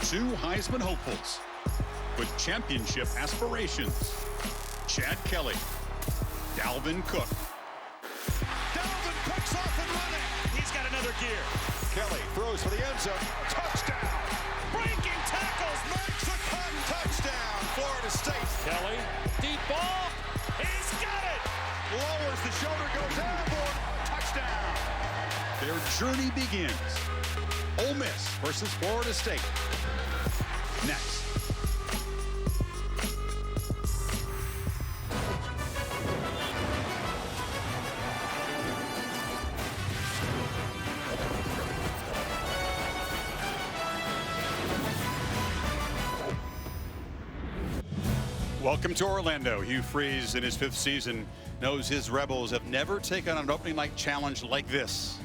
two Heisman hopefuls with championship aspirations. Chad Kelly, Dalvin Cook. Dalvin Cook's off and running. He's got another gear. Kelly throws for the end zone. Touchdown. Breaking tackles. Makes a cut. Touchdown. Florida State. Kelly, deep ball. He's got it. Lowers the shoulder, goes airborne. Touchdown. Their journey begins. Ole Miss versus Florida State. Next. Welcome to Orlando. Hugh Freeze, in his 5th season, knows his Rebels have never taken on an opening night challenge like this.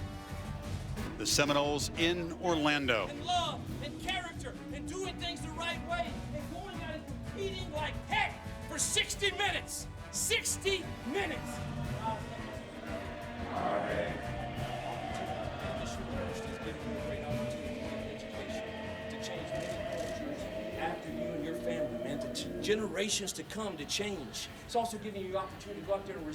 The Seminoles in Orlando. And love and character and doing things the right way and going out and competing like heck for 60 minutes. 60 minutes. Generations to come to change. It's also giving you the opportunity to go out there and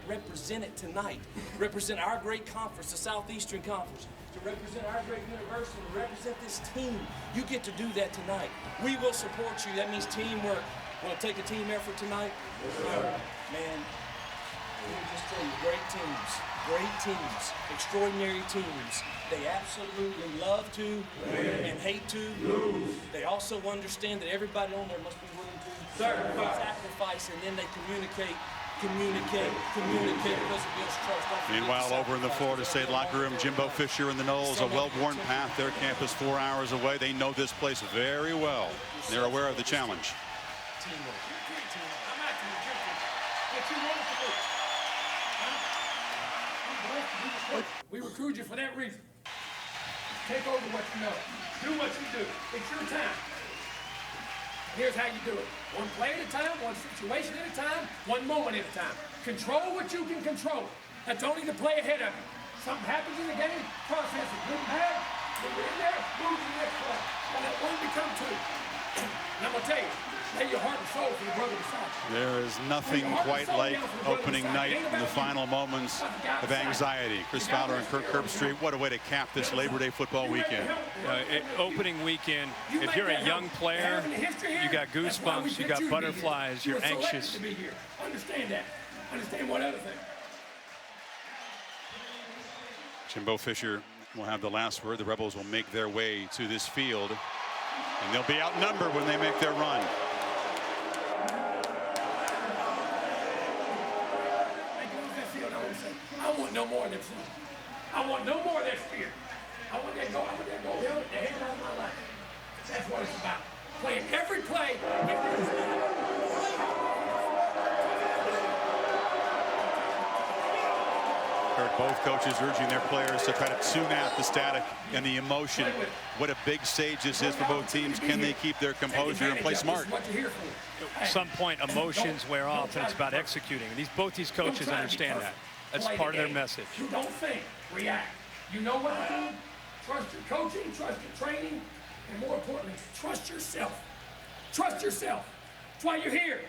represent it tonight. Represent our great conference, the Southeastern Conference. To represent our great university, to represent this team. You get to do that tonight. We will support you. That means teamwork. Want to take a team effort tonight? Man, let me just tell you, great teams, extraordinary teams. They absolutely love to and hate to lose. They also understand that everybody on there must be willing to sacrifice, and then they communicate because it builds trust. Meanwhile, over in the Florida State locker room, Jimbo Fisher and the Noles, a well-worn path. Their campus 4 hours away. They know this place very well. They're aware of the challenge. We recruit you for that reason. Take over what you know. Do what you do. It's your time. Here's how you do it. One play at a time, one situation at a time, one moment at a time. Control what you can control. That's only the play ahead of you. Something happens in the game, process it. Good and bad, when you're in there, move to the next play. And let one become two. And I'm going to tell you, lay your heart and soul for your brother beside you. There is nothing quite like opening night in the final moments of anxiety. Chris Fowler and Kirk Herbstreit, what a way to cap this Labor Day football weekend. Opening weekend, if you're a young player, you got goosebumps, you got butterflies, you're anxious. Understand that. Understand one other thing. Jimbo Fisher will have the last word. The Rebels will make their way to this field, and they'll be outnumbered when they make their run. I want no more of that fear. I want no more of that fear. I want that go. I want that go. The hell out of my life. That's what it's about. Playing every play. Heard both coaches urging their players to try to tune out the static and the emotion. What a big stage this is for both teams. Can they keep their composure and play smart? At some point, emotions wear off, and it's about executing. And both these coaches understand that. That's part of their message. You don't think, react. You know what to do? Trust your coaching, trust your training, and more importantly, trust yourself. Trust yourself. That's why you're here.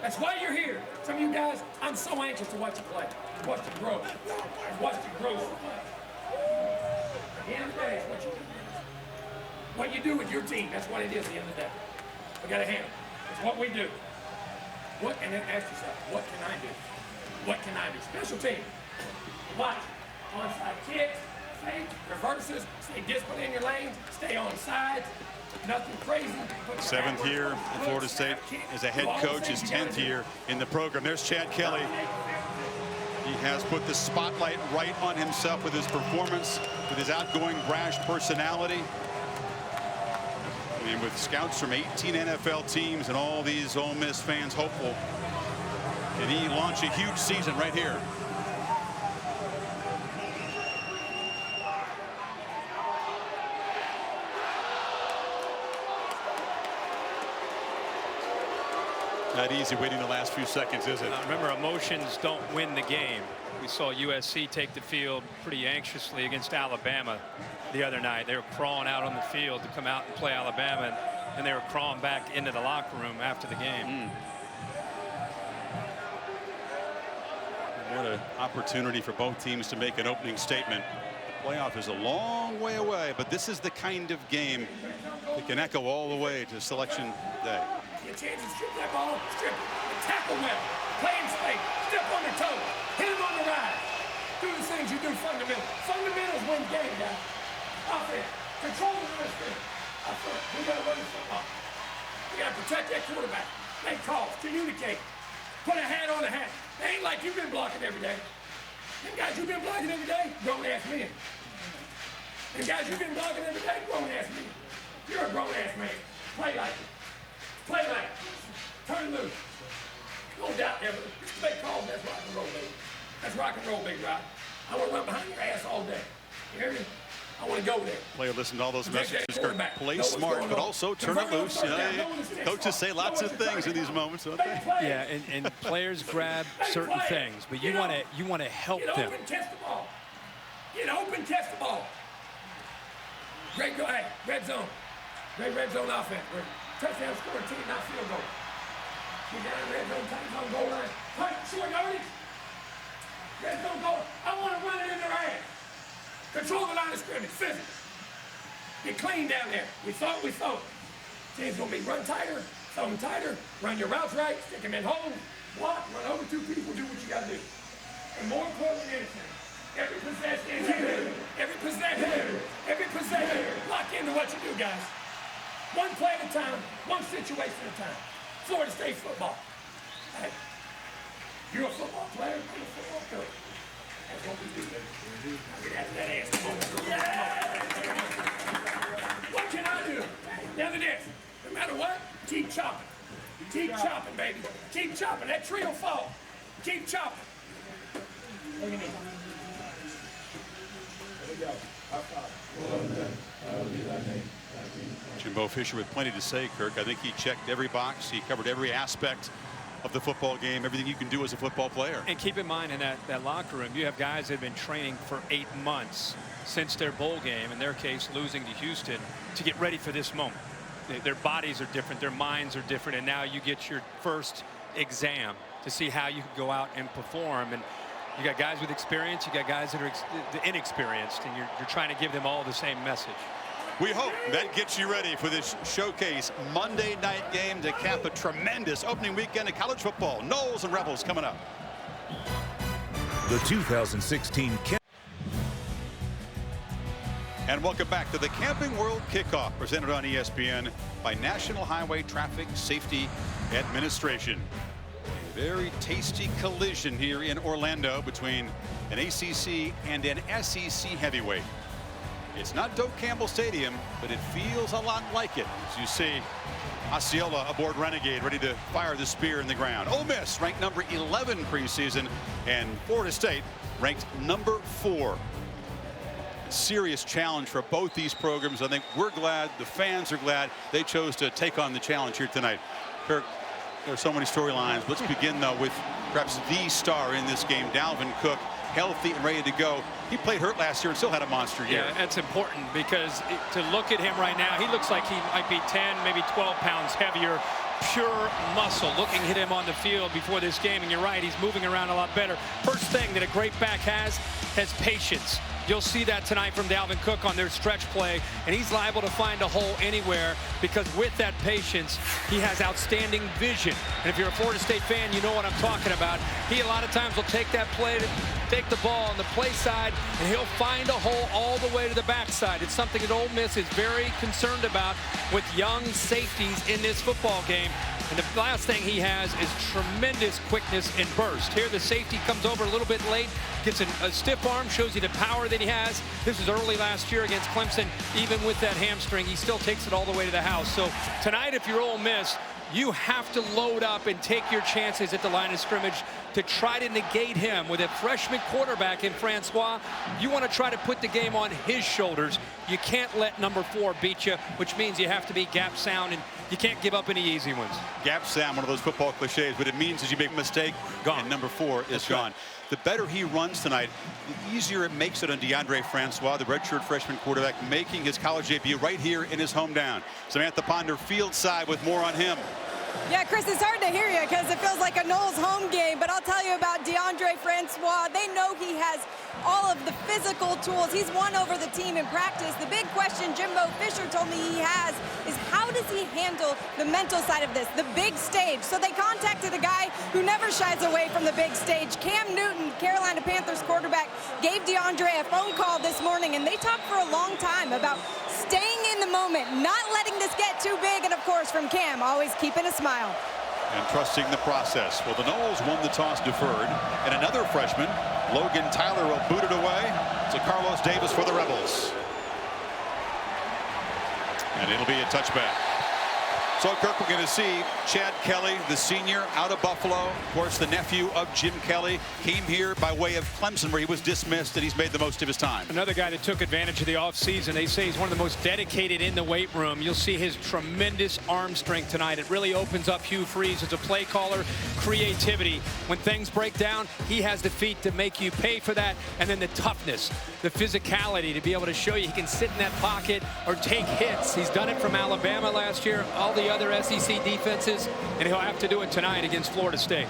That's why you're here. Some of you guys, I'm so anxious to watch you play, to watch you grow, to watch you grow. At the end of the day, it's what you do. What you do with your team, that's what it is at the end of the day. We got to handle it. It's what we do. And then ask yourself, what can I do? What can I do? Special team. Watch. Onside kicks, fake, reverses, stay disciplined in your lanes, stay on sides. Nothing crazy. 7th year at Florida State as a head coach, his 10th year in the program. There's Chad Kelly. He has put the spotlight right on himself with his performance, with his outgoing, brash personality. And with scouts from 18 NFL teams and all these Ole Miss fans hopeful, and he launched a huge season right here. that easy waiting the last few seconds, is it? Remember, emotions don't win the game. We saw USC take the field pretty anxiously against Alabama the other night. They were crawling out on the field to come out and play Alabama, and they were crawling back into the locker room after the game. What an opportunity for both teams to make an opening statement. The playoff is a long way away, but this is the kind of game that can echo all the way to Selection Day. You chance to strip that ball, strip it, tackle well, play in space, step on the toe, hit him on the ride. Do the things you do fundamentally. Fundamentals win the game, guys. Offense, control the rest of it. We got to run the football. We got to protect that quarterback. Make calls, communicate, put a hat on a hat. It ain't like you've been blocking every day. Them guys you've been blocking every day, grown-ass men. Them guys you've been blocking every day, grown-ass men. You're a grown-ass man. Play like it. Play like it. Turn loose. No doubt, ever. Make calls, that's rock and roll, baby. That's rock and roll, big rock. I want to run behind your ass all day. You hear me? I want to go there. Player, listen to all those messages. Play smart, but also turn it loose. Coaches say lots of things in these moments, don't they? Yeah, and players grab certain things, but you want to help them. Get open, test the ball. Get open, test the ball. Great go, hey, red zone. Great red zone offense. Touchdown scoring team, not field goal. You got a red zone, tight on goal line. Punt, short yardage. Red zone goal. I want to run it in their ass. Control the line of scrimmage, physical. Get clean down there. We thought. Team's going to be run tighter, throw them tighter, run your routes right, stick them in holes, block, run over two people, do what you got to do. And more important than anything, every possession, lock into what you do, guys. One play at a time, one situation at a time. Florida State football. Hey, you're a football player, I'm a football coach. That's what we do, baby. Now get after that ass. Yeah! What can I do? Now the next, no matter what, keep chopping. Keep chopping, baby. Keep chopping. That tree will fall. Keep chopping. Look at me. There we go. Jimbo Fisher with plenty to say, Kirk. I think he checked every box. He covered every aspect of the football game, everything you can do as a football player. And keep in mind, in that locker room, you have guys that have been training for 8 months since their bowl game, in their case losing to Houston, to get ready for this moment. Their bodies are different, their minds are different, and now you get your first exam to see how you can go out and perform. And you got guys with experience, you got guys that are inexperienced, and you're trying to give them all the same message. We hope that gets you ready for this showcase Monday night game to cap a tremendous opening weekend of college football. Noles and Rebels coming up. The 2016 And welcome back to the Camping World Kickoff, presented on ESPN by National Highway Traffic Safety Administration. A very tasty collision here in Orlando between an ACC and an SEC heavyweight. It's not Doak Campbell Stadium, but it feels a lot like it. As you see, Osceola aboard Renegade, ready to fire the spear in the ground. Ole Miss ranked number 11 preseason, and Florida State ranked number 4. Serious challenge for both these programs. I think we're glad, the fans are glad they chose to take on the challenge here tonight. Kirk, there are so many storylines. Let's begin, though, with perhaps the star in this game, Dalvin Cook, healthy and ready to go. He played hurt last year and still had a monster year. Yeah, that's important, because to look at him right now, he looks like he might be 10, maybe 12 pounds heavier. Pure muscle. Looking at him on the field before this game, and you're right, he's moving around a lot better. First thing that a great back has patience. You'll see that tonight from Dalvin Cook on their stretch play, and he's liable to find a hole anywhere, because with that patience, he has outstanding vision. And if you're a Florida State fan, you know what I'm talking about. He a lot of times will take that play, take the ball on the play side, and he'll find a hole all the way to the backside. It's something that Ole Miss is very concerned about with young safeties in this football game. And the last thing he has is tremendous quickness and burst. Here the safety comes over a little bit late, gets a stiff arm, shows you the power that he has. This was early last year against Clemson. Even with that hamstring, he still takes it all the way to the house. So tonight, if you're Ole Miss, you have to load up and take your chances at the line of scrimmage. to try to negate him. With a freshman quarterback in Francois, you want to try to put the game on his shoulders. You can't let number 4 beat you, which means you have to be gap sound, and you can't give up any easy ones. Gap sound, one of those football cliches. What it means is you make a mistake, Gone. and number 4 is gone. Right. The better he runs tonight, the easier it makes it on DeAndre Francois, the redshirt freshman quarterback, making his college debut right here in his hometown. Samantha Ponder, field side, with more on him. Yeah, Chris, it's hard to hear you because it feels like a Knowles home game, but I'll tell you about DeAndre Francois. They know he has all of the physical tools. He's won over the team in practice. The big question Jimbo Fisher told me he has is how does he handle the mental side of this, the big stage? So they contacted a guy who never shies away from the big stage. Cam Newton, Carolina Panthers quarterback, gave DeAndre a phone call this morning, and they talked for a long time about staying in the moment, not letting this get too big, and of course from Cam, always keeping a smile. And trusting the process. Well, the Noles won the toss deferred, and another freshman, Logan Tyler, will boot it away to Carlos Davis for the Rebels. And it'll be a touchback. So, Kirk, we're going to see Chad Kelly, the senior, out of Buffalo. Of course, the nephew of Jim Kelly, came here by way of Clemson, where he was dismissed, and he's made the most of his time. Another guy that took advantage of the offseason. They say he's one of the most dedicated in the weight room. You'll see his tremendous arm strength tonight. It really opens up Hugh Freeze as a play caller. Creativity. When things break down, he has the feet to make you pay for that. And then the toughness, the physicality to be able to show you he can sit in that pocket or take hits. He's done it from Alabama last year, all the other SEC defenses, and he'll have to do it tonight against Florida State.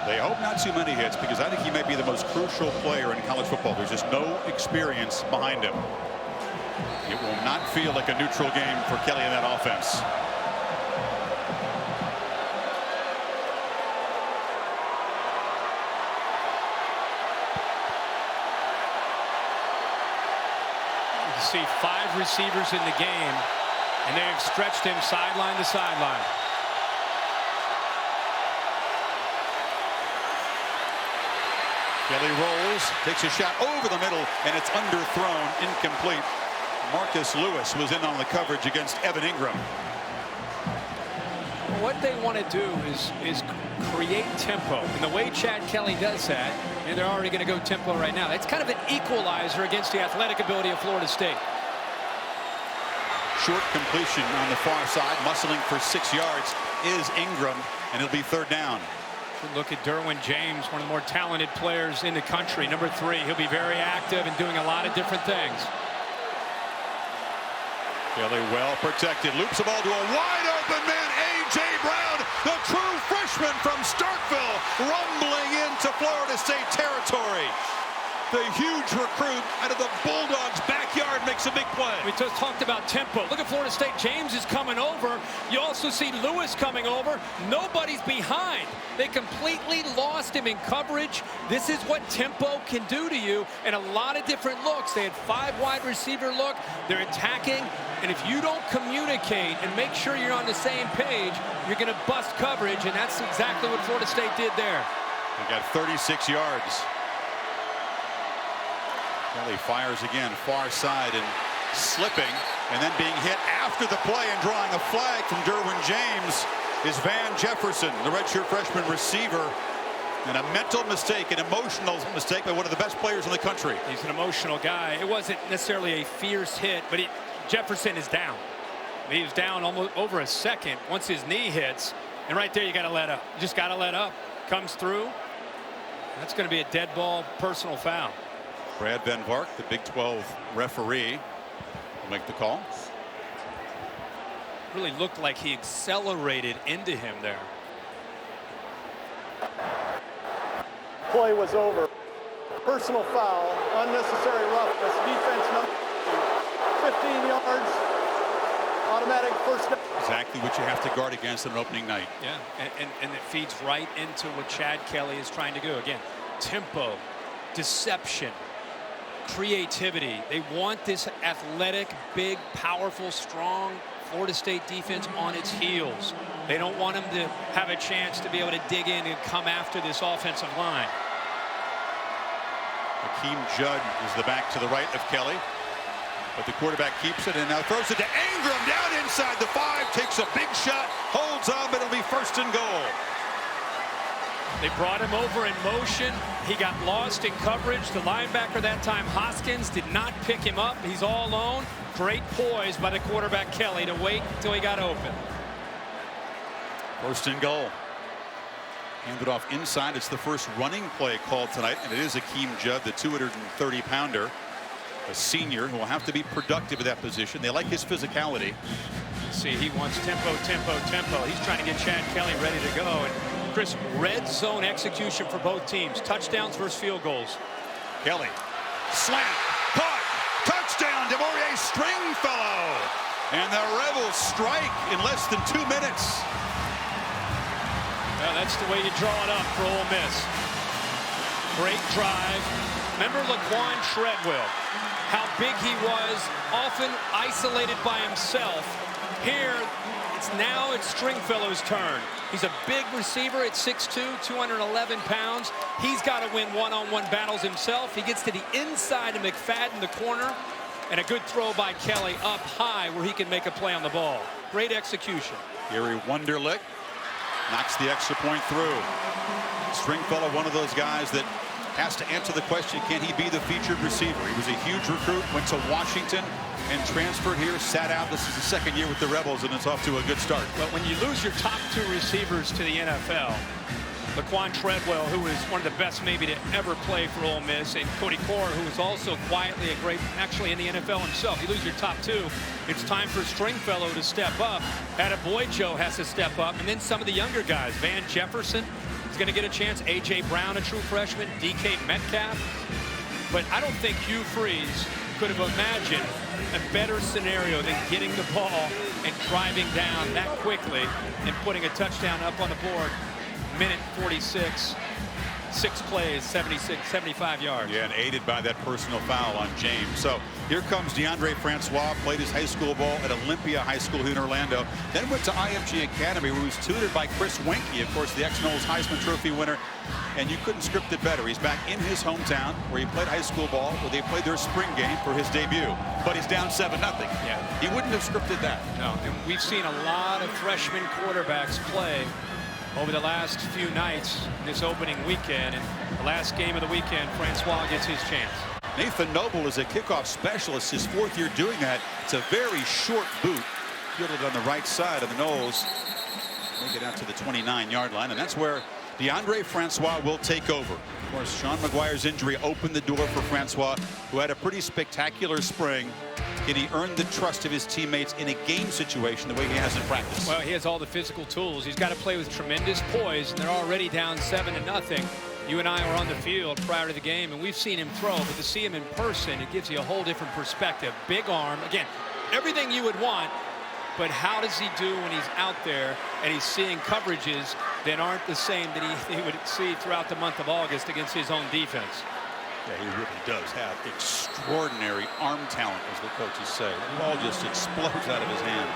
They hope not too many hits, because I think he may be the most crucial player in college football. There's just no experience behind him. It will not feel like a neutral game for Kelly in that offense. You see 5 receivers in the game, and they have stretched him sideline to sideline. Kelly rolls, takes a shot over the middle, and it's underthrown, incomplete. Marcus Lewis was in on the coverage against Evan Ingram. What they want to do is create tempo, and the way Chad Kelly does that, and they're already going to go tempo right now. It's kind of an equalizer against the athletic ability of Florida State. Short completion on the far side, muscling for 6 yards is Ingram, and it'll be 3rd down. Look at Derwin James, one of the more talented players in the country. Number 3, he'll be very active and doing a lot of different things. Kelly well protected, loops the ball to a wide open man, A.J. Brown, the true freshman from Starkville, rumbling into Florida State territory. The huge recruit out of the Bulldogs' backyard makes a big play. We just talked about tempo. Look at Florida State. James is coming over. You also see Lewis coming over. Nobody's behind. They completely lost him in coverage. This is what tempo can do to you, and a lot of different looks. They had 5 wide receiver look. They're attacking, and if you don't communicate and make sure you're on the same page, you're going to bust coverage, and that's exactly what Florida State did there. They got 36 yards. Kelly fires again, far side, and slipping, and then being hit after the play and drawing a flag from Derwin James is Van Jefferson, the redshirt freshman receiver. And a mental mistake, an emotional mistake by one of the best players in the country. He's an emotional guy. It wasn't necessarily a fierce hit, but Jefferson is down. He was down almost over a second once his knee hits. And right there, you got to let up. You just got to let up. Comes through. That's going to be a dead ball personal foul. Brad Van Vark, the Big 12 referee, will make the call. Really looked like he accelerated into him there. Play was over. Personal foul, unnecessary roughness, defense number 15 yards, automatic first down. Exactly what you have to guard against on an opening night. Yeah, and it feeds right into what Chad Kelly is trying to do. Again, tempo, deception, creativity. They want this athletic, big, powerful, strong Florida State defense on its heels. They don't want them to have a chance to be able to dig in and come after this offensive line. Hakeem Judd is the back to the right of Kelly, but the quarterback keeps it and now throws it to Ingram down inside the 5, takes a big shot, holds on, but it'll be 1st and goal. They brought him over in motion. He got lost in coverage. The linebacker that time, Hoskins, did not pick him up. He's all alone. Great poise by the quarterback, Kelly, to wait until he got open. First and goal. Handed off inside. It's the first running play called tonight, and it is Akeem Judd, the 230-pounder, a senior who will have to be productive at that position. They like his physicality. See, he wants tempo, tempo, tempo. He's trying to get Chad Kelly ready to go. And Chris, red zone execution for both teams. Touchdowns versus field goals. Kelly, slant, caught, touchdown, DeMaurier Stringfellow. And the Rebels strike in less than 2 minutes. Well, that's the way you draw it up for Ole Miss. Great drive. Remember Laquan Treadwell, how big he was, often isolated by himself. Here, it's Stringfellow's turn. He's a big receiver at 6'2", 211 pounds. He's got to win one-on-one battles himself. He gets to the inside of McFadden, the corner, and a good throw by Kelly up high where he can make a play on the ball. Great execution. Gary Wunderlich knocks the extra point through. Stringfellow, one of those guys that has to answer the question, can he be the featured receiver? He was a huge recruit, went to Washington and transferred here, sat out. This is the second year with the Rebels, and it's off to a good start. But when you lose your top 2 receivers to the NFL, Laquan Treadwell, who is one of the best maybe to ever play for Ole Miss, and Cody Core, who is also quietly a great, actually in the NFL himself. You lose your top 2, it's time for Stringfellow to step up. Attaboy Joe has to step up, and then some of the younger guys. Van Jefferson is going to get a chance. A.J. Brown, a true freshman. D.K. Metcalf. But I don't think Hugh Freeze could have imagined a better scenario than getting the ball and driving down that quickly and putting a touchdown up on the board. Minute 46, 6 plays, 75 yards. Yeah, and aided by that personal foul on James. So here comes Deondre Francois, played his high school ball at Olympia High School here in Orlando, then went to IMG Academy, where he was tutored by Chris Weinke, of course, the ex-Noles Heisman Trophy winner. And you couldn't script it better. He's back in his hometown where he played high school ball, where they played their spring game for his debut. But he's down 7-0. Yeah. He wouldn't have scripted that. No, and we've seen a lot of freshman quarterbacks play over the last few nights this opening weekend, and the last game of the weekend, Francois gets his chance. Nathan Noble is a kickoff specialist, his 4th year doing that. It's a very short boot, fielded on the right side of the Noles. Make it out to the 29-yard line, and that's where Deondre Francois will take over. Of course, Sean McGuire's injury opened the door for Francois, who had a pretty spectacular spring. Can he earn the trust of his teammates in a game situation the way he has in practice? Well, he has all the physical tools. He's got to play with tremendous poise, and they're already down 7-0. You and I were on the field prior to the game, and we've seen him throw, but to see him in person, it gives you a whole different perspective. Big arm. Again, everything you would want, but how does he do when he's out there and he's seeing coverages that aren't the same that he would see throughout the month of August against his own defense? Yeah, he really does have extraordinary arm talent, as the coaches say. The ball just explodes out of his hand.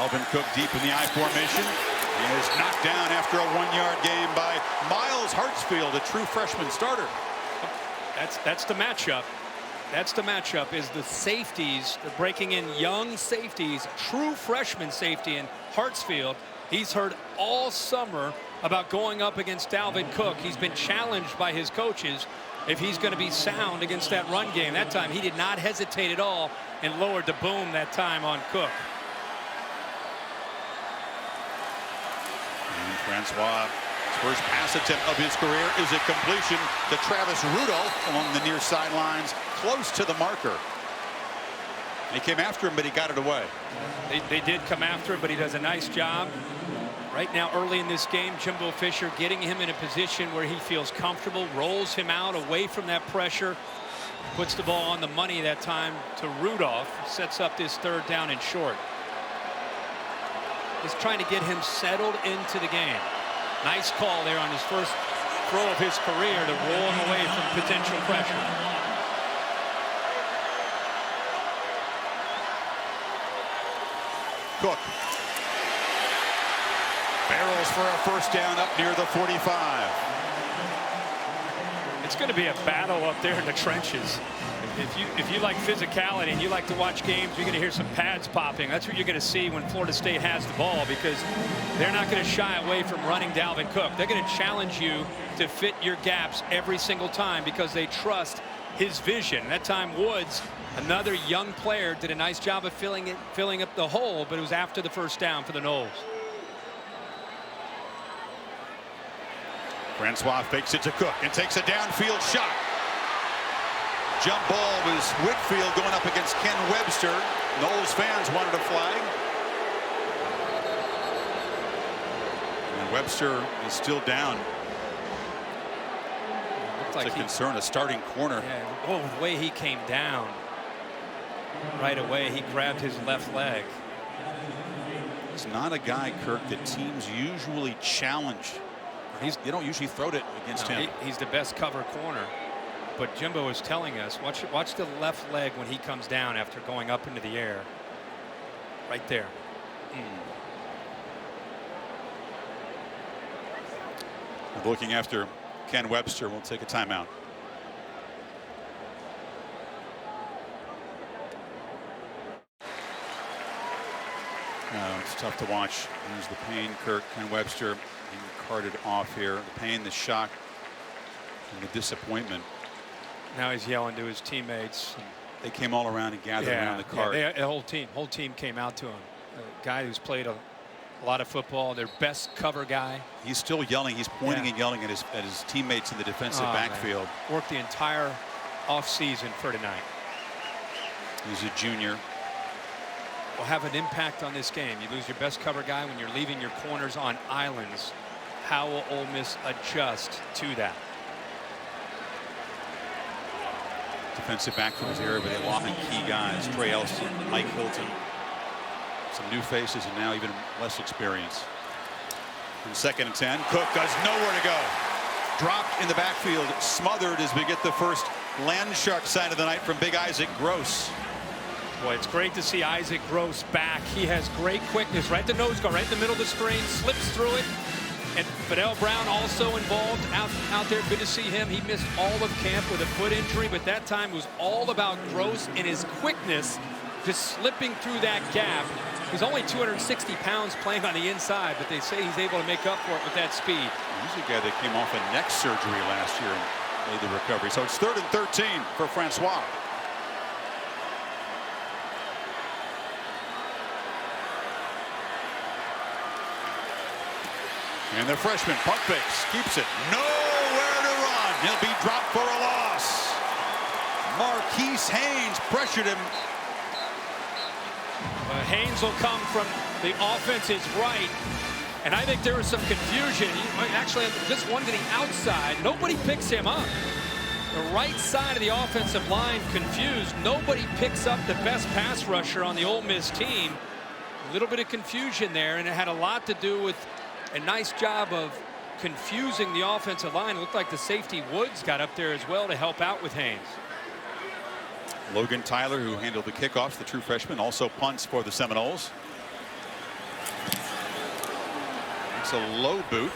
Alvin Cook deep in the I formation. He is knocked down after a 1-yard gain by Miles Hartsfield, a true freshman starter. That's the matchup. That's the matchup, is the safeties. They're breaking in young safeties, true freshman safety in Hartsfield. He's heard all summer about going up against Dalvin Cook. He's been challenged by his coaches if he's going to be sound against that run game. That time he did not hesitate at all and lowered the boom that time on Cook. And Francois' first pass attempt of his career is a completion to Travis Rudolph along the near sidelines, close to the marker. They came after him, but he got it away. They did come after him, but he does a nice job. Right now, early in this game, Jimbo Fisher getting him in a position where he feels comfortable, rolls him out away from that pressure, puts the ball on the money that time to Rudolph, sets up this 3rd down and short. He's trying to get him settled into the game. Nice call there on his first throw of his career to roll him away from potential pressure. Cook barrels for a 1st down up near the 45. It's going to be a battle up there in the trenches. If you like physicality and you like to watch games, you're going to hear some pads popping. That's what you're going to see when Florida State has the ball, because they're not going to shy away from running Dalvin Cook. They're going to challenge you to fit your gaps every single time because they trust his vision. That time Woods, another young player, did a nice job of filling up the hole, but it was after the first down for the Noles. Francois fakes it to Cook and takes a downfield shot. Jump ball was Whitfield going up against Ken Webster. Noles fans wanted a flag. And Webster is still down. It's like a concern, a starting corner. Yeah, oh, the way he came down. Right away, he grabbed his left leg. He's not a guy, Kirk, that teams usually challenge. They don't usually throw it against him. He's the best cover corner. But Jimbo is telling us, watch the left leg when he comes down after going up into the air. Right there. Looking after Ken Webster. We'll take a timeout. It's tough to watch. There's the pain, Kirk. Ken Webster being carted off here. The pain, the shock, and the disappointment. Now he's yelling to his teammates. They came all around and gathered around the cart. Yeah, the whole team came out to him. A guy who's played a lot of football, their best cover guy. He's still yelling. He's pointing and yelling at his teammates in the defensive backfield. Man. Worked the entire offseason for tonight. He's a junior. Will have an impact on this game. You lose your best cover guy when you're leaving your corners on islands. How will Ole Miss adjust to that? Defensive backfield area, but they lost key guys. Trey Elston, Mike Hilton. Some new faces and now even less experience. In 2nd and 10, Cook does nowhere to go. Dropped in the backfield, smothered as we get the first land shark sign of the night from Big Isaac Gross. Boy, it's great to see Isaac Gross back. He has great quickness, right to nose guard, right in the middle of the screen, slips through it. And Fidel Brown also involved out there. Good to see him. He missed all of camp with a foot injury, but that time was all about Gross and his quickness, just slipping through that gap. He's only 260 pounds playing on the inside, but they say he's able to make up for it with that speed. He's a guy that came off a neck surgery last year and made the recovery. So it's 3rd and 13 for Francois. And the freshman pump fakes, keeps it, nowhere to run. He'll be dropped for a loss. Marquise Haynes pressured him. Haynes will come from the offense's right, and I think there was some confusion. Actually, just one to the outside. Nobody picks him up. The right side of the offensive line confused. Nobody picks up the best pass rusher on the Ole Miss team. A little bit of confusion there, and it had a lot to do with a nice job of confusing the offensive line. It looked like the safety Woods got up there as well to help out with Haynes. Logan Tyler, who handled the kickoffs, the true freshman, also punts for the Seminoles. It's a low boot.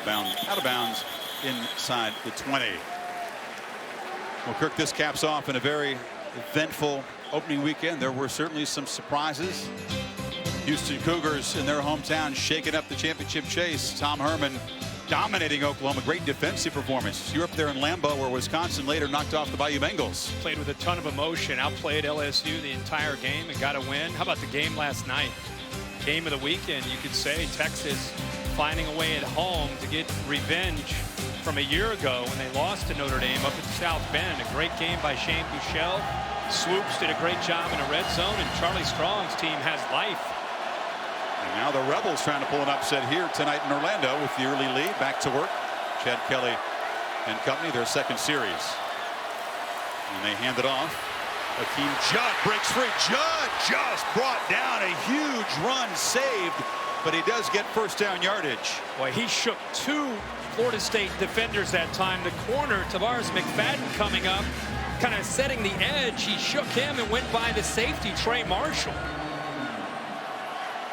Out of bounds inside the 20. Well, Kirk, this caps off in a very eventful opening weekend. There were certainly some surprises. Houston Cougars in their hometown shaking up the championship chase. Tom Herman dominating Oklahoma. Great defensive performance. You're up there in Lambeau, where Wisconsin later knocked off the Bayou Bengals. Played with a ton of emotion. Outplayed LSU the entire game and got a win. How about the game last night? Game of the weekend, you could say. Texas finding a way at home to get revenge from a year ago when they lost to Notre Dame up at South Bend. A great game by Shane Buechele. Swoops did a great job in the red zone, and Charlie Strong's team has life. And now the Rebels trying to pull an upset here tonight in Orlando with the early lead. Back to work. Chad Kelly and company, their 2nd series. And they hand it off. Akeem Judd breaks free. Judd just brought down a huge run, saved, but he does get first down yardage. Boy, he shook 2 Florida State defenders that time. The corner, Tavares McFadden, coming up, kind of setting the edge. He shook him and went by the safety, Trey Marshall.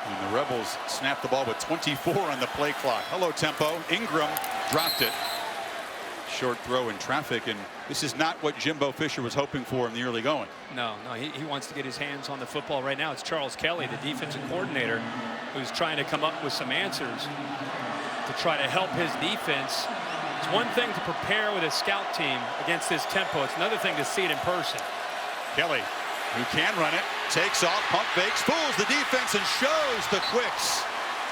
And the Rebels snapped the ball with 24 on the play clock. Hello, tempo. Ingram dropped it. Short throw in traffic, and this is not what Jimbo Fisher was hoping for in the early going. No, he wants to get his hands on the football right now. It's Charles Kelly, the defensive coordinator, who's trying to come up with some answers to try to help his defense. It's one thing to prepare with a scout team against this tempo. It's another thing to see it in person. Kelly, who can run it, takes off, pump fakes, fools the defense, and shows the quicks.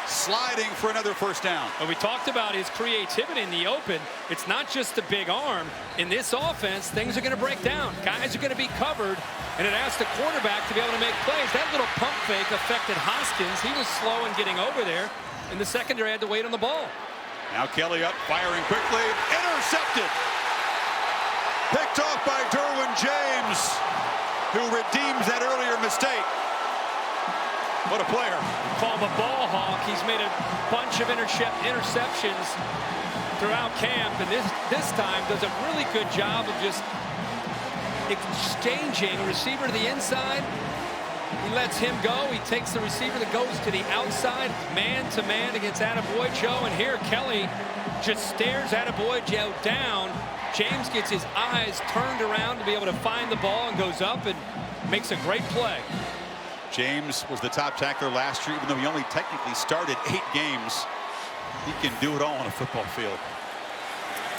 Sliding for another first down. But we talked about his creativity in the open. It's not just the big arm. In this offense, things are going to break down. Guys are going to be covered, and it asks the quarterback to be able to make plays. That little pump fake affected Hoskins. He was slow in getting over there, and the secondary had to wait on the ball. Now Kelly up, firing quickly, intercepted. Picked off by Derwin James, who redeems that earlier mistake. What a player. Call him a ball hawk. He's made a bunch of interceptions throughout camp, and this time does a really good job of just exchanging receiver to the inside. He lets him go. He takes the receiver that goes to the outside, man-to-man against Attaboy Joe, and here Kelly just stares Attaboy Joe down. James gets his eyes turned around to be able to find the ball and goes up and makes a great play. James was the top tackler last year, even though he only technically started 8 games. He can do it all on a football field.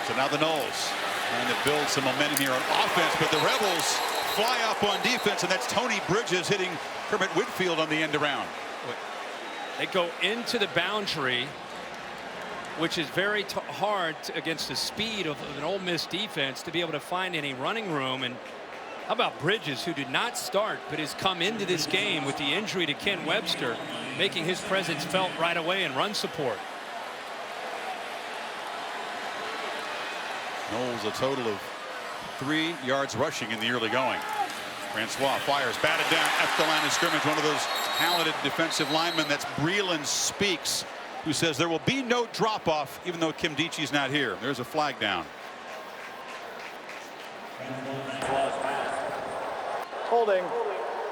So now the Noles trying to build some momentum here on offense, but the Rebels fly up on defense, and that's Tony Bridges hitting Kermit Whitfield on the end around. They go into the boundary, which is very hard against the speed of an Ole Miss defense to be able to find any running room. And how about Bridges, who did not start but has come into this game with the injury to Ken Webster, making his presence felt right away in run support. Noles a total of 3 yards rushing in the early going. Francois fires, batted down at the line of scrimmage. One of those talented defensive linemen, that's Breland Speaks, who says there will be no drop off even though Kim Dichie's not here. There's a flag down. Holding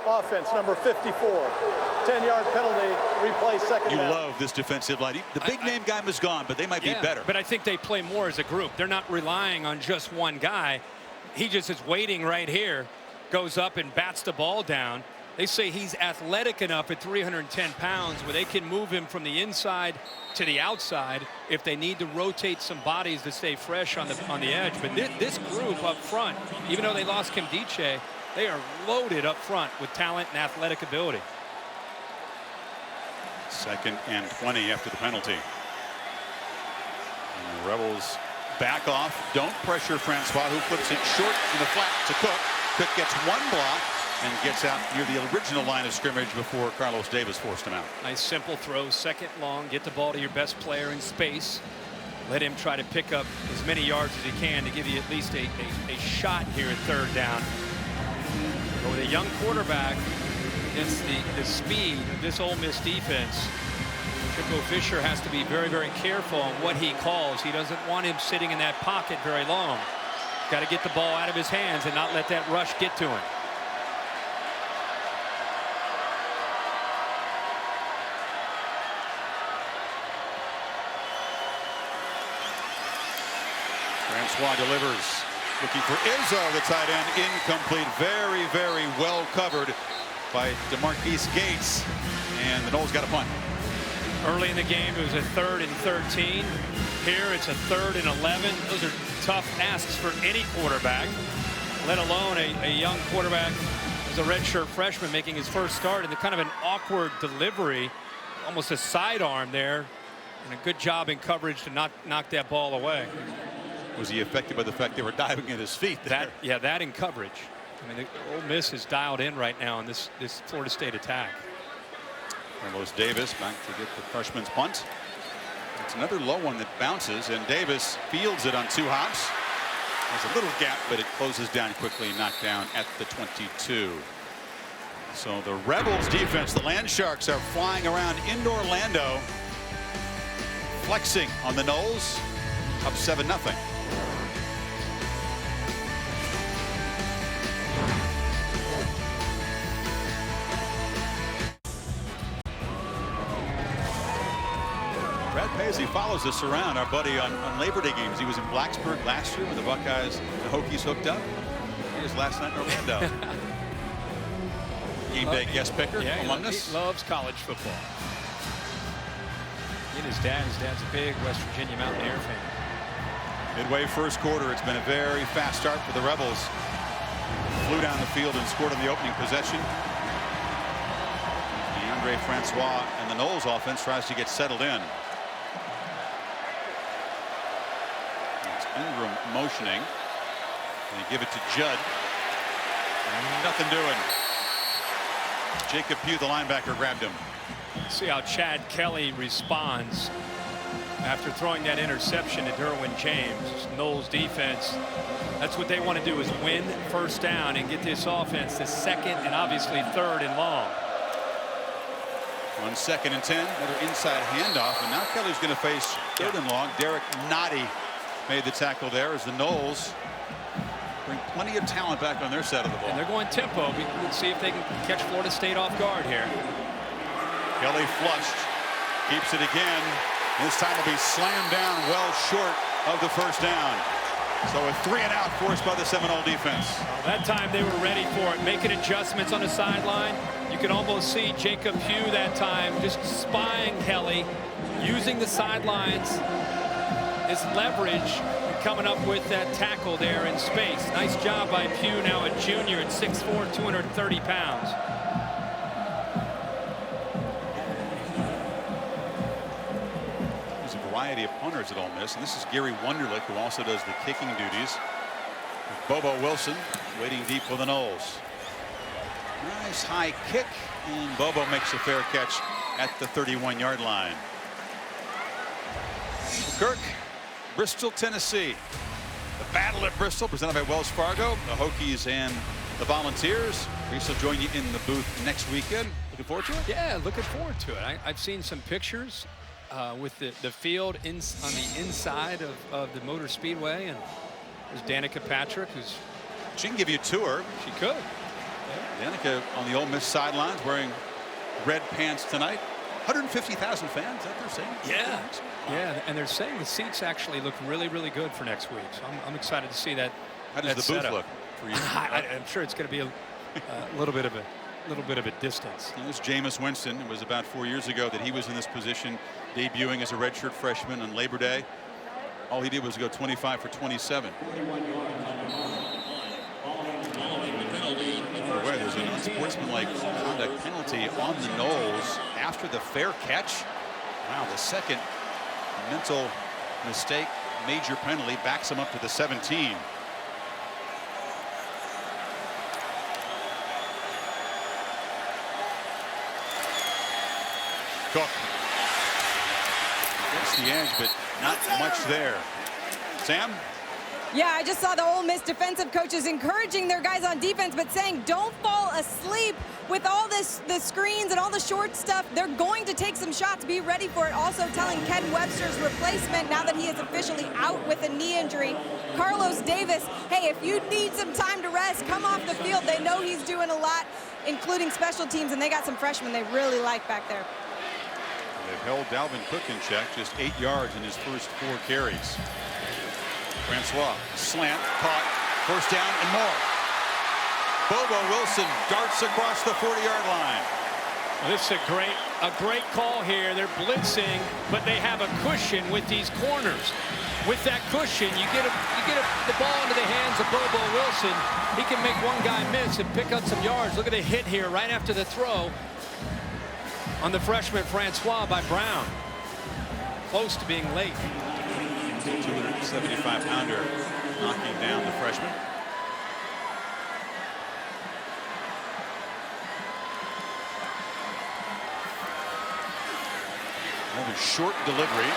offense number 54. 10-yard penalty, replay second You down. love this defensive line. The big name guy was gone, but they might be better. But I think they play more as a group. They're not relying on just one guy. He just is waiting right here, goes up and bats the ball down. They say he's athletic enough at 310 pounds where they can move him from the inside to the outside if they need to rotate some bodies to stay fresh on the edge. But this group up front, even though they lost Kim Dichie, they are loaded up front with talent and athletic ability. 2nd and 20 after the penalty. And the Rebels back off, don't pressure Francois, who flips it short in the flat to Cook. Cook gets 1 block and gets out near the original line of scrimmage before Carlos Davis forced him out. Nice simple throw, 2nd long, get the ball to your best player in space. Let him try to pick up as many yards as he can to give you at least a shot here at 3rd down. But with a young quarterback against the speed of this Ole Miss defense, Jimbo Fisher has to be very, very careful on what he calls. He doesn't want him sitting in that pocket very long. Got to get the ball out of his hands and not let that rush get to him. Francois delivers, looking for Izzo, the tight end, incomplete. Very, very well covered by DeMarquise Gates, and the Noles got a punt. Early in the game, it was a 3rd and 13. Here, it's a 3rd and 11. Those are tough asks for any quarterback, let alone a young quarterback as a redshirt freshman making his first start, and the kind of an awkward delivery, almost a sidearm there, and a good job in coverage to not knock that ball away. Was he affected by the fact they were diving at his feet there? That in coverage. I mean, Ole Miss is dialed in right now in this Florida State attack. Carlos Davis back to get the freshman's punt. It's another low one that bounces, and Davis fields it on 2 hops. There's a little gap, but it closes down quickly, knocked down at the 22. So the Rebels defense, the Land Sharks, are flying around in Orlando, flexing on the Noles, up 7-0. Brad Paisley as he follows us around, our buddy on Labor Day games. He was in Blacksburg last year when the Buckeyes and Hokies hooked up. He was last night in Orlando. Game day guest picker, alumnus. He loves college football. He and his dad's a big West Virginia Mountaineer fan. Midway first quarter, it's been a very fast start for the Rebels. Flew down the field and scored on the opening possession. Deondre Francois and the Noles offense tries to get settled in. It's Ingram motioning. They give it to Judd. Nothing doing. Jacob Pugh, the linebacker, grabbed him. See how Chad Kelly responds after throwing that interception to Derwin James. Noles defense, that's what they want to do, is win first down and get this offense to second and obviously third and long. On 2nd and 10, another inside handoff, and now Kelly's going to face third and long. Derek Nottie made the tackle there as the Noles bring plenty of talent back on their side of the ball. And they're going tempo. We'll see if they can catch Florida State off guard here. Kelly flushed, keeps it again. This time will be slammed down well short of the first down. So a 3-and-out forced by the Seminole defense. That time they were ready for it, making adjustments on the sideline. You can almost see Jacob Pugh that time just spying Kelly, using the sidelines as leverage, coming up with that tackle there in space. Nice job by Pugh, now a junior at 6'4", 230 pounds. There's a variety of punters at Ole Miss, and this is Gary Wunderlich, who also does the kicking duties. Bobo Wilson waiting deep for the Noles. Nice high kick, and Bobo makes a fair catch at the 31-yard line. Kirk, Bristol, Tennessee. The battle at Bristol, presented by Wells Fargo, the Hokies and the Volunteers. Reese will join you in the booth next weekend. Looking forward to it? Yeah, looking forward to it. I've seen some pictures with the field on the inside of the Motor Speedway, and there's Danica Patrick, who's... She can give you a tour. She could. Danica on the Ole Miss sidelines wearing red pants tonight. 150,000 fans, is that they're saying? Yeah. Yeah, and they're saying the seats actually look really, really good for next week. So I'm excited to see that. How does the booth look for you? I'm sure it's going to be a little bit of a distance. This Jameis Winston. It was about 4 years ago that he was in this position, debuting as a redshirt freshman on Labor Day. All he did was go 25 for 27. There's an unsportsmanlike conduct penalty on the Noles after the fair catch. Wow, the second mental mistake, major penalty, backs him up to the 17. Cook gets the edge, but not much there. Sam? Yeah, I just saw the Ole Miss defensive coaches encouraging their guys on defense, but saying don't fall asleep with all the screens and all the short stuff. They're going to take some shots. Be ready for it. Also telling Ken Webster's replacement, now that he is officially out with a knee injury, Carlos Davis, hey, if you need some time to rest, come off the field. They know he's doing a lot, including special teams, and they got some freshmen they really like back there. They've held Dalvin Cook in check, just 8 yards in his first 4 carries. Francois, slant, caught, first down and more. Bobo Wilson darts across the 40-yard line. Well, this is a great call here. They're blitzing, but they have a cushion with these corners. With that cushion, you get the ball into the hands of Bobo Wilson. He can make one guy miss and pick up some yards. Look at the hit here right after the throw on the freshman Francois by Brown. Close to being late. 275-pounder knocking down the freshman. Another short delivery,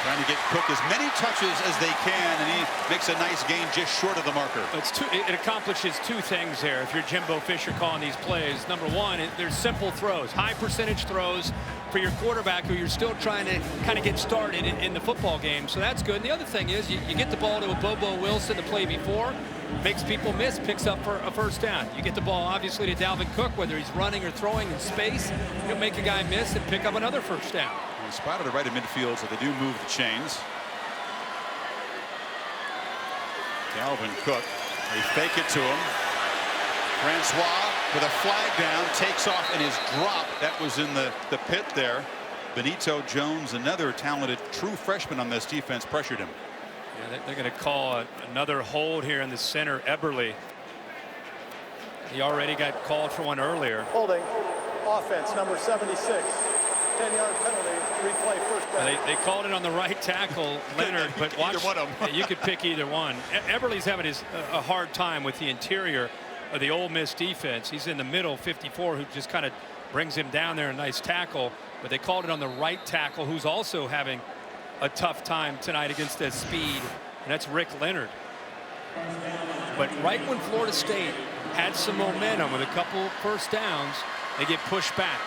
trying to get Cook as many touches as they can, and he makes a nice gain just short of the marker. It accomplishes 2 things there if you're Jimbo Fisher calling these plays. Number one, there's simple throws, high percentage throws for your quarterback who you're still trying to kind of get started in the football game. So that's good. And the other thing is you get the ball to a Bobo Wilson the play before, makes people miss, picks up for a first down. You get the ball obviously to Dalvin Cook, whether he's running or throwing in space, you'll make a guy miss and pick up another first down. He spotted it right in midfield, so they do move the chains. Dalvin Cook, they fake it to him. Francois with a flag down, takes off in his drop. That was in the pit there. Benito Jones, another talented true freshman on this defense, pressured him. Yeah, they're going to call another hold here in the center. Eberle. He already got called for one earlier. Holding. Offense, number 76. 10-yard penalty. Replay first down. They called it on the right tackle, Leonard, but watch. Either one of them. You could pick either one. Eberle's having a hard time with the interior of the Ole Miss defense. He's in the middle, 54, who just kind of brings him down there. A nice tackle, but they called it on the right tackle, who's also having a tough time tonight against that speed, and that's Rick Leonard. But right when Florida State had some momentum with a couple first downs, they get pushed back.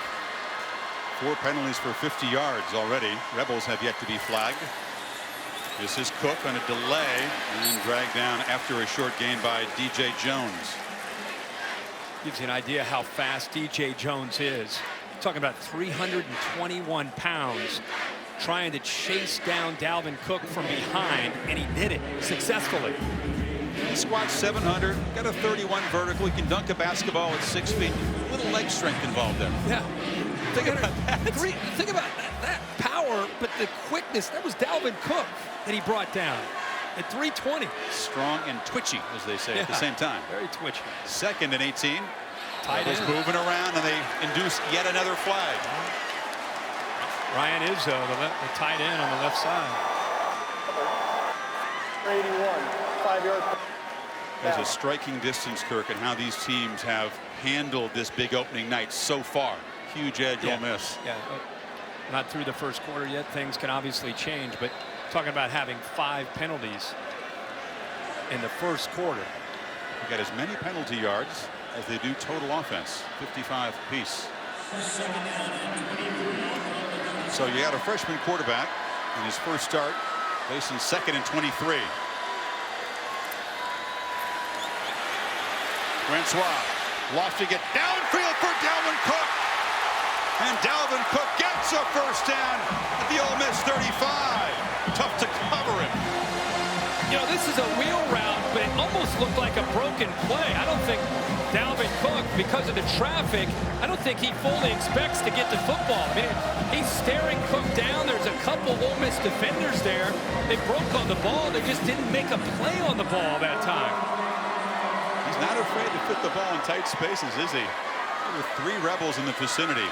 4 penalties for 50 yards already. Rebels have yet to be flagged. This is Cook on a delay and dragged down after a short gain by DJ Jones. Gives you an idea how fast DJ Jones is. Talking about 321 pounds, trying to chase down Dalvin Cook from behind, and he did it successfully. He squats 700, got a 31 vertical. He can dunk a basketball at 6 feet. A little leg strength involved there. Yeah. Think about that. Think about that power, but the quickness. That was Dalvin Cook that he brought down at 320. Strong and twitchy, as they say, at the same time. Very twitchy. 2nd and 18. Tight Rebels end. moving around, and they induce yet another flag. Ryan Izzo, the tight end on the left side. 81. 5-yard. There's a striking distance, Kirk, in how these teams have handled this big opening night so far. Huge edge, Ole Miss. Yeah, not through the first quarter yet. Things can obviously change, but talking about having 5 penalties in the first quarter. They got as many penalty yards as they do total offense, 55 apiece. So you got a freshman quarterback in his first start, facing 2nd and 23. Francois lofting it downfield for Dalvin Cook. And Dalvin Cook gets a first down at the Ole Miss 35. Tough to cover him. You know, this is a wheel route, but it almost looked like a broken play. I don't think Dalvin Cook, because of the traffic, I don't think he fully expects to get the football. I mean, he's staring Cook down. There's a couple Ole Miss defenders there. They broke on the ball. They just didn't make a play on the ball that time. He's not afraid to put the ball in tight spaces, is he? There were 3 Rebels in the vicinity.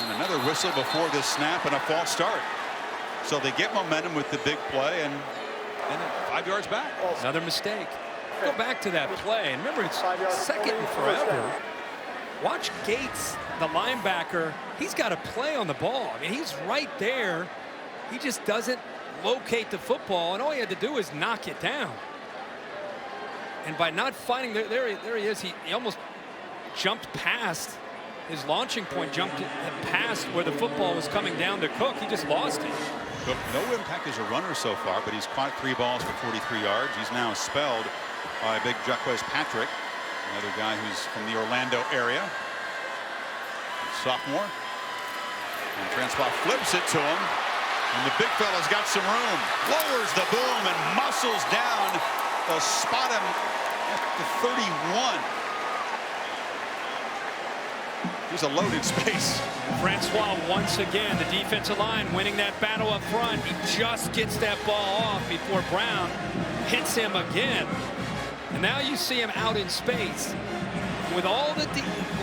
And another whistle before this snap and a false start. So they get momentum with the big play and 5 yards back. Another mistake. Go back to that play. And remember, it's 2nd and forever. Watch Gates, the linebacker. He's got a play on the ball. I mean, he's right there. He just doesn't locate the football, and all he had to do is knock it down. And by not finding, there he is. He almost jumped past his launching point, jumped past where the football was coming down to Cook. He just lost it. Cook, no impact as a runner so far, but he's caught 3 balls for 43 yards. He's now spelled by big Jaquez Patrick, another guy who's from the Orlando area. Sophomore. And Francois flips it to him. And the big fella's got some room. Lowers the boom and muscles down. They'll spot him at the 31. He's a loaded space. Francois once again, the defensive line winning that battle up front. He just gets that ball off before Brown hits him again. And now you see him out in space. With all the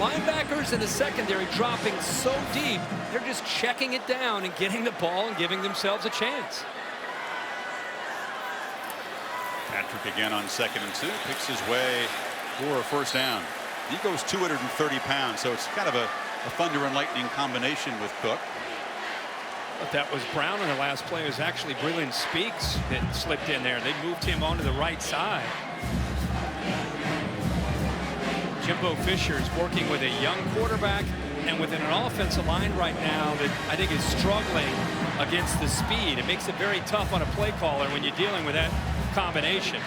linebackers in the secondary dropping so deep, they're just checking it down and getting the ball and giving themselves a chance. Patrick again on 2nd and 2, picks his way for a first down. He goes 230 pounds, so it's kind of a thunder and lightning combination with Cook. But that was Brown on the last play. It was actually Breland Speaks that slipped in there. They moved him onto the right side. Jimbo Fisher is working with a young quarterback and within an offensive line right now that I think is struggling against the speed. It makes it very tough on a play caller when you're dealing with that combination.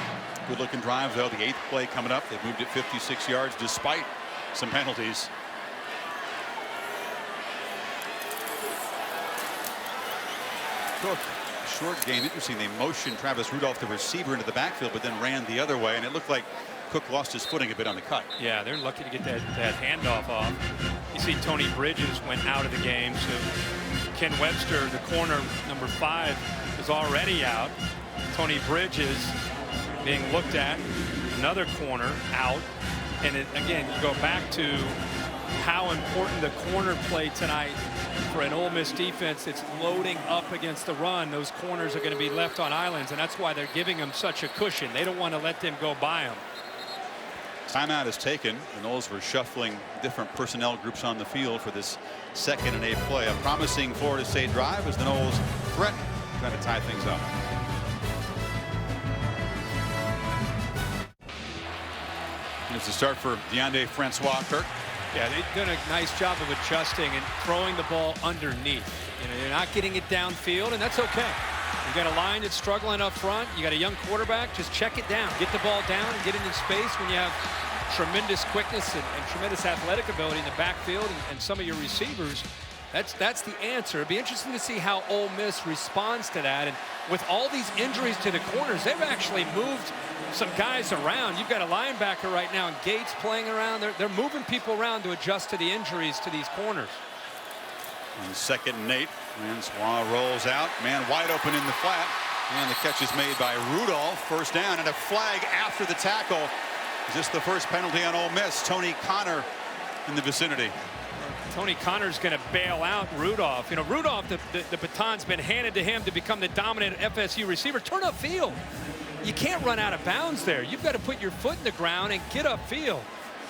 Good looking drive though. The 8th play coming up. They've moved it 56 yards despite some penalties. Cook, short game. Interesting. They motioned Travis Rudolph, the receiver, into the backfield, but then ran the other way, and it looked like Cook lost his footing a bit on the cut. Yeah, they're lucky to get that handoff off. You see Tony Bridges went out of the game, so Ken Webster, the corner number 5, is already out. Tony Bridges being looked at, another corner out. And again, you go back to how important the corner play tonight for an Ole Miss defense that's loading up against the run. Those corners are going to be left on islands, and that's why they're giving them such a cushion. They don't want to let them go by them. Timeout is taken. The Noles were shuffling different personnel groups on the field for this 2nd and 8 play. A promising Florida State drive as the Noles threaten, trying to tie things up. It's a start for Deondre Francois. Kirk. Yeah, they've done a nice job of adjusting and throwing the ball underneath. You know, they're not getting it downfield, and that's okay. You got a line that's struggling up front. You got a young quarterback. Just check it down. Get the ball down and get into space when you have tremendous quickness and tremendous athletic ability in the backfield and some of your receivers. That's the answer. It'd be interesting to see how Ole Miss responds to that. And with all these injuries to the corners, they've actually moved some guys around. You've got a linebacker right now and Gates playing around. They're moving people around to adjust to the injuries to these corners. On 2nd and 8, Francois rolls out, man wide open in the flat, and the catch is made by Rudolph. First down, and a flag after the tackle. Is this the first penalty on Ole Miss? Tony Connor in the vicinity. Tony Connor's going to bail out Rudolph. You know, Rudolph, the baton's been handed to him to become the dominant FSU receiver. Turn upfield. You can't run out of bounds there. You've got to put your foot in the ground and get upfield.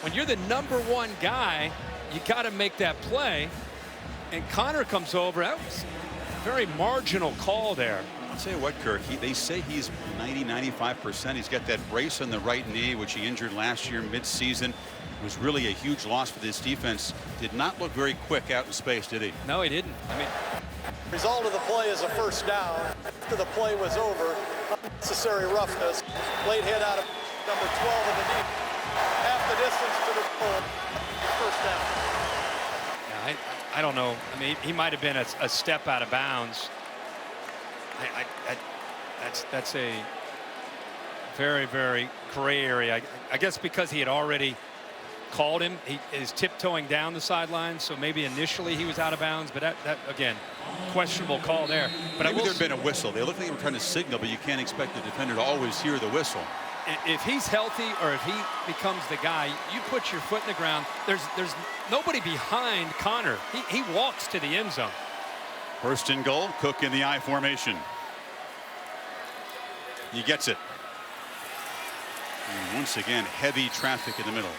When you're the #1 guy, you got to make that play. And Connor comes over. That was a very marginal call there. I'll tell you what, Kirk, they say he's 90–95%. He's got that brace on the right knee, which he injured last year mid-season. It was really a huge loss for this defense. Did not look very quick out in space, did he? No, he didn't. I mean, Result of the play is a first down. After the play was over, unnecessary roughness. Late hit out of number 12 of the knee. Half the distance to the goal. First down. Yeah, I don't know. I mean, he might have been a step out of bounds. That's a very, very gray area. I guess because he had already called him, he is tiptoeing down the sideline, so maybe initially he was out of bounds, but that again, questionable call there. But maybe there'd been a whistle. They looked like they were trying to signal, but you can't expect the defender to always hear the whistle. If he's healthy or if he becomes the guy, you put your foot in the ground. There's nobody behind Connor. He walks to the end zone. First and goal. Cook in the I formation. He gets it. And once again, heavy traffic in the middle.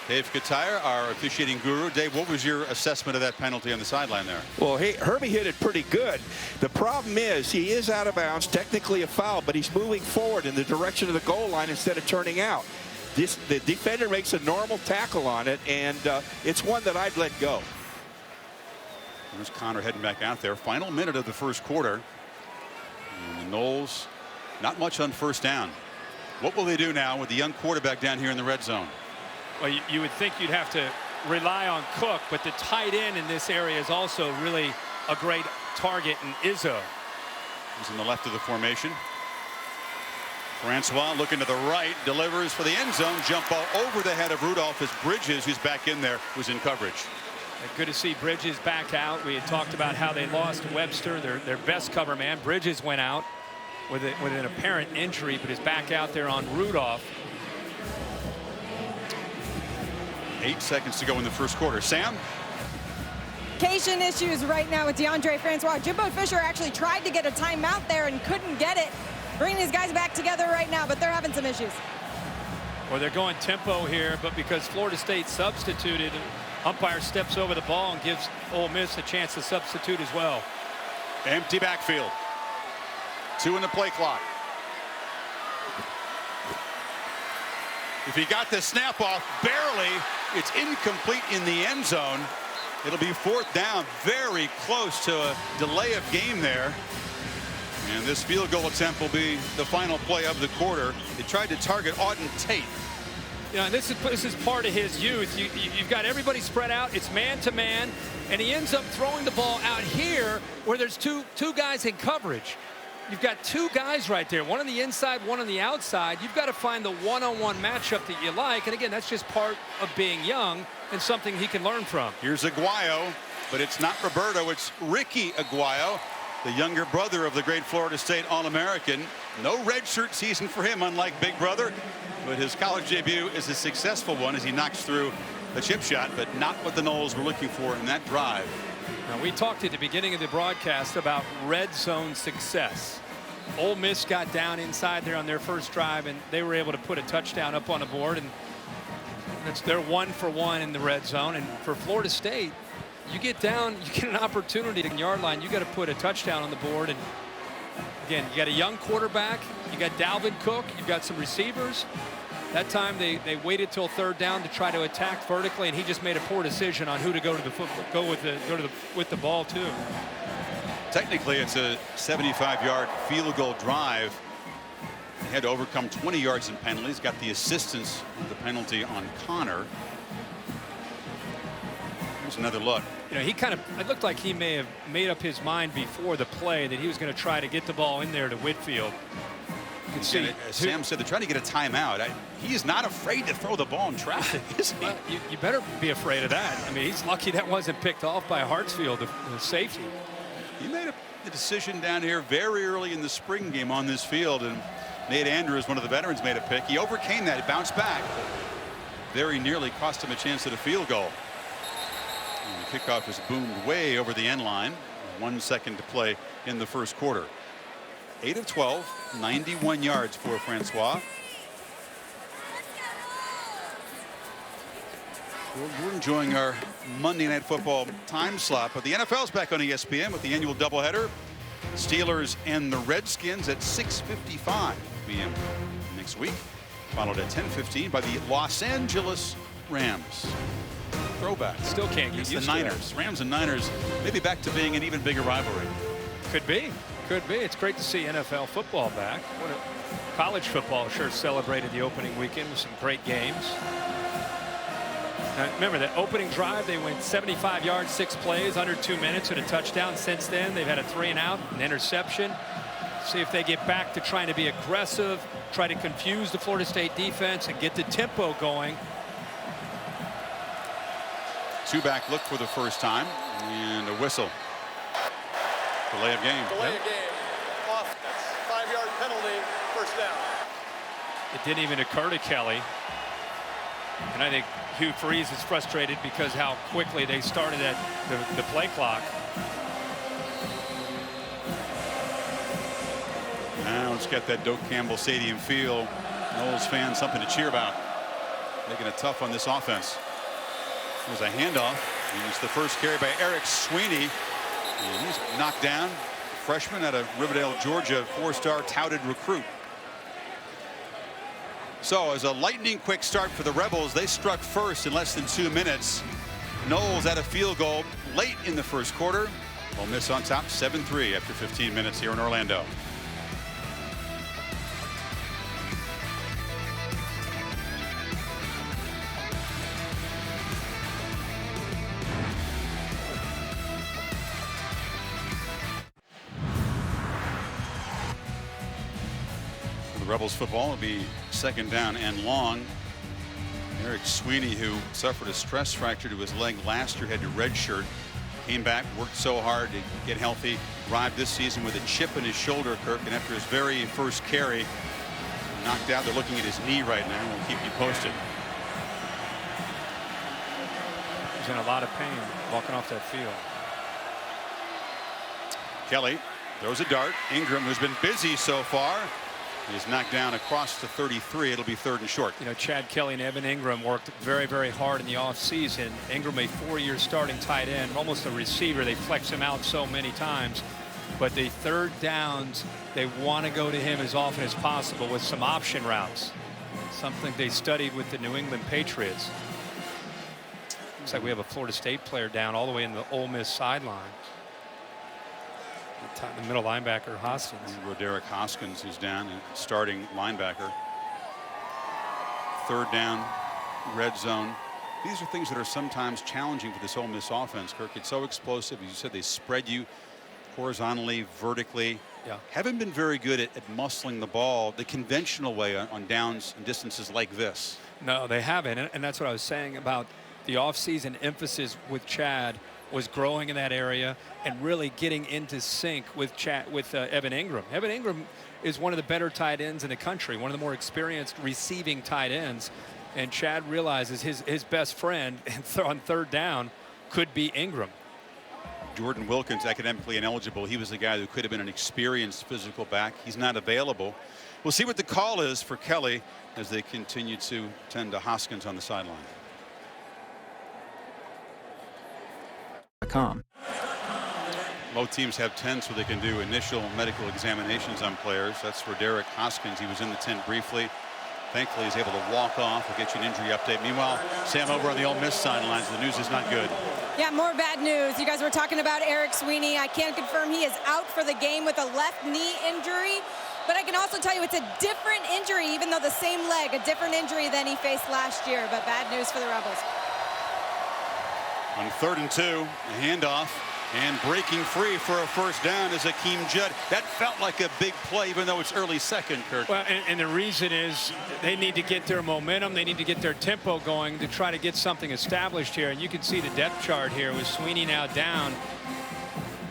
Dave Kataya, our officiating guru. Dave, what was your assessment of that penalty on the sideline there? Well, hey, Herbie hit it pretty good. The problem is he is out of bounds, technically a foul, but he's moving forward in the direction of the goal line instead of turning out. The defender makes a normal tackle on it, and it's one that I'd let go. There's Connor heading back out there. Final minute of the first quarter. And the Noles, not much on first down. What will they do now with the young quarterback down here in the red zone? Well, you would think you'd have to rely on Cook, but the tight end in this area is also really a great target in Izzo. He's in the left of the formation. Francois looking to the right, delivers for the end zone. Jump ball over the head of Rudolph as Bridges, who's back in there, was in coverage. Good to see Bridges back out. We had talked about how they lost Webster, their best cover man. Bridges went out with an apparent injury, but is back out there on Rudolph. 8 seconds to go in the first quarter. Sam? Communication issues right now with Deondre Francois. Jimbo Fisher actually tried to get a timeout there and couldn't get it. Bringing these guys back together right now, but they're having some issues. Well, they're going tempo here, but because Florida State substituted, umpire steps over the ball and gives Ole Miss a chance to substitute as well. Empty backfield. 2 in the play clock. If he got the snap off, barely. It's incomplete in the end zone. It'll be 4th down, very close to a delay of game there. And this field goal attempt will be the final play of the quarter. They tried to target Auden Tate. You know, this is part of his youth. You've got everybody spread out. It's man to man, and he ends up throwing the ball out here where there's two guys in coverage. You've got 2 guys right there, one on the inside, one on the outside. You've got to find the one-on-one matchup that you like. And again, that's just part of being young and something he can learn from. Here's Aguayo, but it's not Roberto, it's Ricky Aguayo, the younger brother of the great Florida State All-American. No redshirt season for him, unlike Big Brother, but his college debut is a successful one as he knocks through a chip shot, but not what the Noles were looking for in that drive. Now, we talked at the beginning of the broadcast about red zone success. Ole Miss got down inside there on their first drive, and they were able to put a touchdown up on the board, and they're 1 for 1 in the red zone. And for Florida State, you get down, you get an opportunity to the yard line, you got to put a touchdown on the board. And again, you got a young quarterback, you got Dalvin Cook, you've got some receivers. That time they waited till 3rd down to try to attack vertically, and he just made a poor decision on who to go to the football, with the ball too. Technically, it's a 75-yard field goal drive. He had to overcome 20 yards in penalties. Got the assistance of the penalty on Connor. Here's another look. You know, it looked like he may have made up his mind before the play that he was going to try to get the ball in there to Whitfield. You can see, as Sam said, they're trying to get a timeout. He is not afraid to throw the ball in traffic, is he? Well, you better be afraid of that. I mean, he's lucky that wasn't picked off by Hartsfield, the safety. He made a decision down here very early in the spring game on this field, and Nate Andrews, one of the veterans, made a pick. He overcame that. He bounced back. Very nearly cost him a chance at a field goal. And the kickoff was boomed way over the end line. 1 second to play in the first quarter. 8 of 12, 91 yards for Francois. We're enjoying our Monday Night Football time slot, but the NFL's back on ESPN with the annual doubleheader. Steelers and the Redskins at 6:55 p.m. next week, followed at 10:15 by the Los Angeles Rams. Throwback. Still can't get used to the Niners. that. Rams and Niners, maybe back to being an even bigger rivalry. Could be. Could be. It's great to see NFL football back. College football sure celebrated the opening weekend with some great games. Now, remember that opening drive, they went 75 yards, 6 plays, under 2 minutes, and a touchdown. Since then, they've had a 3-and-out, an interception. See if they get back to trying to be aggressive, try to confuse the Florida State defense and get the tempo going. 2-back look for the first time, and a whistle. Delay of game. Delay of game. Offense. 5-yard penalty. First down. It didn't even occur to Kelly. And I think Hugh Freeze is frustrated because how quickly they started at the play clock. Now let's get that Doak Campbell Stadium feel. Noles fans something to cheer about. Making it tough on this offense. There's a handoff. It's the first carry by Eric Sweeney. And he's knocked down. Freshman out of Riverdale, Georgia, 4-star touted recruit. So as a lightning quick start for the Rebels, they struck first in less than 2 minutes. Noles at a field goal late in the first quarter. Ole Miss on top 7-3 after 15 minutes here in Orlando. Rebels football will be 2nd down and long. Eric Sweeney, who suffered a stress fracture to his leg last year, had to redshirt. Came back, worked so hard to get healthy. Arrived this season with a chip in his shoulder, Kirk, and after his very first carry, knocked out. They're looking at his knee right now. We'll keep you posted. He's in a lot of pain walking off that field. Kelly throws a dart. Ingram, who's been busy so far, is knocked down across the 33. It'll be 3rd and short. You know, Chad Kelly and Evan Ingram worked very, very hard in the offseason. Ingram, a 4-year starting tight end, almost a receiver. They flex him out so many times. But the 3rd downs, they want to go to him as often as possible with some option routes. Something they studied with the New England Patriots. Looks like we have a Florida State player down all the way in the Ole Miss sideline. The middle linebacker, Hoskins. Roderick Hoskins, who's down, and starting linebacker. Third down, red zone. These are things that are sometimes challenging for this Ole Miss offense, Kirk. It's so explosive. As you said, they spread you horizontally, vertically. Yeah. Haven't been very good at muscling the ball the conventional way on downs and distances like this. No, they haven't. And that's what I was saying about the offseason emphasis with Chad was growing in that area and really getting into sync with Evan Ingram. Evan Ingram is one of the better tight ends in the country, one of the more experienced receiving tight ends. And Chad realizes his best friend on third down could be Ingram. Jordan Wilkins, academically ineligible. He was the guy who could have been an experienced physical back. He's not available. We'll see what the call is for Kelly as they continue to tend to Hoskins on the sideline. Most teams have tents where they can do initial medical examinations on players. That's for Roderick Hoskins. He was in the tent briefly. Thankfully, he's able to walk off. We'll get you an injury update. Meanwhile, Sam, over on the Ole Miss sidelines, the news is not good. Yeah, more bad news. You guys were talking about Eric Sweeney. I can confirm he is out for the game with a left knee injury. But I can also tell you it's a different injury, even though the same leg, a different injury than he faced last year. But bad news for the Rebels. On 3rd and 2, a handoff. And breaking free for a first down is Akeem Judd. That felt like a big play, even though it's early second, Kirk. Well, and the reason is they need to get their momentum. They need to get their tempo going to try to get something established here. And you can see the depth chart here with Sweeney now down.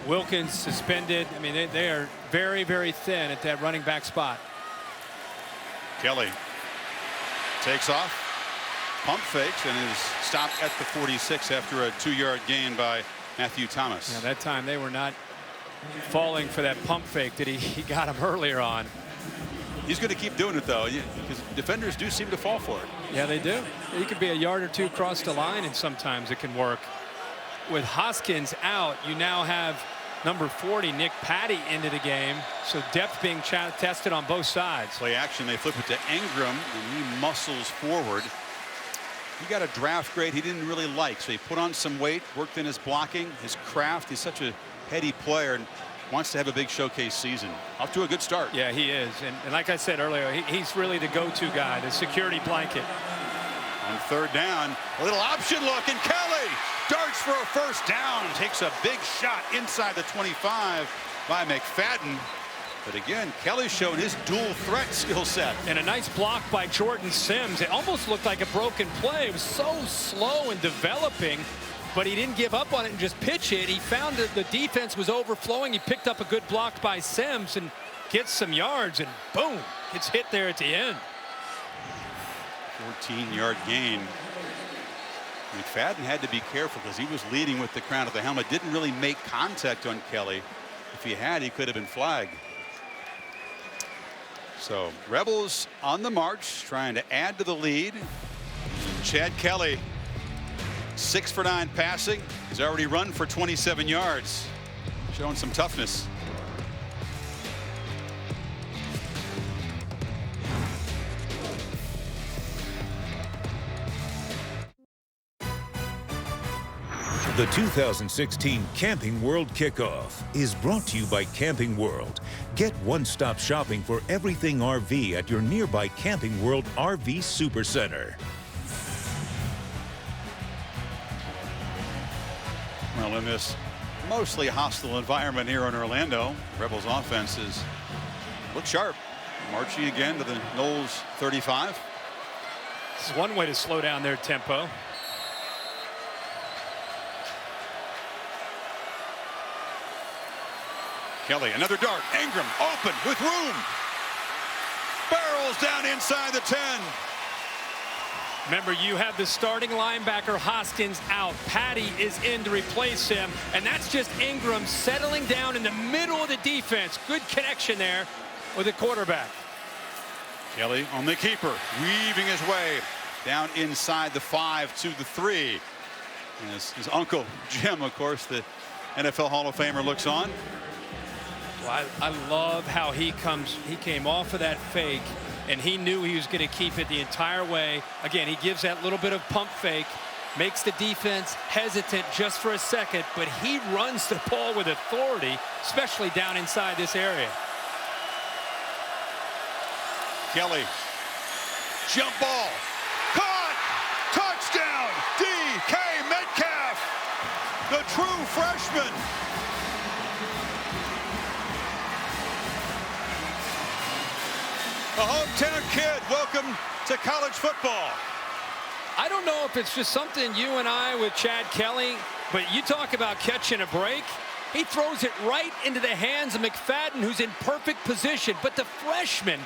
Wilkins suspended. I mean, they are very, very thin at that running back spot. Kelly takes off, pump fakes, and is stopped at the 46 after a 2-yard gain by Matthew Thomas. Yeah, that time they were not falling for that pump fake that he got him earlier on. He's going to keep doing it, though, because defenders do seem to fall for it. Yeah, they do. He could be a yard or two across the line, and sometimes it can work. With Hoskins out, you now have number 40, Nick Patty, into the game. So depth being tested on both sides. Play action, they flip it to Ingram, and he muscles forward. He got a draft grade he didn't really like, so he put on some weight, worked in his blocking, his craft. He's such a heady player and wants to have a big showcase season. Off to a good start. Yeah, he is. And like I said earlier, he's really the go-to guy, the security blanket. On 3rd down, a little option look, and Kelly darts for a first down. Takes a big shot inside the 25 by McFadden. But again, Kelly's shown his dual threat skill set. And a nice block by Jordan Sims. It almost looked like a broken play. It was so slow and developing, but he didn't give up on it and just pitch it. He found that the defense was overflowing. He picked up a good block by Sims and gets some yards, and boom, it's hit there at the end. 14-yard gain. McFadden had to be careful because he was leading with the crown of the helmet. Didn't really make contact on Kelly. If he had, he could have been flagged. So Rebels on the march, trying to add to the lead. Chad Kelly, 6 for 9 passing. He's already run for 27 yards, showing some toughness. The 2016 Camping World Kickoff is brought to you by Camping World. Get one-stop shopping for everything RV at your nearby Camping World RV Supercenter. Well, in this mostly hostile environment here in Orlando, Rebels offenses look sharp. Marching again to the Noles 35. This is one way to slow down their tempo. Kelly, another dart. Ingram open with room. Barrels down inside the 10. Remember, you have the starting linebacker Hoskins out. Patty is in to replace him, and that's just Ingram settling down in the middle of the defense. Good connection there with the quarterback. Kelly on the keeper, weaving his way down inside the 5 to the 3. And his uncle Jim, of course, the NFL Hall of Famer, looks on. Well, I love how he came off of that fake and he knew he was going to keep it the entire way. Again, he gives that little bit of pump fake, makes the defense hesitant just for a second, but he runs the ball with authority, especially down inside this area. Kelly, jump ball, caught, touchdown, DK Metcalf, the true freshman. A hometown kid, welcome to college football. I don't know if it's just something you and I with Chad Kelly, but you talk about catching a break. He throws it right into the hands of McFadden, who's in perfect position. But the freshman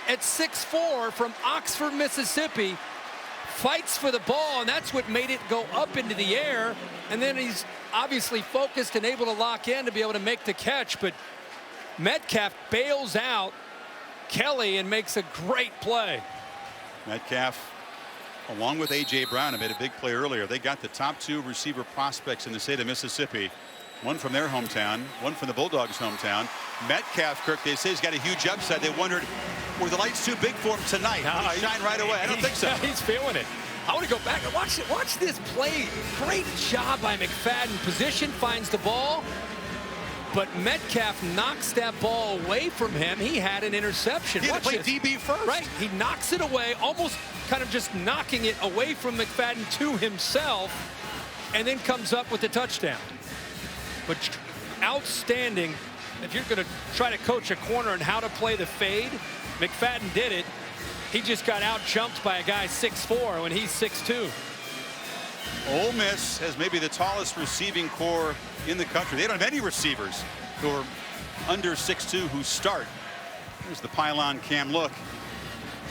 at 6'4" from Oxford, Mississippi, fights for the ball, and that's what made it go up into the air. And then he's obviously focused and able to lock in to be able to make the catch. But Metcalf bails out Kelly and makes a great play. Metcalf, along with A.J. Brown, who made a big play earlier. They got the top 2 receiver prospects in the state of Mississippi. One from their hometown, one from the Bulldogs' hometown. Metcalf, Kirk, they say he's got a huge upside. They wondered, were the lights too big for him tonight? No, he shine right away. I don't think so. He's feeling it. I want to go back and watch it. Watch this play. Great job by McFadden. Position, finds the ball. But Metcalf knocks that ball away from him. He had an interception. He had to play DB first. Right. He knocks it away, almost kind of just knocking it away from McFadden to himself, and then comes up with the touchdown. But outstanding. If you're going to try to coach a corner and how to play the fade, McFadden did it. He just got out-jumped by a guy 6'4" when he's 6'2". Ole Miss has maybe the tallest receiving core in the country. They don't have any receivers who are under 6'2" who start. There's the pylon cam look.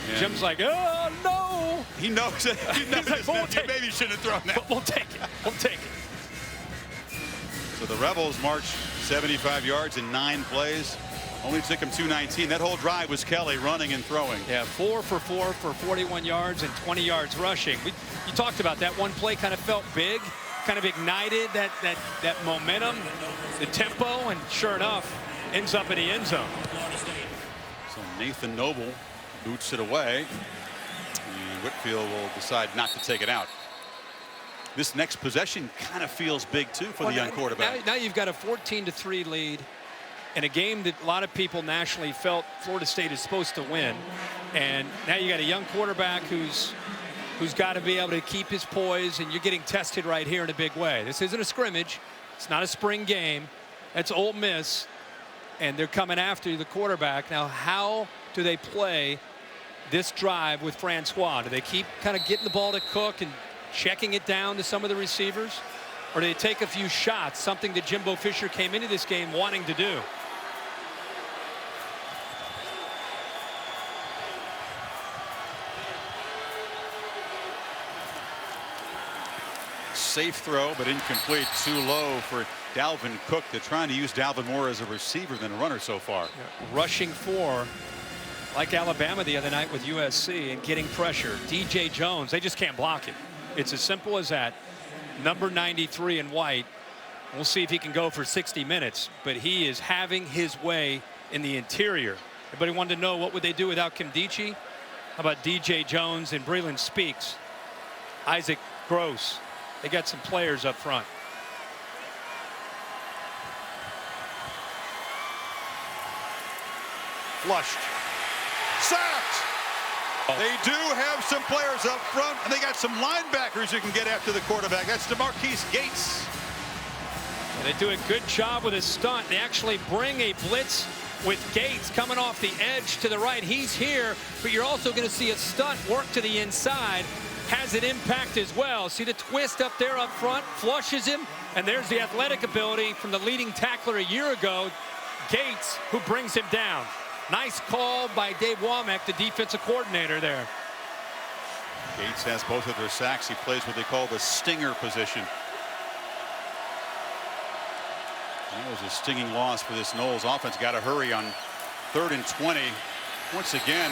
And Jim's like, oh, no. He knows it. He knows like, we'll you maybe shouldn't have thrown that. We'll take it. We'll take it. So the Rebels marched 75 yards in 9 plays. Only took him 219. That whole drive was Kelly running and throwing. Yeah, 4 for 4 for 41 yards and 20 yards rushing. You talked about that one play kind of felt big, kind of ignited that momentum, the tempo, and sure enough, ends up in the end zone. So Nathan Noble boots it away. And Whitfield will decide not to take it out. This next possession kind of feels big, too, for the young quarterback. Now you've got a 14-3 lead in a game that a lot of people nationally felt Florida State is supposed to win. And now you got a young quarterback who's got to be able to keep his poise, and you're getting tested right here in a big way. This isn't a scrimmage. It's not a spring game. That's Ole Miss, and they're coming after the quarterback. Now, how do they play this drive with Francois? Do they keep kind of getting the ball to Cook and checking it down to some of the receivers? Or do they take a few shots, something that Jimbo Fisher came into this game wanting to do? Safe throw, but incomplete. Too low for Dalvin Cook. They're trying to use Dalvin more as a receiver than a runner so far. Yeah. Rushing 4, like Alabama the other night with USC, and getting pressure. DJ Jones, they just can't block it. It's as simple as that. Number 93 in white. We'll see if he can go for 60 minutes, but he is having his way in the interior. Everybody wanted to know what would they do without Kimdichie. How about DJ Jones and Breland Speaks? Isaac Gross. They got some players up front. Flushed. Sacked. They do have some players up front, and they got some linebackers who can get after the quarterback. That's DeMarquise Gates. And they do a good job with his stunt. They actually bring a blitz with Gates coming off the edge to the right. He's here, but you're also going to see a stunt work to the inside. Has an impact as well. See the twist up there up front, flushes him, and there's the athletic ability from the leading tackler a year ago, Gates, who brings him down. Nice call by Dave Womack, the defensive coordinator there. Gates has both of their sacks. He plays what they call the stinger position. That was a stinging loss for this Noles offense. Got to hurry on 3rd and 20. Once again,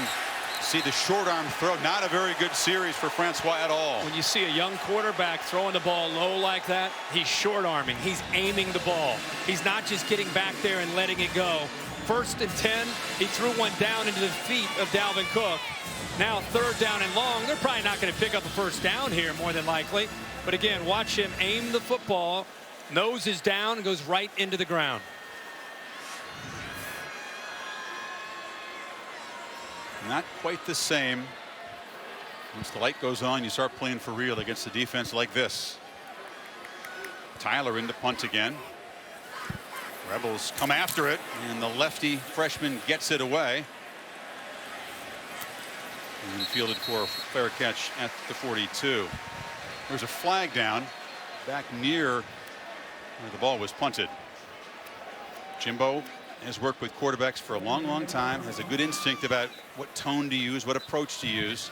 see the short arm throw. Not a very good series for Francois at all. When you see a young quarterback throwing the ball low like that, he's short arming. He's aiming the ball. He's not just getting back there and letting it go. 1st and 10. He threw one down into the feet of Dalvin Cook. Now 3rd down and long. They're probably not going to pick up a 1st down here, more than likely. But again, watch him aim the football. Nose is down and goes right into the ground. Not quite the same. Once the light goes on, you start playing for real against a defense like this. Tyler in to punt again. Rebels come after it, and the lefty freshman gets it away. And fielded for a fair catch at the 42. There's a flag down back near where the ball was punted. Jimbo has worked with quarterbacks for a long time, has a good instinct about what tone to use, what approach to use.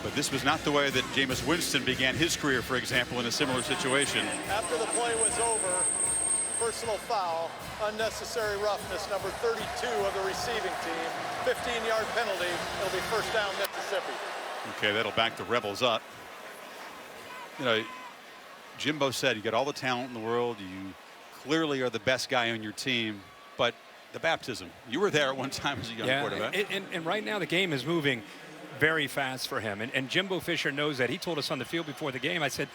But this was not the way that Jameis Winston began his career, for example, in a similar situation. After the play was over, personal foul, unnecessary roughness, number 32 of the receiving team, 15-yard penalty. It'll be 1st down, Mississippi. Okay, that'll back the Rebels up. You know, Jimbo said you got all the talent in the world. You clearly are the best guy on your team, but the baptism. You were there at one time as a young quarterback. And right now the game is moving very fast for him. And Jimbo Fisher knows that. He told us on the field before the game, I said,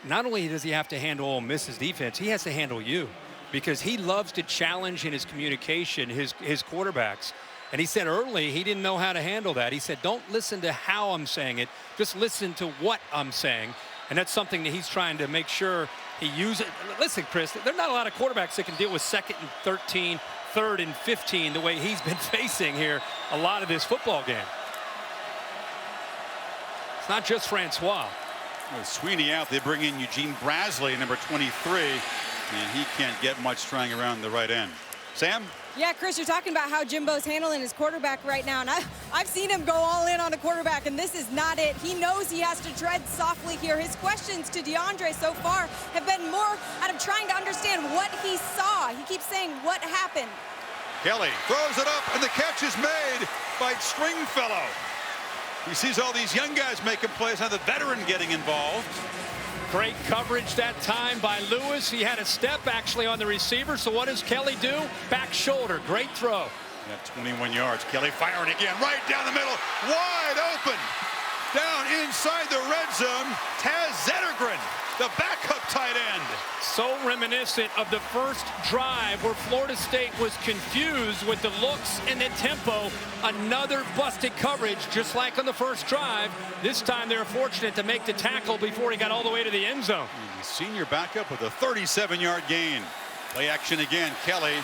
not only does he have to handle Ole Miss's defense, he has to handle you, because he loves to challenge in his communication his quarterbacks. And he said early he didn't know how to handle that. He said, don't listen to how I'm saying it, just listen to what I'm saying. And that's something that he's trying to make sure he uses. Listen, Chris, there are not a lot of quarterbacks that can deal with 2nd and 13, 3rd and 15 the way he's been facing here a lot of this football game. It's not just Francois. With Sweeney out, they bring in Eugene Brasley, number 23, and he can't get much trying around the right end. Sam? Yeah, Chris, you're talking about how Jimbo's handling his quarterback right now, and I've seen him go all in on a quarterback, and this is not it. He knows he has to tread softly here. His questions to DeAndre so far have been more out of trying to understand what he saw. He keeps saying, what happened? Kelly throws it up, and the catch is made by Stringfellow. He sees all these young guys making plays, now the veteran getting involved. Great coverage that time by Lewis. He had a step actually on the receiver. So what does Kelly do? Back shoulder. Great throw. Got 21 yards. Kelly firing again, right down the middle, wide open. Down inside the red zone, Taz Zettergren, the backup tight end. So reminiscent of the first drive where Florida State was confused with the looks and the tempo. Another busted coverage, just like on the first drive. This time they're fortunate to make the tackle before he got all the way to the end zone. The senior backup with a 37-yard gain. Play action again. Kelly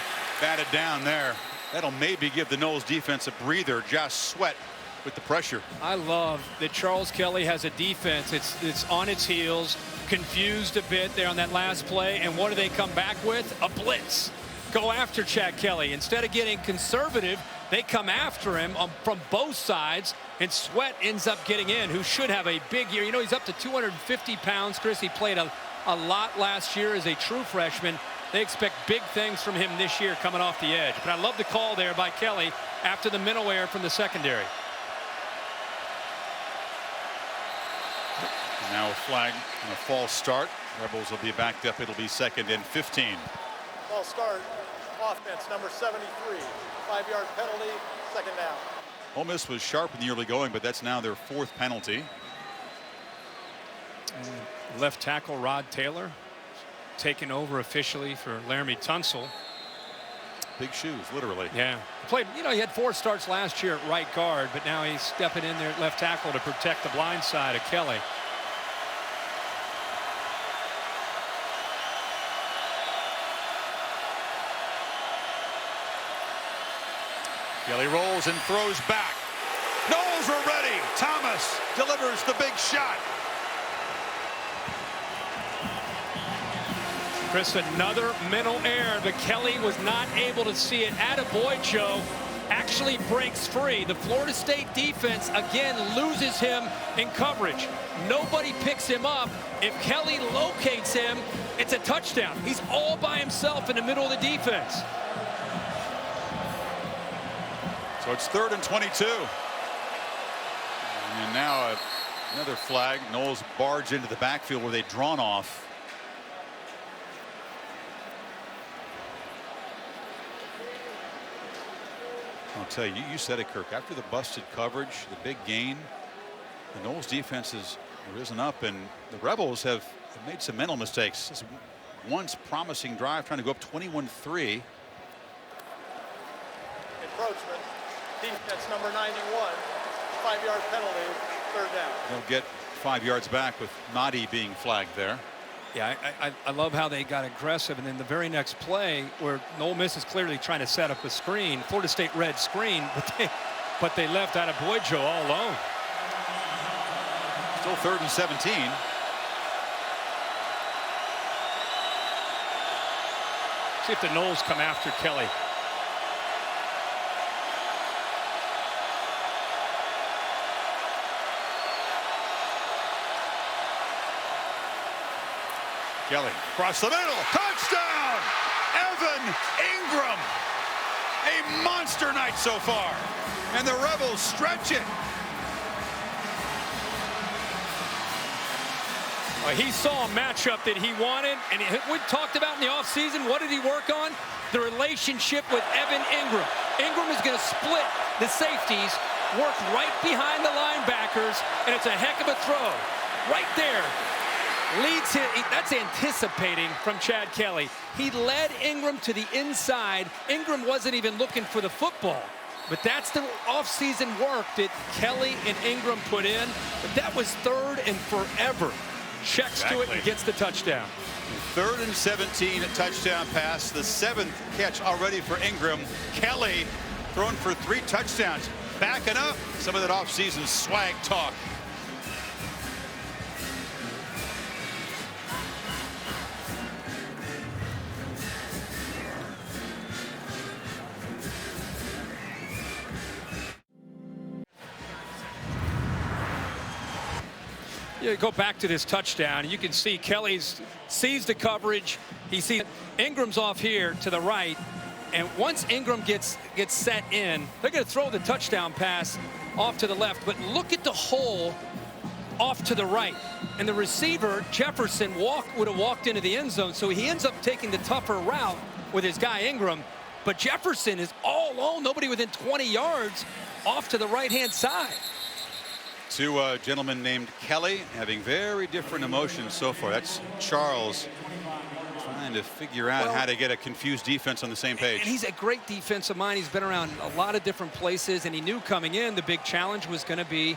batted down there. That'll maybe give the Noles defense a breather. Josh Sweat with the pressure. I love that Charles Kelly has a defense. It's on its heels, confused a bit there on that last play. And what do they come back with? A blitz. Go after Chad Kelly. Instead of getting conservative, they come after him from both sides. And Sweat ends up getting in, who should have a big year. You know, he's up to 250 pounds. Chris, he played a lot last year as a true freshman. They expect big things from him this year coming off the edge. But I love the call there by Kelly after the mental error from the secondary. Now a flag and a false start. Rebels will be backed up. It'll be 2nd and 15. False start, offense, number 73. 5-yard penalty, 2nd down. Ole Miss was sharp in the early going, but that's now their 4th penalty. Left tackle Rod Taylor taken over officially for Laramie Tunsil. Big shoes, literally. Yeah. Played, you know, he had 4 starts last year at right guard, but now he's stepping in there at left tackle to protect the blind side of Kelly. Kelly rolls and throws back. Noles are ready. Thomas delivers the big shot. Chris, another mental error, but Kelly was not able to see it. Attaboy, Joe actually breaks free. The Florida State defense again loses him in coverage. Nobody picks him up. If Kelly locates him, it's a touchdown. He's all by himself in the middle of the defense. So it's 3rd and 22. And now another flag. Noles barge into the backfield where they'd drawn off. I'll tell you, you said it, Kirk. After the busted coverage, the big gain, the Noles defense has risen up, and the Rebels have made some mental mistakes. This once promising drive, trying to go up 21-3. Encroachment. Defense number 91. 5-yard penalty. 3rd down. They'll get 5 yards back with Nadi being flagged there. Yeah, I love how they got aggressive, and then the very next play where Ole Miss is clearly trying to set up a screen, Florida State red screen, but they left out of Boyjo all alone. Still 3rd and 17. See if the Noles come after Kelly. Kelly across the middle. Touchdown! Evan Ingram. A monster night so far. And the Rebels stretch it. He saw a matchup that he wanted, and we talked about in the offseason. What did he work on? The relationship with Evan Ingram. Ingram is going to split the safeties, work right behind the linebackers, and it's a heck of a throw. Right there. Leads him. That's anticipating from Chad Kelly. He led Ingram to the inside. Ingram wasn't even looking for the football. But that's the offseason work that Kelly and Ingram put in. But that was 3rd and forever. Checks to it and gets the touchdown. 3rd and 17, a touchdown pass. The 7th catch already for Ingram. Kelly thrown for 3 touchdowns. Backing up some of that offseason swag talk. You go back to this touchdown, you can see Kelly sees the coverage. He sees Ingram's off here to the right, and once Ingram gets set in, they're going to throw the touchdown pass off to the left. But look at the hole off to the right, and the receiver Jefferson would have walked into the end zone, so he ends up taking the tougher route with his guy Ingram. But Jefferson is all alone, nobody within 20 yards, off to the right-hand side. 2 gentlemen named Kelly having very different emotions so far. That's Charles trying to figure out how to get a confused defense on the same page. And he's a great defensive mind. He's been around a lot of different places, and he knew coming in the big challenge was going to be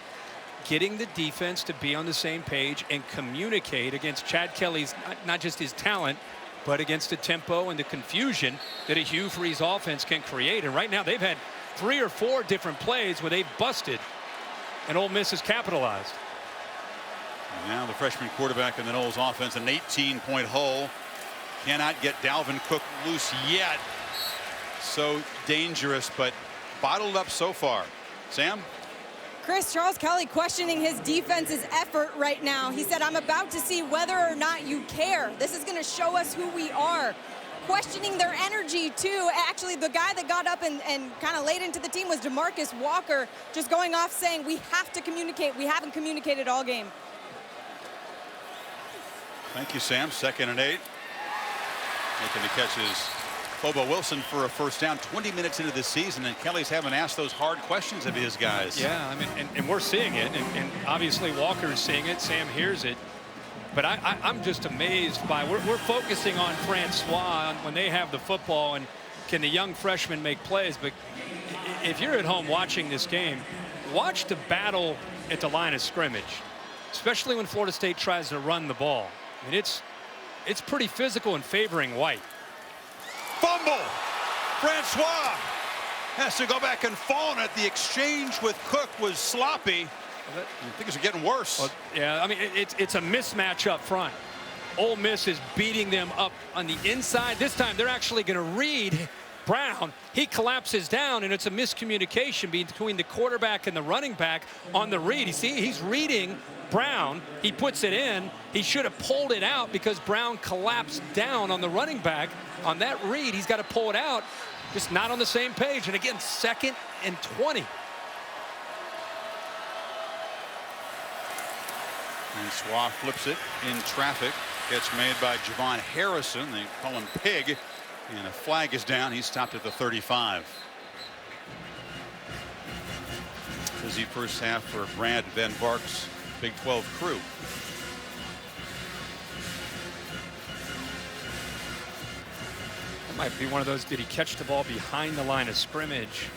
getting the defense to be on the same page and communicate against Chad Kelly's, not just his talent, but against the tempo and the confusion that a Hugh Freeze offense can create. And right now they've had 3 or 4 different plays where they've busted, and Ole Miss has capitalized. And now the freshman quarterback in the Noles offense, an 18-point hole. Cannot get Dalvin Cook loose yet. So dangerous, but bottled up so far. Sam? Chris, Charles Kelly questioning his defense's effort right now. He said, I'm about to see whether or not you care. This is going to show us who we are. Questioning their energy, too. Actually, the guy that got up and kind of laid into the team was DeMarcus Walker, just going off saying, we have to communicate. We haven't communicated all game. Thank you, Sam. 2nd and 8. Making the catches. Bobo Wilson for a first down. 20 minutes into the season, and Kelly's haven't asked those hard questions of his guys. Yeah, I mean, and we're seeing it, and obviously Walker's seeing it. Sam hears it. But I'm just amazed by, we're focusing on Francois when they have the football and can the young freshman make plays. But if you're at home watching this game, watch the battle at the line of scrimmage, especially when Florida State tries to run the ball. I mean, it's pretty physical and favoring White. Fumble. Francois has to go back and fall, and the exchange with Cook was sloppy. Things are getting worse. Well, yeah, I mean, it's a mismatch up front. Ole Miss is beating them up on the inside. This time they're actually going to read Brown. He collapses down, and it's a miscommunication between the quarterback and the running back on the read. You see, he's reading Brown. He puts it in. He should have pulled it out because Brown collapsed down on the running back. On that read, he's got to pull it out. Just not on the same page. And again, 2nd and 20. Francois flips it in traffic. Catch made by Javon Harrison. They call him Pig. And a flag is down. He's stopped at the 35. Busy first half for Brad Van Vark's Big 12 crew. It might be one of those, did he catch the ball behind the line of scrimmage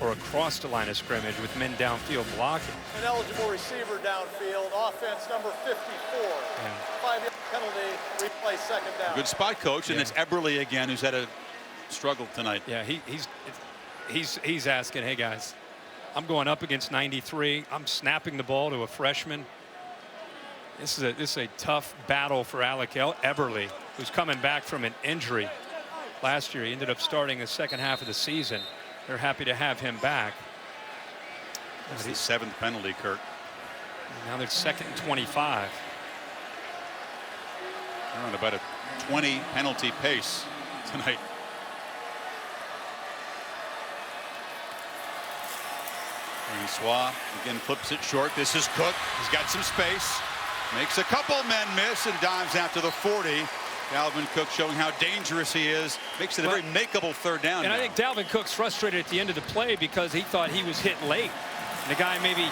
or across the line of scrimmage with men downfield blocking? An eligible receiver downfield, offense number 54. Yeah. 5-yard penalty, replay second down. Good spot coach, and it's Eberle again who's had a struggle tonight. Yeah, he's asking, hey guys, I'm going up against 93. I'm snapping the ball to a freshman. This is a tough battle for Alec Eberle, who's coming back from an injury. Last year, he ended up starting the second half of the season. They're happy to have him back. That's the 7th penalty, Kurt. Now they're 2nd and 25. They're on about a 20 penalty pace tonight. Francois again flips it short. This is Cook. He's got some space. Makes a couple men miss and dives after the 40. Dalvin Cook showing how dangerous he is. Makes it a very makeable third down. And now. I think Dalvin Cook's frustrated at the end of the play because he thought he was hit late. And the guy maybe,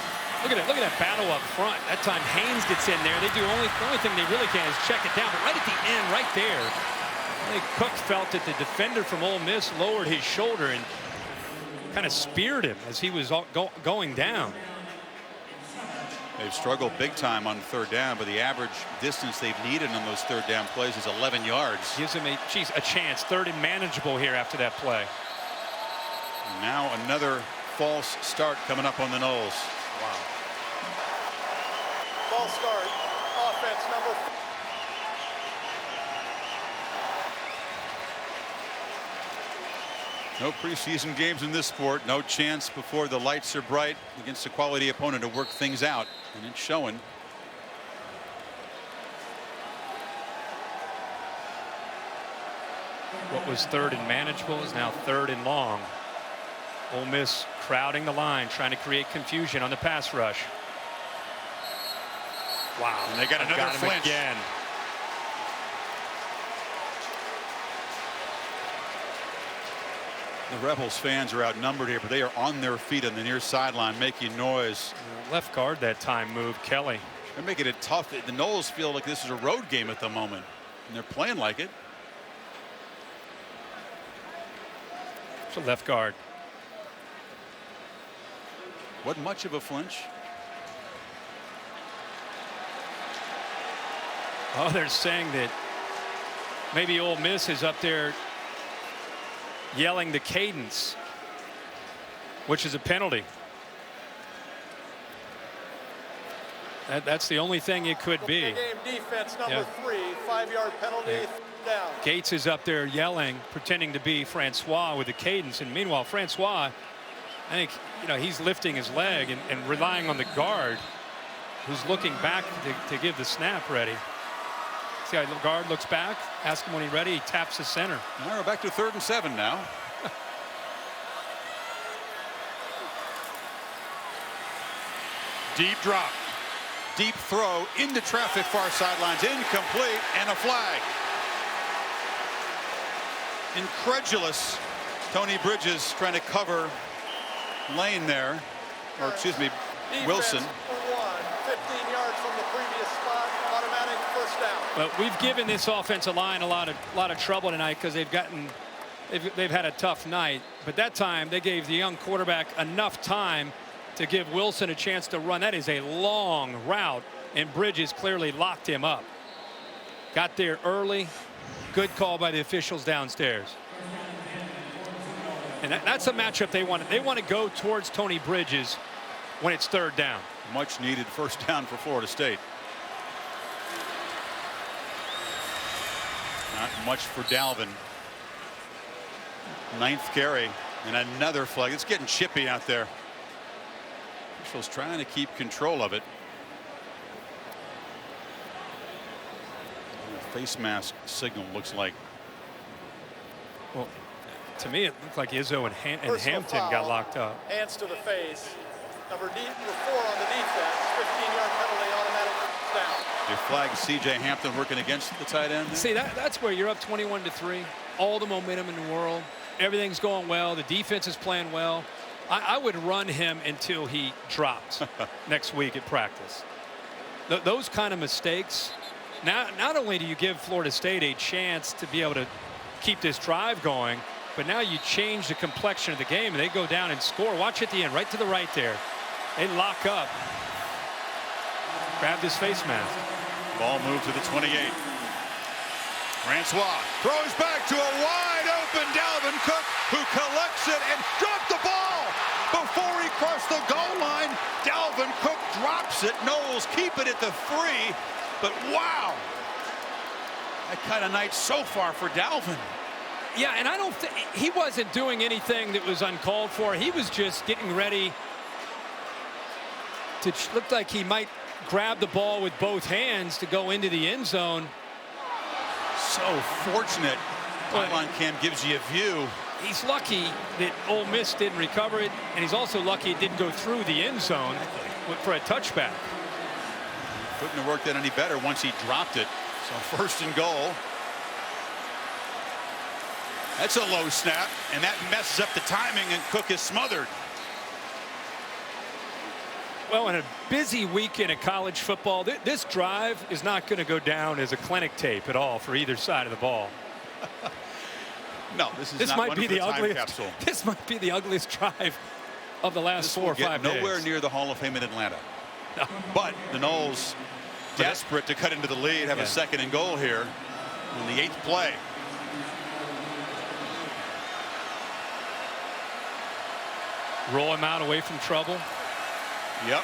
look at that battle up front. That time Haynes gets in there. They do the only thing they really can is check it down. But right at the end, right there, I think Cook felt that the defender from Ole Miss lowered his shoulder and kind of speared him as he was going down. They've struggled big time on third down, but the average distance they've needed on those third down plays is 11 yards. Gives him a chance. Third and manageable here after that play. And now another false start coming up on the Noles. Wow. False start. Offense number 4. No preseason games in this sport. No chance before the lights are bright against a quality opponent to work things out. And it's showing. What was third and manageable is now third and long. Ole Miss crowding the line, trying to create confusion on the pass rush. Wow. And they got another flinch. Again. The Rebels fans are outnumbered here, but they are on their feet on the near sideline making noise. Left guard that time moved, Kelly. They're making it tough. The Noles feel like this is a road game at the moment, and they're playing like it. So left guard. Wasn't much of a flinch. Oh, they're saying that maybe Ole Miss is up there yelling the cadence, which is a penalty. That's the only thing it could be. Game defense number 3, 5-yard penalty, down. Gates is up there yelling, pretending to be Francois with the cadence, and meanwhile Francois, I think, he's lifting his leg and relying on the guard, who's looking back to give the snap ready. See how the guard looks back, ask him when he's ready, he taps the center. All right, we're back to 3rd and 7 now. Deep drop. Deep throw into traffic, far sidelines, incomplete, and a flag. Incredulous. Tony Bridges trying to cover Lane there, or excuse me, Wilson. 15 yards from the previous spot, automatic first down. But we've given this offensive line a lot of trouble tonight because they've had a tough night. But that time they gave the young quarterback enough time to give Wilson a chance to run. That is a long route, and Bridges clearly locked him up. Got there early. Good call by the officials downstairs. And that's a matchup they want. They want to go towards Tony Bridges when it's third down. Much needed first down for Florida State. Not much for Dalvin. 9th carry and another flag. It's getting chippy out there. Officials trying to keep control of it. Face mask signal looks like. Well, to me, it looked like Izzo and Hampton got locked up. Hands to the face. Number 4 on the defense. 15-yard penalty, automatic down. They flag C.J. Hampton working against the tight end. See, that's where you're up 21-3. All the momentum in the world. Everything's going well. The defense is playing well. I would run him until he drops next week at practice. Those kind of mistakes. Now, not only do you give Florida State a chance to be able to keep this drive going, but now you change the complexion of the game and they go down and score. Watch at the end, right to the right there. They lock up. Grab his face mask. Ball moved to the 28. Francois throws back to a wide open Dalvin Cook, who collects it and dropped the ball before he crossed the goal line. Dalvin Cook drops it. Noles keep it at the 3. But wow, that kind of night so far for Dalvin. Yeah, and I don't think he wasn't doing anything that was uncalled for. He was just getting ready to look like he might grab the ball with both hands to go into the end zone. So fortunate. Pylon cam gives you a view. He's lucky that Ole Miss didn't recover it, and he's also lucky it didn't go through the end zone for a touchback. Couldn't have worked out any better once he dropped it. So 1st and goal. That's a low snap, and that messes up the timing, and Cook is smothered. Well, in a busy weekend of college football, this drive is not going to go down as a clinic tape at all for either side of the ball. No, this not might be the ugliest. Capsule. This might be the ugliest drive of the last 4 or 5 days. Nowhere near the Hall of Fame in Atlanta. No. But the Noles desperate to cut into the lead, have a 2nd and goal here in the 8th play. Roll him out away from trouble. Yep.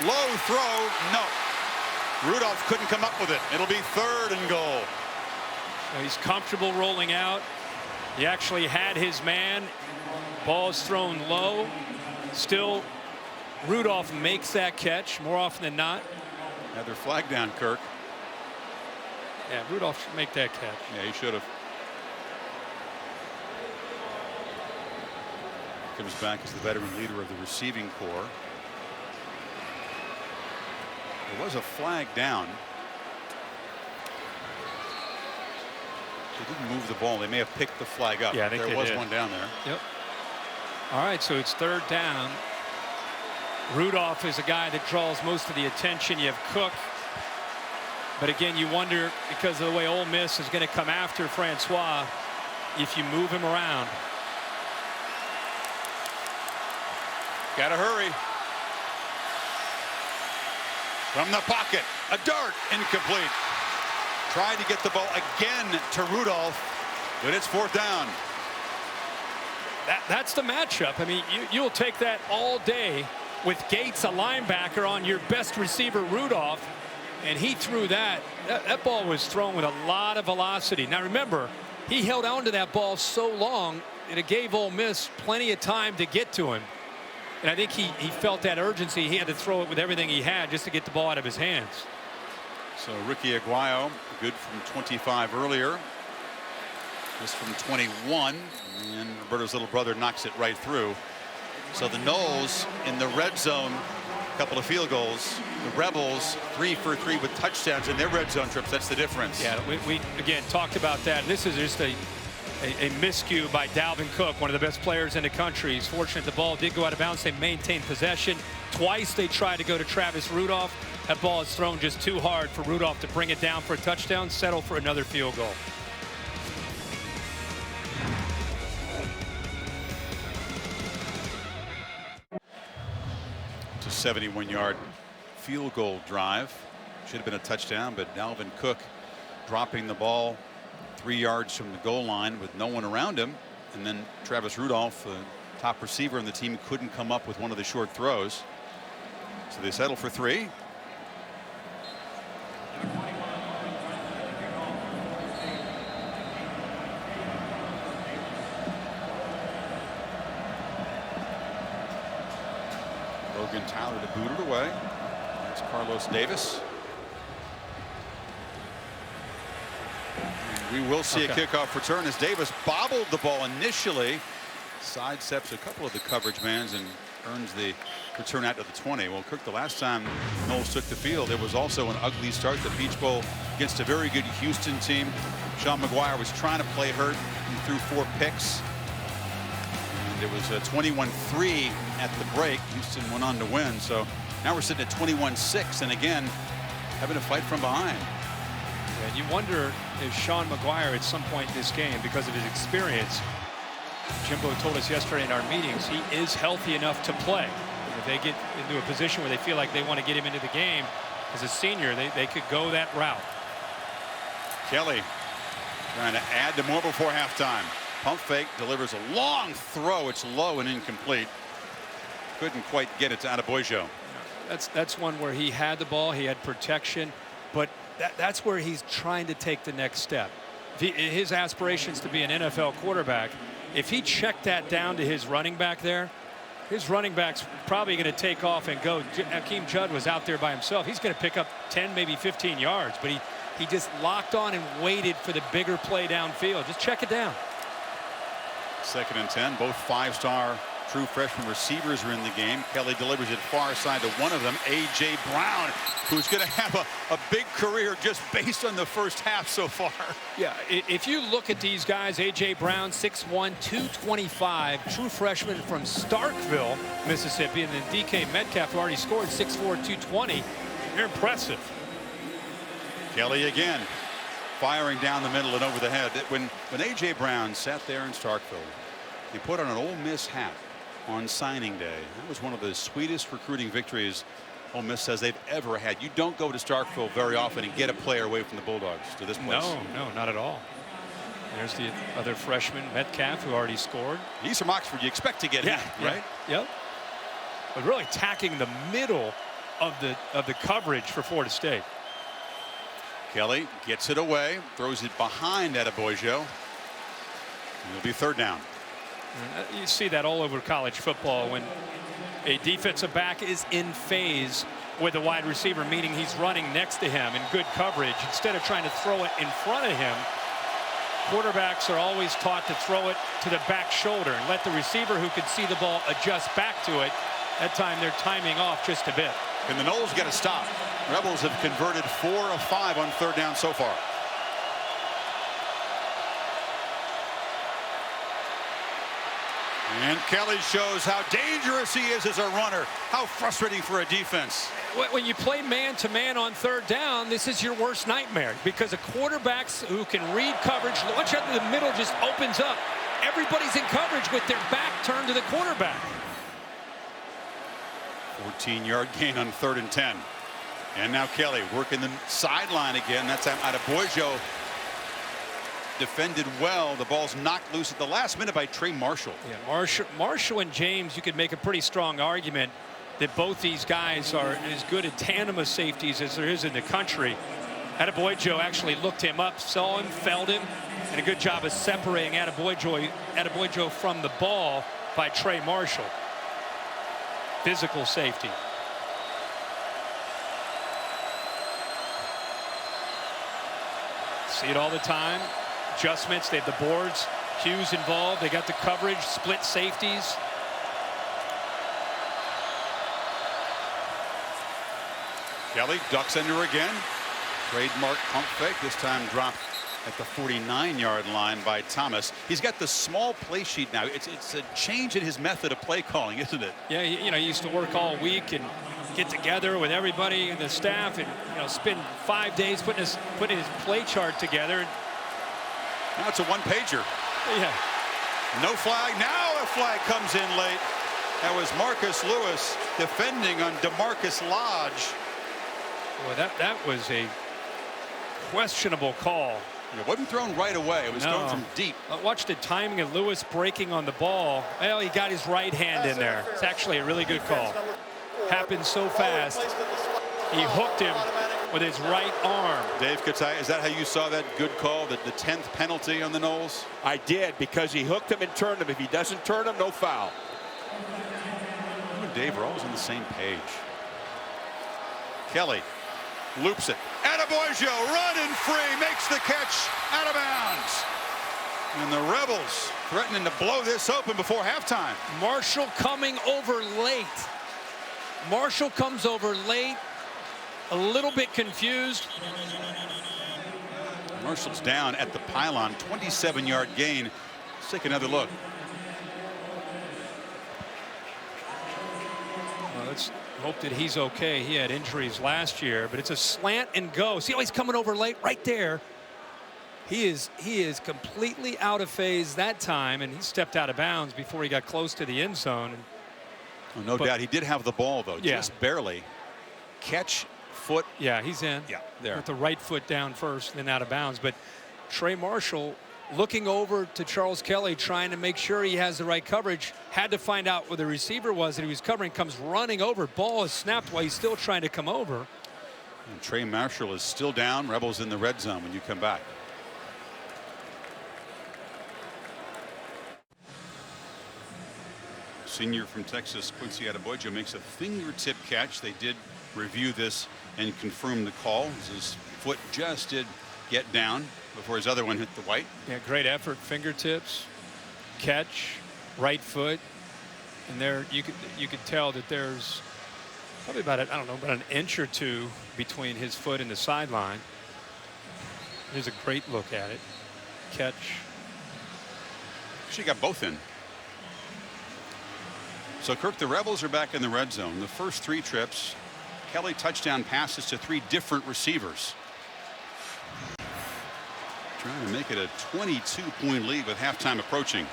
Low throw, no. Rudolph couldn't come up with it. It'll be 3rd and goal. So he's comfortable rolling out. He actually had his man. Ball's thrown low. Still, Rudolph makes that catch more often than not. Another flag down, Kirk. Yeah, Rudolph should make that catch. Yeah, he should have. Comes back as the veteran leader of the receiving corps. There was a flag down. They didn't move the ball. They may have picked the flag up. Yeah, I think there was did. one down there. Yep. All right, so it's 3rd down. Rudolph is a guy that draws most of the attention. You have Cook. But again, you wonder, because of the way Ole Miss is going to come after Francois, if you move him around. Gotta hurry. From the pocket, a dart, incomplete. Tried to get the ball again to Rudolph, but it's 4th down. That's the matchup. I mean, you'll take that all day with Gates, a linebacker, on your best receiver, Rudolph, and he threw that. That ball was thrown with a lot of velocity. Now remember, he held on to that ball so long that it gave Ole Miss plenty of time to get to him. And I think he felt that urgency. He had to throw it with everything he had just to get the ball out of his hands. So Ricky Aguayo, good from 25 earlier. This from 21. And Roberto's little brother knocks it right through. So the Noles in the red zone, a couple of field goals. The Rebels 3 for 3 with touchdowns in their red zone trips. That's the difference. Yeah, we again talked about that. This is just a miscue by Dalvin Cook, one of the best players in the country. He's fortunate the ball did go out of bounds. They maintained possession. Twice they tried to go to Travis Rudolph. That ball is thrown just too hard for Rudolph to bring it down for a touchdown, settle for another field goal. It's a 71-yard field goal drive. Should have been a touchdown, but Dalvin Cook dropping the ball 3 yards from the goal line with no one around him. And then Travis Rudolph, the top receiver in the team, couldn't come up with one of the short throws. So they settle for 3. Logan Tyler to boot it away. That's Carlos Davis. We will see a kickoff return as Davis bobbled the ball initially, sidesteps a couple of the coverage mans and earns the return out to the 20. Well, Kirk, the last time Noles took the field, it was also an ugly start. The Peach Bowl against a very good Houston team. Sean McGuire was trying to play hurt. He threw 4 picks. And it was 21-3 at the break. Houston went on to win. So now we're sitting at 21-6. And again, having to fight from behind. And you wonder if Sean Maguire at some point in this game, because of his experience, Jimbo told us yesterday in our meetings, he is healthy enough to play. If they get into a position where they feel like they want to get him into the game as a senior, they could go that route. Kelly trying to add to more before halftime. Pump fake, delivers a long throw. It's low and incomplete. Couldn't quite get it to Adebayo. That's one where he had the ball, he had protection, but that's where he's trying to take the next step. His aspirations to be an NFL quarterback, if he checked that down to his running back there, his running back's probably going to take off and go. Hakeem Judd was out there by himself. He's going to pick up 10, maybe 15 yards, but he just locked on and waited for the bigger play downfield. Just check it down. 2nd and 10. Both 5-star true freshman receivers are in the game. Kelly delivers it far side to one of them, A.J. Brown, who's going to have a big career just based on the first half so far. Yeah, if you look at these guys, A.J. Brown, 6'1", 225, true freshman from Starkville, Mississippi, and then DK Metcalf, who already scored, 6'4", 220. They're impressive. Kelly again, firing down the middle and over the head. When A.J. Brown sat there in Starkville, he put on an Ole Miss hat on signing day. That was one of the sweetest recruiting victories Ole Miss says they've ever had. You don't go to Starkville very often and get a player away from the Bulldogs to this place. No, not at all. There's the other freshman, Metcalf, who already scored. He's from Oxford. You expect to get him, right? Yep. But really attacking the middle of the coverage for Florida State. Kelly gets it away, throws it behind Adebayo. It'll be 3rd down. You see that all over college football when a defensive back is in phase with a wide receiver, meaning he's running next to him in good coverage. Instead of trying to throw it in front of him, quarterbacks are always taught to throw it to the back shoulder and let the receiver who can see the ball adjust back to it. That time they're timing off just a bit. And the Noles get a stop. Rebels have converted 4 of 5 on 3rd down so far. And Kelly shows how dangerous he is as a runner. How frustrating for a defense. When you play man-to-man on 3rd down, this is your worst nightmare because a quarterbacks who can read coverage, watch out, the middle just opens up. Everybody's in coverage with their back turned to the quarterback. 14-yard gain on 3rd and 10. And now Kelly working the sideline again. That's Adebayo. Defended well. The ball's knocked loose at the last minute by Trey Marshall. Yeah, Marshall and James, you could make a pretty strong argument that both these guys are as good a tandem of safeties as there is in the country. Adebayo actually looked him up, saw him, felled him, and a good job of separating Adebayo from the ball by Trey Marshall. Physical safety. See it all the time. Adjustments, they have the boards, Hughes involved, they got the coverage, split safeties. Kelly ducks under again. Trademark pump fake, this time dropped at the 49-yard line by Thomas. He's got the small play sheet now. It's a change in his method of play calling, isn't it? Yeah, he used to work all week and get together with everybody in the staff and spend 5 days putting his play chart together. Now it's a one-pager. Yeah. No flag. Now a flag comes in late. That was Marcus Lewis defending on DeMarcus Lodge. Boy, that was a questionable call. It wasn't thrown right away. It was thrown from deep. Watch the timing of Lewis breaking on the ball. Well, he got his right hand in there. It's actually a really good call. Happened so fast. He hooked him with his right arm. Dave Katai, is that how you saw that good call, the 10th penalty on the Noles? I did, because he hooked him and turned him. If he doesn't turn him, no foul. You and Dave are always on the same page. Kelly loops it. Adebayo running free, makes the catch out of bounds. And the Rebels threatening to blow this open before halftime. Marshall coming over late. Marshall comes over late, a little bit confused. Marshall's down at the pylon, 27-yard gain. Let's take another look. Hope that he's okay. He had injuries last year, but it's a slant and go. See how he's coming over late right there. He is completely out of phase that time, and he stepped out of bounds before he got close to the end zone. Oh, no doubt. He did have the ball, though, Yeah. just barely. Catch, foot. Yeah, he's in. Yeah, there. With the right foot down first, then out of bounds. But Trey Marshall looking over to Charles Kelly, trying to make sure he has the right coverage. Had to find out where the receiver was that he was covering. Comes running over. Ball is snapped while he's still trying to come over. And Trey Marshall is still down. Rebels in the red zone when you come back. Senior from Texas, Quincy Adebojo, makes a fingertip catch. They did review this and confirm the call. His foot just did get down before his other one hit the white. Yeah, great effort. Fingertips, catch, right foot, and there you could tell that there's probably about about an inch or two between his foot and the sideline. Here's a great look at it. Catch. She got both in. So, Kirk, the Rebels are back in the red zone. The first 3 trips, Kelly touchdown passes to 3 different receivers. Trying to make it a 22-point lead with halftime approaching.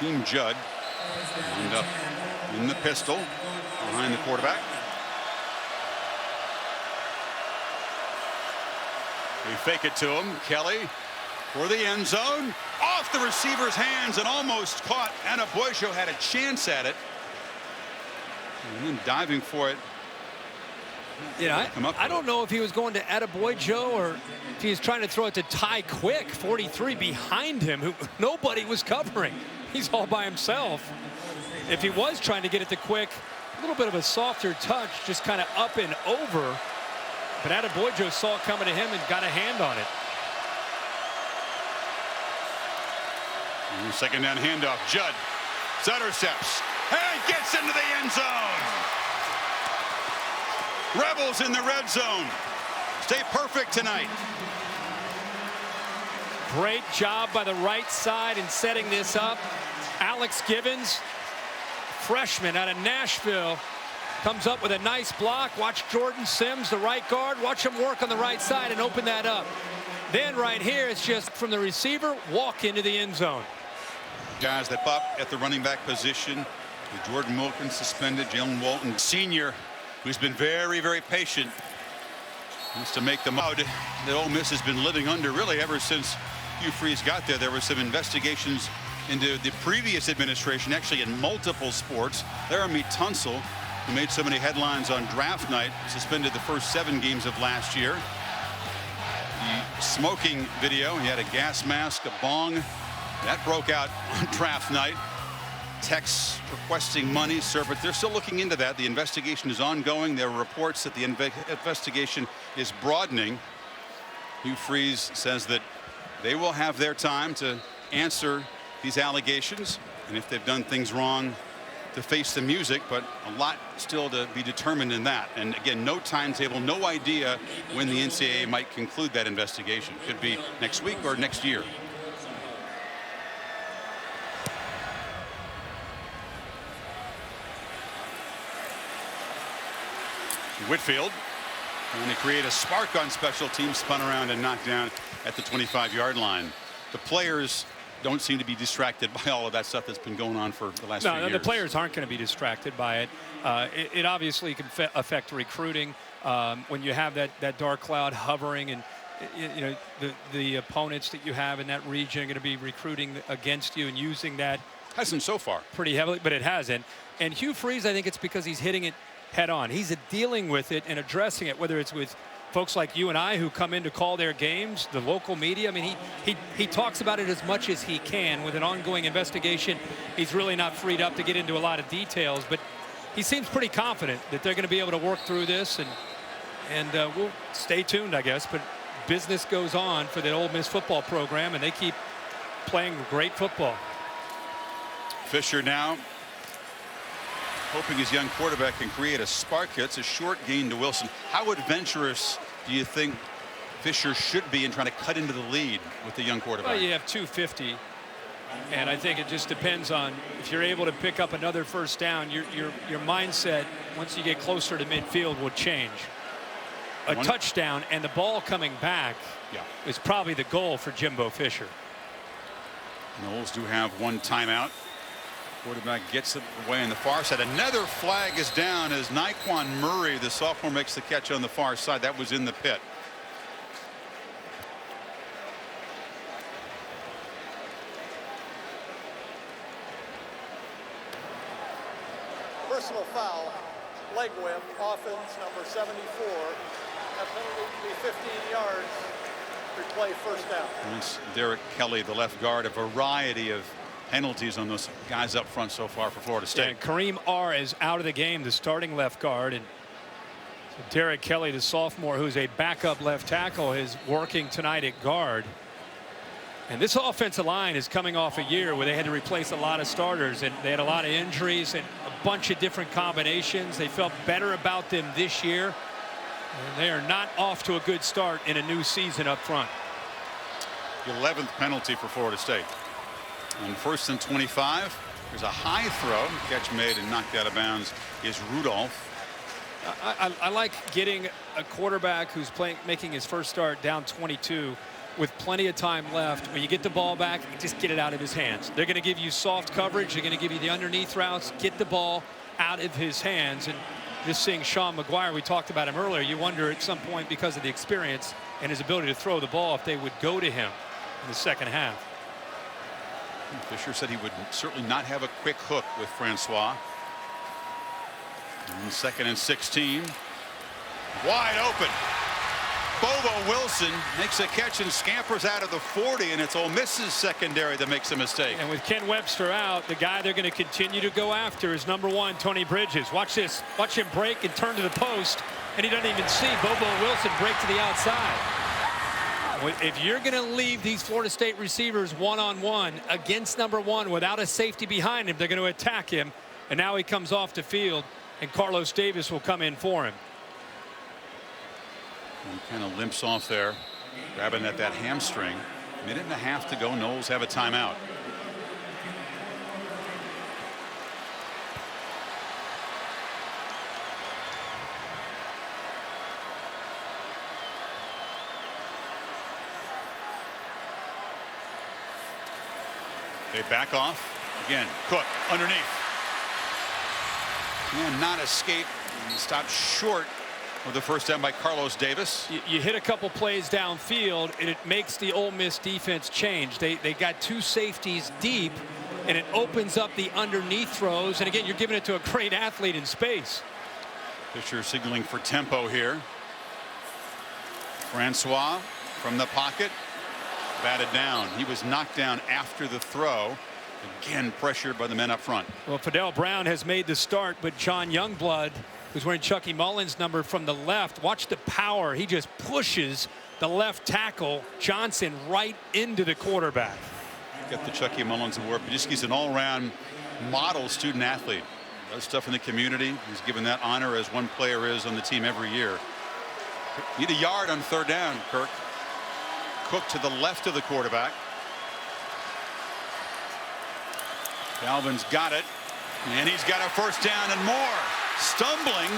Team Judd lined up in the pistol behind the quarterback. They fake it to him. Kelly for the end zone. Off the receiver's hands and almost caught. Adebojo had a chance at it. And then diving for it. Yeah, I don't know if he was going to Adebojo or if he was trying to throw it to Ty Quick, 43 behind him, who nobody was covering. He's all by himself. If he was trying to get it to Quick, a little bit of a softer touch, just kind of up and over. But Adebojo saw it coming to him and got a hand on it. And second down handoff. Judd. Sutter steps. And gets into the end zone. Rebels in the red zone. Stay perfect tonight. Great job by the right side in setting this up. Alex Givens, freshman out of Nashville, comes up with a nice block. Watch Jordan Sims, the right guard. Watch him work on the right side and open that up. Then right here, it's just from the receiver, walk into the end zone. Guys that up at the running back position. With Jordan Wilkins suspended. Jalen Walton, senior, who's been very, very patient. Wants to make the mode that Ole Miss has been living under really ever since Hugh Freeze got there. There were some investigations into the previous administration, actually in multiple sports. Laramie Tunsil, who made so many headlines on draft night, suspended the first 7 games of last year. The smoking video, he had a gas mask, a bong, that broke out on draft night. Texts requesting money, sir, but they're still looking into that. The investigation is ongoing. There are reports that the investigation is broadening. Hugh Freeze says that they will have their time to answer these allegations, and if they've done things wrong, to face the music, but a lot still to be determined in that. And again, no timetable, no idea when the NCAA might conclude that investigation. Could be next week or next year. Whitfield trying to create a spark on special teams, spun around and knocked down at the 25-yard line. The players don't seem to be distracted by all of that stuff that's been going on for the last few years. No, the players aren't going to be distracted by it. It obviously can affect recruiting when you have that dark cloud hovering, and you know the opponents that you have in that region are going to be recruiting against you and using that. Hasn't so far. Pretty heavily, but it hasn't. And Hugh Freeze, I think it's because he's hitting it head on. He's dealing with it and addressing it, whether it's with folks like you and I who come in to call their games, the local media. I mean, he talks about it as much as he can. With an ongoing investigation, he's really not freed up to get into a lot of details, but he seems pretty confident that they're going to be able to work through this, and we'll stay tuned, I guess. But business goes on for the Ole Miss football program, and they keep playing great football. Fisher now hoping his young quarterback can create a spark here. It's a short gain to Wilson. How adventurous do you think Fisher should be in trying to cut into the lead with the young quarterback? Well, you have 250 And I think it just depends on if you're able to pick up another first down, your mindset once you get closer to midfield will change. A touchdown and the ball coming back is probably the goal for Jimbo Fisher. Noles do have one timeout. Quarterback gets it away on the far side. Another flag is down as Naquan Murray, the sophomore, makes the catch on the far side. That was in the pit. Personal foul, leg whip, offense number 74. That penalty to be 15 yards. Replay first down. Once Derek Kelly, the left guard, a variety of penalties on those guys up front so far for Florida State. And Kareem R is out of the game, the starting left guard, and so Derek Kelly, the sophomore, who's a backup left tackle, is working tonight at guard. And this offensive line is coming off a year where they had to replace a lot of starters, and they had a lot of injuries and a bunch of different combinations. They felt better about them this year, and they are not off to a good start in a new season up front. The 11th penalty for Florida State. On 1st and 25, there's a high throw. Catch made and knocked out of bounds is Rudolph. I like getting a quarterback who's making his first start down 22 with plenty of time left. When you get the ball back, just get it out of his hands. They're going to give you soft coverage. They're going to give you the underneath routes. Get the ball out of his hands. And just seeing Sean McGuire, we talked about him earlier, you wonder at some point, because of the experience and his ability to throw the ball, if they would go to him in the second half. Fisher said he would certainly not have a quick hook with Francois. And 2nd and 16. Wide open. Bobo Wilson makes a catch and scampers out of the 40, and it's Ole Miss's secondary that makes a mistake. And with Ken Webster out, the guy they're going to continue to go after is number 1, Tony Bridges. Watch this. Watch him break and turn to the post, and he doesn't even see Bobo Wilson break to the outside. If you're going to leave these Florida State receivers one-on-one against number 1 without a safety behind him, they're going to attack him. And now he comes off the field, and Carlos Davis will come in for him. He kind of limps off there, grabbing at that hamstring. 1.5 to go. Noles have a timeout. They back off. Again, Cook underneath. And not escape. And stopped short with the first down by Carlos Davis. You hit a couple plays downfield, and it makes the Ole Miss defense change. They got 2 safeties deep, and it opens up the underneath throws. And again, you're giving it to a great athlete in space. Fisher signaling for tempo here. Francois from the pocket. Batted down. He was knocked down after the throw. Again, pressured by the men up front. Well, Fidel Brown has made the start, but John Youngblood, who's wearing Chucky Mullins' number from the left, watch the power. He just pushes the left tackle, Johnson, right into the quarterback. Got the Chucky Mullins award, but just he's an all-around model student athlete. Does stuff in the community. He's given that honor as one player is on the team every year. Need a yard on 3rd down, Kirk. Cook to the left of the quarterback. Dalvin's got it, and he's got a first down and more. Stumbling,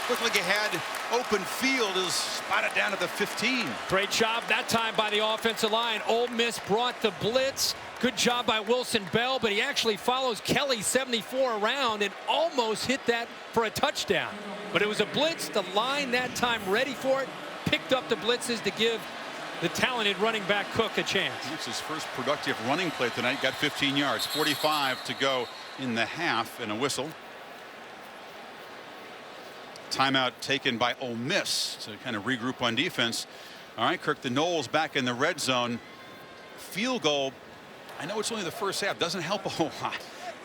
looked like he had open field, is spotted down at the 15. Great job that time by the offensive line. Ole Miss brought the blitz. Good job by Wilson Bell, but he actually follows Kelly 74 around and almost hit that for a touchdown. But it was a blitz. The line that time ready for it, picked up the blitzes to give the talented running back Cook a chance. It's his first productive running play tonight. Got 15 yards. 45 to go in the half, and a whistle. Timeout taken by Ole Miss to kind of regroup on defense. All right, Kirk, the Noles back in the red zone. Field goal, I know it's only the first half, doesn't help a whole lot.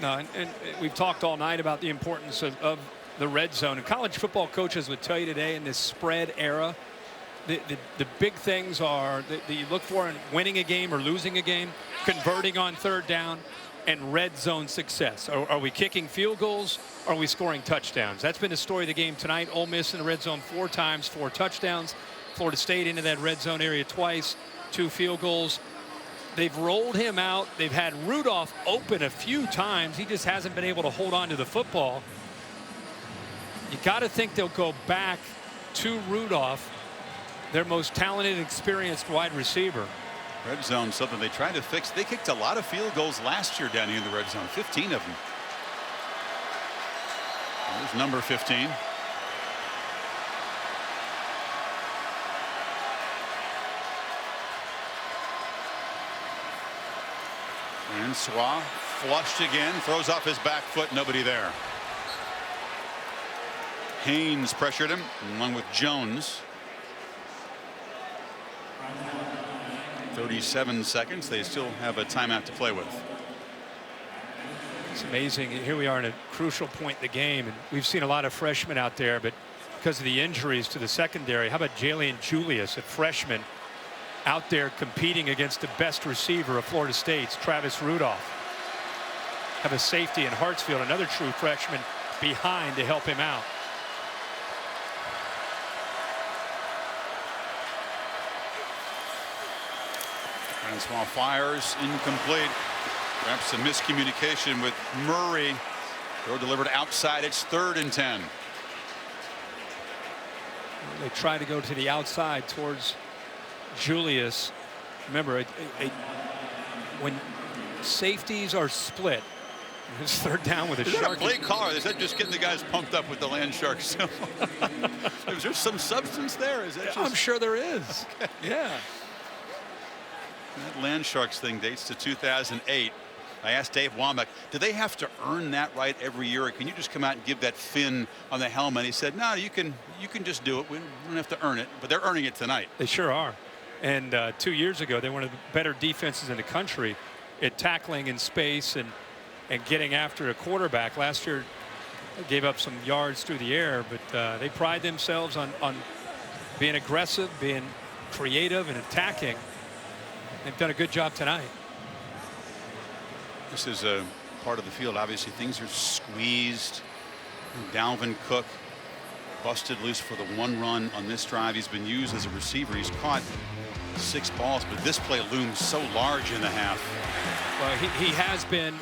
No, and we've talked all night about the importance of the red zone. And college football coaches would tell you today in this spread era, the big things are that you look for in winning a game or losing a game, converting on 3rd down, and red zone success. Are we kicking field goals? Are we scoring touchdowns? That's been the story of the game tonight. Ole Miss in the red zone 4 times, 4 touchdowns. Florida State into that red zone area twice, 2 field goals. They've rolled him out. They've had Rudolph open a few times. He just hasn't been able to hold on to the football. You got to think they'll go back to Rudolph, their most talented, experienced wide receiver. Red zone, something they tried to fix. They kicked a lot of field goals last year down here in the red zone, 15 of them. There's number 15. Francois flushed again, throws off his back foot, nobody there. Haynes pressured him along with Jones. 37 seconds. They still have a timeout to play with. It's amazing. Here we are in a crucial point in the game, and we've seen a lot of freshmen out there, but because of the injuries to the secondary, how about Jalen Julius, a freshman, out there competing against the best receiver of Florida State's Travis Rudolph. Have a safety in Hartsfield, another true freshman, behind to help him out. Francois fires, incomplete. Perhaps a miscommunication with Murray. Throw delivered outside. It's 3rd and 10. They try to go to the outside towards Julius. Remember, when safeties are split, it's 3rd down with a shark. A play caller. Is that just getting the guys pumped up with the Land Sharks? Is there some substance there? Is that just... I'm sure there is. Okay. Yeah. That Land Sharks thing dates to 2008. I asked Dave Womack, do they have to earn that right every year, or can you just come out and give that fin on the helmet? He said, no, you can just do it. We don't have to earn it, but they're earning it tonight. They sure are. And 2 years ago, they were one of the better defenses in the country at tackling in space and getting after a quarterback. Last year, they gave up some yards through the air, but they pride themselves on being aggressive, being creative, and attacking. They've done a good job tonight. This is a part of the field. Obviously, things are squeezed. Dalvin Cook busted loose for the 1 run on this drive. He's been used as a receiver. He's caught 6 balls, but this play looms so large in the half. Well, he has been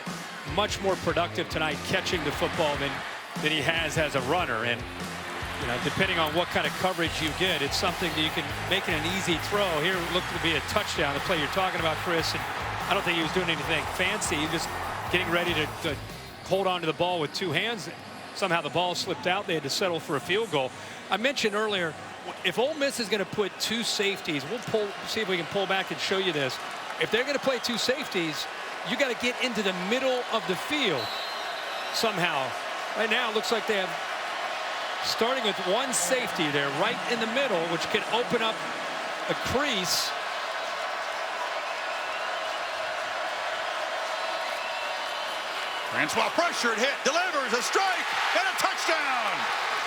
much more productive tonight catching the football than he has as a runner. And you know, depending on what kind of coverage you get, it's something that you can make it an easy throw. Here it looked to be a touchdown, the play you're talking about, Chris. And I don't think he was doing anything fancy. He was just getting ready to hold on to the ball with 2 hands. Somehow the ball slipped out. They had to settle for a field goal. I mentioned earlier, if Ole Miss is going to put 2 safeties, we'll see if we can pull back and show you this. If they're going to play 2 safeties, you got to get into the middle of the field somehow. Right now, it looks like they have, starting with 1 safety there right in the middle, which can open up a crease. Francois pressured, hit, delivers a strike, and a touchdown.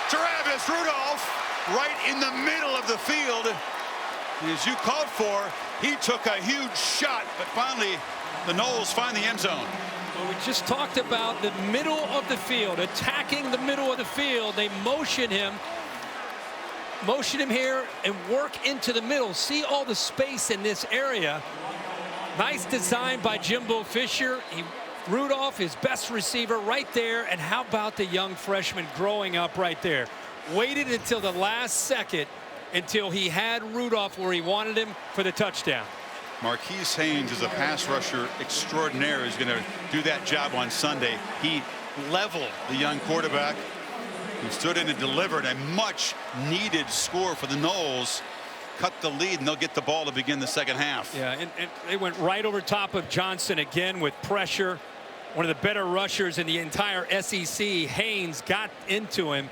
Travis Rudolph right in the middle of the field. As you called for, he took a huge shot, but finally the Noles find the end zone. Well, we just talked about the middle of the field, attacking the middle of the field. They motion him here and work into the middle. See all the space in this area. Nice design by Jimbo Fisher. Rudolph, his best receiver, right there. And how about the young freshman growing up right there? Waited until the last second until he had Rudolph where he wanted him for the touchdown. Marquise Haynes is a pass rusher extraordinaire. He's going to do that job on Sunday. He leveled the young quarterback who stood in and delivered a much needed score for the Noles. Cut the lead, and they'll get the ball to begin the second half. Yeah, and they went right over top of Johnson again with pressure. One of the better rushers in the entire SEC. Haynes got into him.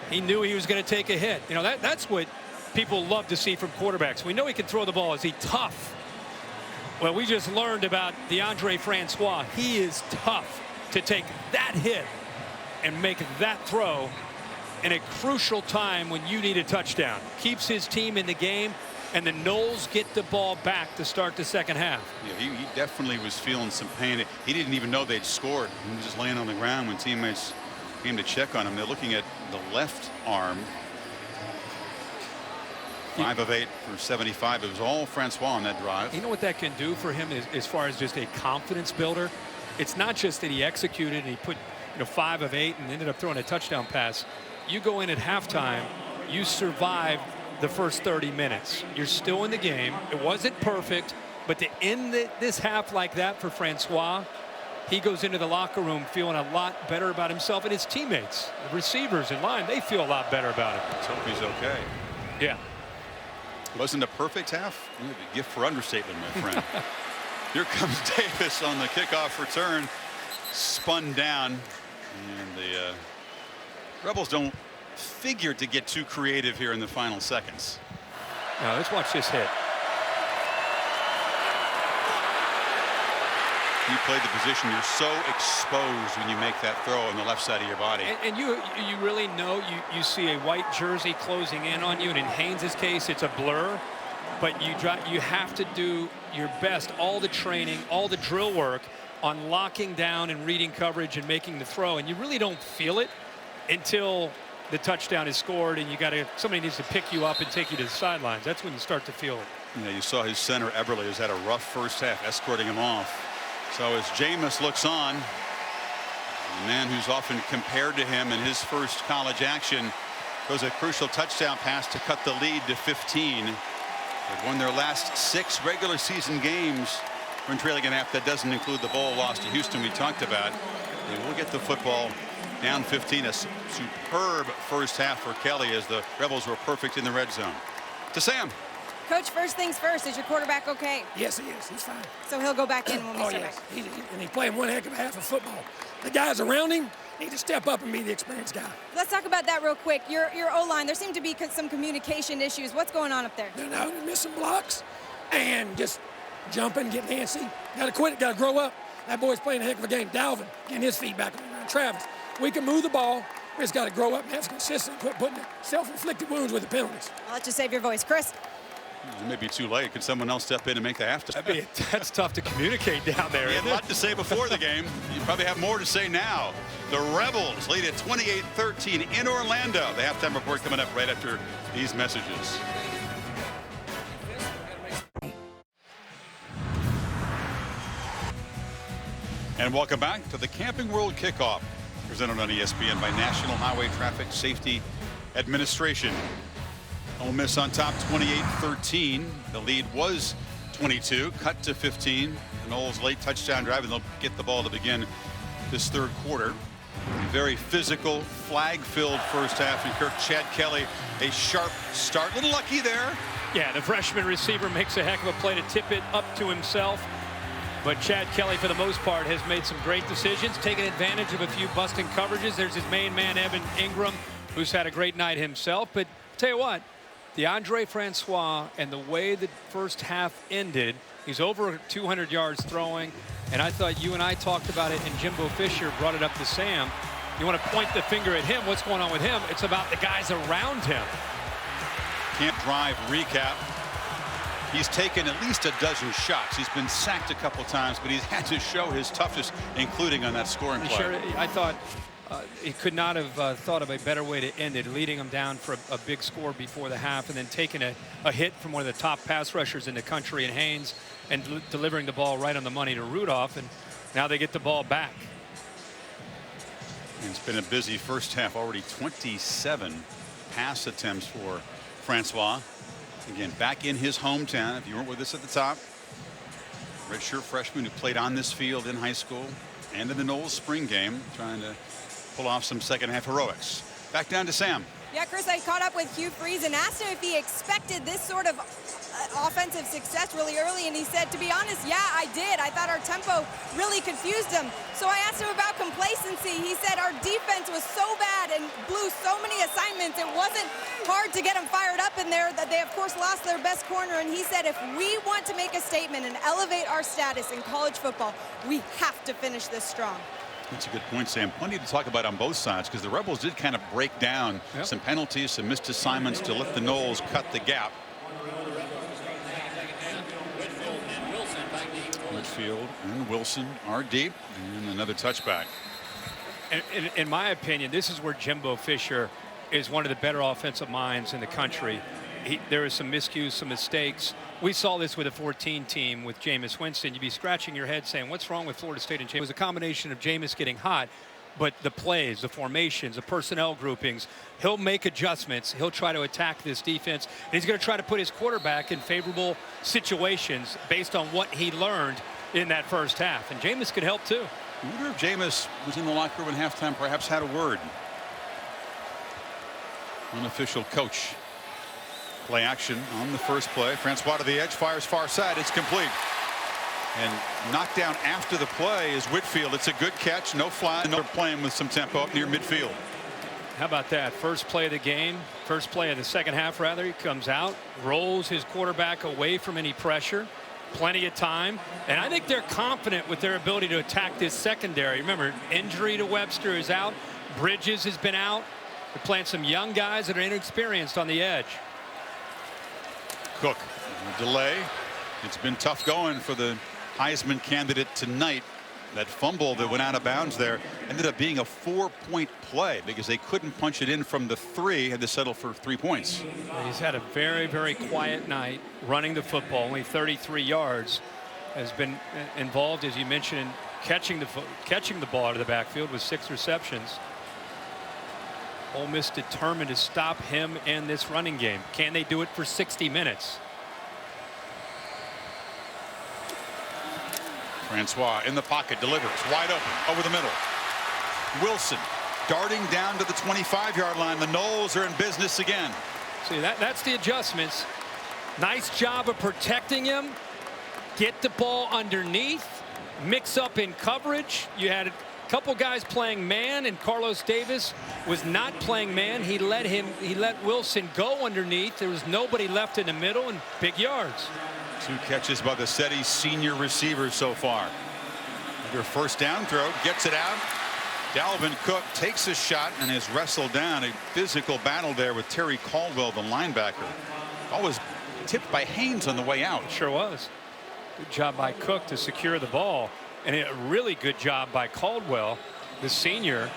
He knew he was going to take a hit. You know, that's what people love to see from quarterbacks. We know he can throw the ball. Is he tough? Well, we just learned about Deondre Francois. He is tough to take that hit and make that throw in a crucial time when you need a touchdown. Keeps his team in the game, and the Noles get the ball back to start the second half. Yeah, he definitely was feeling some pain. He didn't even know they'd scored. He was just laying on the ground when teammates came to check on him. They're looking at the left arm. 5 of 8 for 75. It was all Francois on that drive. You know what that can do for him is, as far as just a confidence builder? It's not just that he executed and he put 5 of 8 and ended up throwing a touchdown pass. You go in at halftime, you survive the first 30 minutes. You're still in the game. It wasn't perfect, but to end this half like that for Francois, he goes into the locker room feeling a lot better about himself, and his teammates, the receivers in line, they feel a lot better about it. Let's hope he's okay. Yeah. Wasn't a perfect half. A gift for understatement, my friend. Here comes Davis on the kickoff return. Spun down. And the Rebels don't figure to get too creative here in the final seconds. Now let's watch this hit. You played the position, you're so exposed when you make that throw on the left side of your body. And you really know, you see a white jersey closing in on you, and in Haynes' case, it's a blur. But you have to do your best, all the training, all the drill work on locking down and reading coverage and making the throw. And you really don't feel it until the touchdown is scored and somebody needs to pick you up and take you to the sidelines. That's when you start to feel it. Yeah, you saw his center, Eberle, has had a rough first half, escorting him off. So as Jameis looks on, the man who's often compared to him in his first college action throws a crucial touchdown pass to cut the lead to 15. They've won their last 6 regular season games when trailing at half. That doesn't include the bowl loss to Houston we talked about. They will get the football down 15. A superb first half for Kelly as the Rebels were perfect in the red zone. To Sam. Coach, first things first, is your quarterback okay? Yes, he is. He's fine. So he'll go back in when we start yes. back. And he's playing one heck of a half of football. The guys around him need to step up and be the experienced guy. Let's talk about that real quick. Your O-line, there seem to be some communication issues. What's going on up there? They're now missing blocks and just jumping, getting antsy. Got to quit it, got to grow up. That boy's playing a heck of a game. Dalvin getting his feet back on the ground. Travis, we can move the ball. We just got to grow up and have some consistency. Quit putting self-inflicted wounds with the penalties. I'll let you save your voice. Chris? It may be too late. Could someone else step in and make the halftime? That's tough to communicate down there. He had a lot to say before the game. You probably have more to say now. The Rebels lead at 28-13 in Orlando. The halftime report coming up right after these messages. And welcome back to the Camping World Kickoff, presented on ESPN by National Highway Traffic Safety Administration. Ole Miss on top 28-13. The lead was 22, cut to 15. The Noles late touchdown drive, and they'll get the ball to begin this third quarter. A very physical, flag-filled first half. And Kirk Chad Kelly, a sharp start. A little lucky there. Yeah, the freshman receiver makes a heck of a play to tip it up to himself. But Chad Kelly, for the most part, has made some great decisions, taking advantage of a few busting coverages. There's his main man, Evan Ingram, who's had a great night himself. But tell you what, DeAndre Francois, and the way the first half ended, he's over 200 yards throwing. And I thought you and I talked about it, and Jimbo Fisher brought it up to Sam. You want to point the finger at him. What's going on with him? It's about the guys around him. Camp drive recap. He's taken at least a dozen shots. He's been sacked a couple times, but he's had to show his toughness, including on that scoring play. Sure, I thought he could not have thought of a better way to end it, leading him down for a big score before the half, and then taking a hit from one of the top pass rushers in the country in Haynes, and delivering the ball right on the money to Rudolph, and now they get the ball back. It's been a busy first half. Already 27 pass attempts for Francois. Again, back in his hometown. If you weren't with us at the top, redshirt freshman who played on this field in high school and in the Noles spring game, trying to pull off some second half heroics. Back down to Sam. Yeah, Chris, I caught up with Hugh Freeze and asked him if he expected this sort of offensive success really early, and he said, to be honest, yeah, I did. I thought our tempo really confused him. So I asked him about complacency. He said our defense was so bad and blew so many assignments, it wasn't hard to get them fired up in there. That they, of course, lost their best corner, and he said if we want to make a statement and elevate our status in college football, we have to finish this strong. That's a good point, Sam. Plenty to talk about on both sides, because the Rebels did kind of break down some penalties, some missed assignments to let the Noles cut the gap. Whitfield and Wilson are deep, and another touchback. In my opinion, this is where Jimbo Fisher is one of the better offensive minds in the country. there was some miscues, some mistakes. We saw this with a 14 team with Jameis Winston. You'd be scratching your head saying, what's wrong with Florida State and Jameis? It was a combination of Jameis getting hot, but the plays, the formations, the personnel groupings, he'll make adjustments. He'll try to attack this defense, and he's going to try to put his quarterback in favorable situations based on what he learned in that first half. And Jameis could help too. I wonder if Jameis was in the locker room at halftime, perhaps had a word. Unofficial coach. Play action on the first play. Francois to the edge, fires far side. It's complete. And knocked down after the play is Whitfield. It's a good catch, no fly. They're playing with some tempo up near midfield. How about that? First play of the game, first play of the second half, rather. He comes out, rolls his quarterback away from any pressure. Plenty of time. And I think they're confident with their ability to attack this secondary. Remember, injury to Webster is out. Bridges has been out. They're playing some young guys that are inexperienced on the edge. Cook, delay. It's been tough going for the Heisman candidate tonight. That fumble that went out of bounds there ended up being a 4-point play because they couldn't punch it in from the 3, had to settle for 3 points. He's had a very, very quiet night running the football, only 33 yards. Has been involved, as you mentioned, in catching the ball out of the backfield with 6 receptions. Ole Miss determined to stop him and this running game. Can they do it for 60 minutes? Francois in the pocket, delivers wide open over the middle. Wilson darting down to the 25-yard line. The Noles are in business again. See, that's the adjustments. Nice job of protecting him. Get the ball underneath. Mix up in coverage. You had a couple guys playing man, and Carlos Davis was not playing man. He let Wilson go underneath. There was nobody left in the middle, and big yards. 2 catches by the SETI senior receivers so far. Their first down throw, gets it out. Dalvin Cook takes a shot and is wrestled down. A physical battle there with Terry Caldwell, the linebacker. Always tipped by Haynes on the way out. Sure was. Good job by Cook to secure the ball, and a really good job by Caldwell, the senior,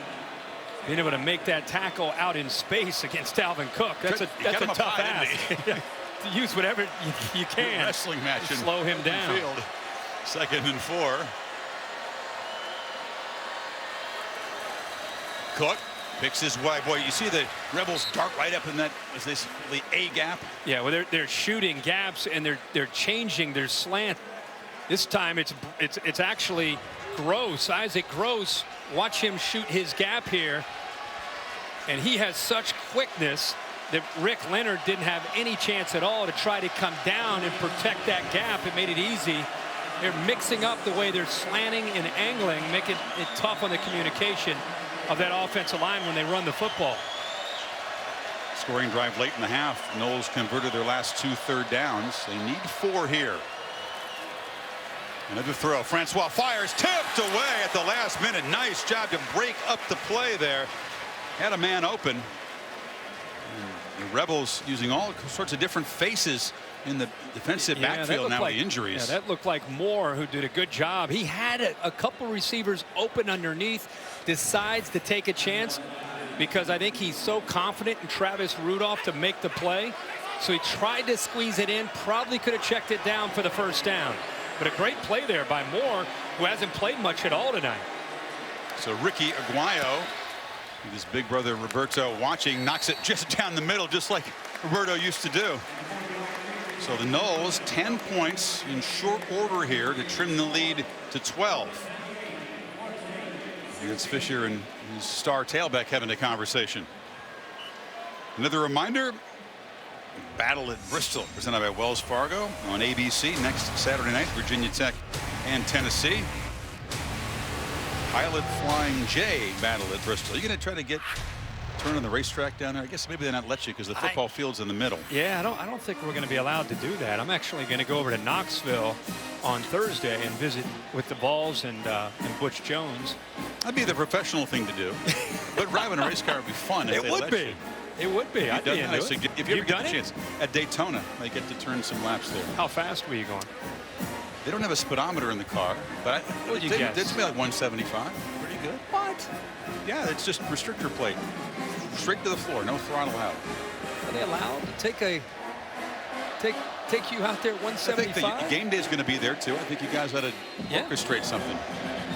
being able to make that tackle out in space against Dalvin Cook. That's a tough ask. Use whatever you can. Wrestling match and slow him down. Field. 2nd and 4. Cook picks his way. Boy, you see the Rebels dart right up in that, is this the A gap? Yeah, well, they're shooting gaps, and they're changing their slant. This time it's actually Gross, Isaac Gross. Watch him shoot his gap here, and he has such quickness that Rick Leonard didn't have any chance at all to try to come down and protect that gap. It made it easy. They're mixing up the way they're slanting and angling, making it tough on the communication of that offensive line when they run the football. Scoring drive late in the half. Noles converted their last 2 third downs. They need 4 here. Another throw. Francois fires, tipped away at the last minute. Nice job to break up the play there. Had a man open. And the Rebels using all sorts of different faces in the defensive backfield now with the injuries. Yeah, that looked like Moore, who did a good job. He had a couple receivers open underneath, decides to take a chance because I think he's so confident in Travis Rudolph to make the play. So he tried to squeeze it in, probably could have checked it down for the first down. But a great play there by Moore, who hasn't played much at all tonight. So Ricky Aguayo, with his big brother Roberto watching, knocks it just down the middle, just like Roberto used to do. So the Noles 10 points in short order here to trim the lead to 12. And it's Fisher and his star tailback having a conversation. Another reminder, Battle at Bristol, presented by Wells Fargo on ABC next Saturday night, Virginia Tech and Tennessee. Pilot Flying J battle at Bristol. Are you going to try to turn on the racetrack down there? I guess maybe they're not let you because the football field's in the middle. Yeah, I don't think we're going to be allowed to do that. I'm actually going to go over to Knoxville on Thursday and visit with the Balls and Butch Jones. That'd be the professional thing to do. But driving a race car would be fun. If it would be. You. It would be. I'd be into it. If you ever get the chance at Daytona, they get to turn some laps there. How fast were you going? They don't have a speedometer in the car, but what would you guess? It's like 175. Pretty good. What? Yeah, it's just restrictor plate. Straight to the floor, no throttle out. Are they allowed to take a take you out there at 175? I think the game day is going to be there too. I think you guys ought to orchestrate something.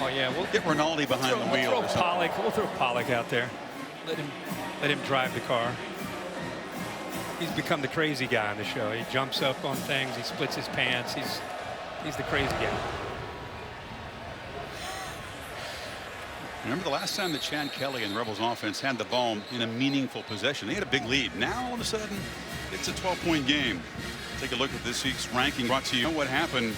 Oh yeah, we'll get Rinaldi behind the wheel. We'll throw Pollock out there. Let him drive the car. He's become the crazy guy on the show. He jumps up on things. He splits his pants. He's the crazy guy. Remember the last time that Chad Kelly and Rebels offense had the ball in a meaningful possession? They had a big lead. Now all of a sudden it's a 12-point game. Take a look at this week's ranking brought to you. What happened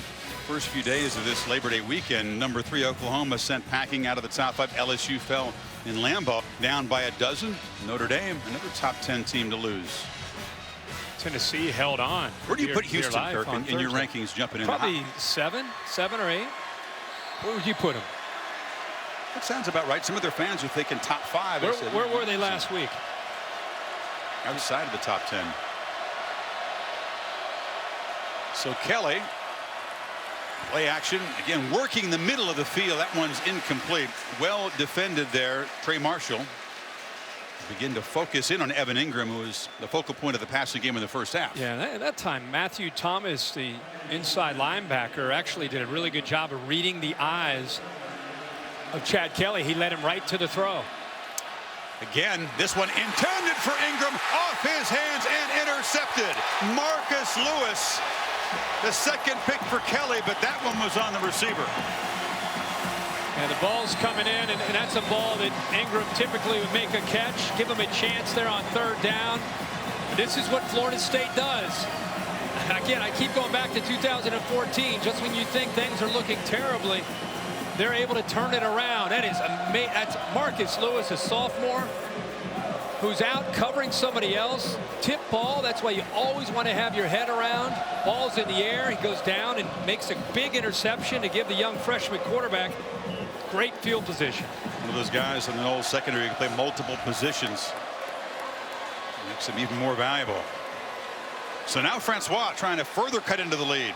first few days of this Labor Day weekend? Number 3 Oklahoma sent packing out of the top 5. LSU fell in Lambeau, down by a dozen. Notre Dame, another top 10 team to lose. Tennessee held on. Where do you put Houston, Kirk, in your rankings jumping in? Probably 7 or 8. Where would you put them? That sounds about right. Some of their fans are thinking top 5. Where were they last week? Outside of the top 10. So Kelly, play action again, working the middle of the field. That one's incomplete. Well defended there. Trey Marshall begin to focus in on Evan Ingram, who was the focal point of the passing game in the first half. Yeah, that time Matthew Thomas, the inside linebacker, actually did a really good job of reading the eyes of Chad Kelly. He led him right to the throw. Again, this one intended for Ingram, off his hands and intercepted. Marcus Lewis, the second pick for Kelly, but that one was on the receiver. And the ball's coming in, and that's a ball that Ingram typically would make a catch, give him a chance there on 3rd down. This is what Florida State does. Again, I keep going back to 2014. Just when you think things are looking terribly, they're able to turn it around. That is amazing. That's Marcus Lewis, a sophomore, who's out covering somebody else. Tip ball, that's why you always want to have your head around. Ball's in the air, he goes down and makes a big interception to give the young freshman quarterback great field position. One of those guys in the old secondary who can play multiple positions. Makes him even more valuable. So now Francois trying to further cut into the lead.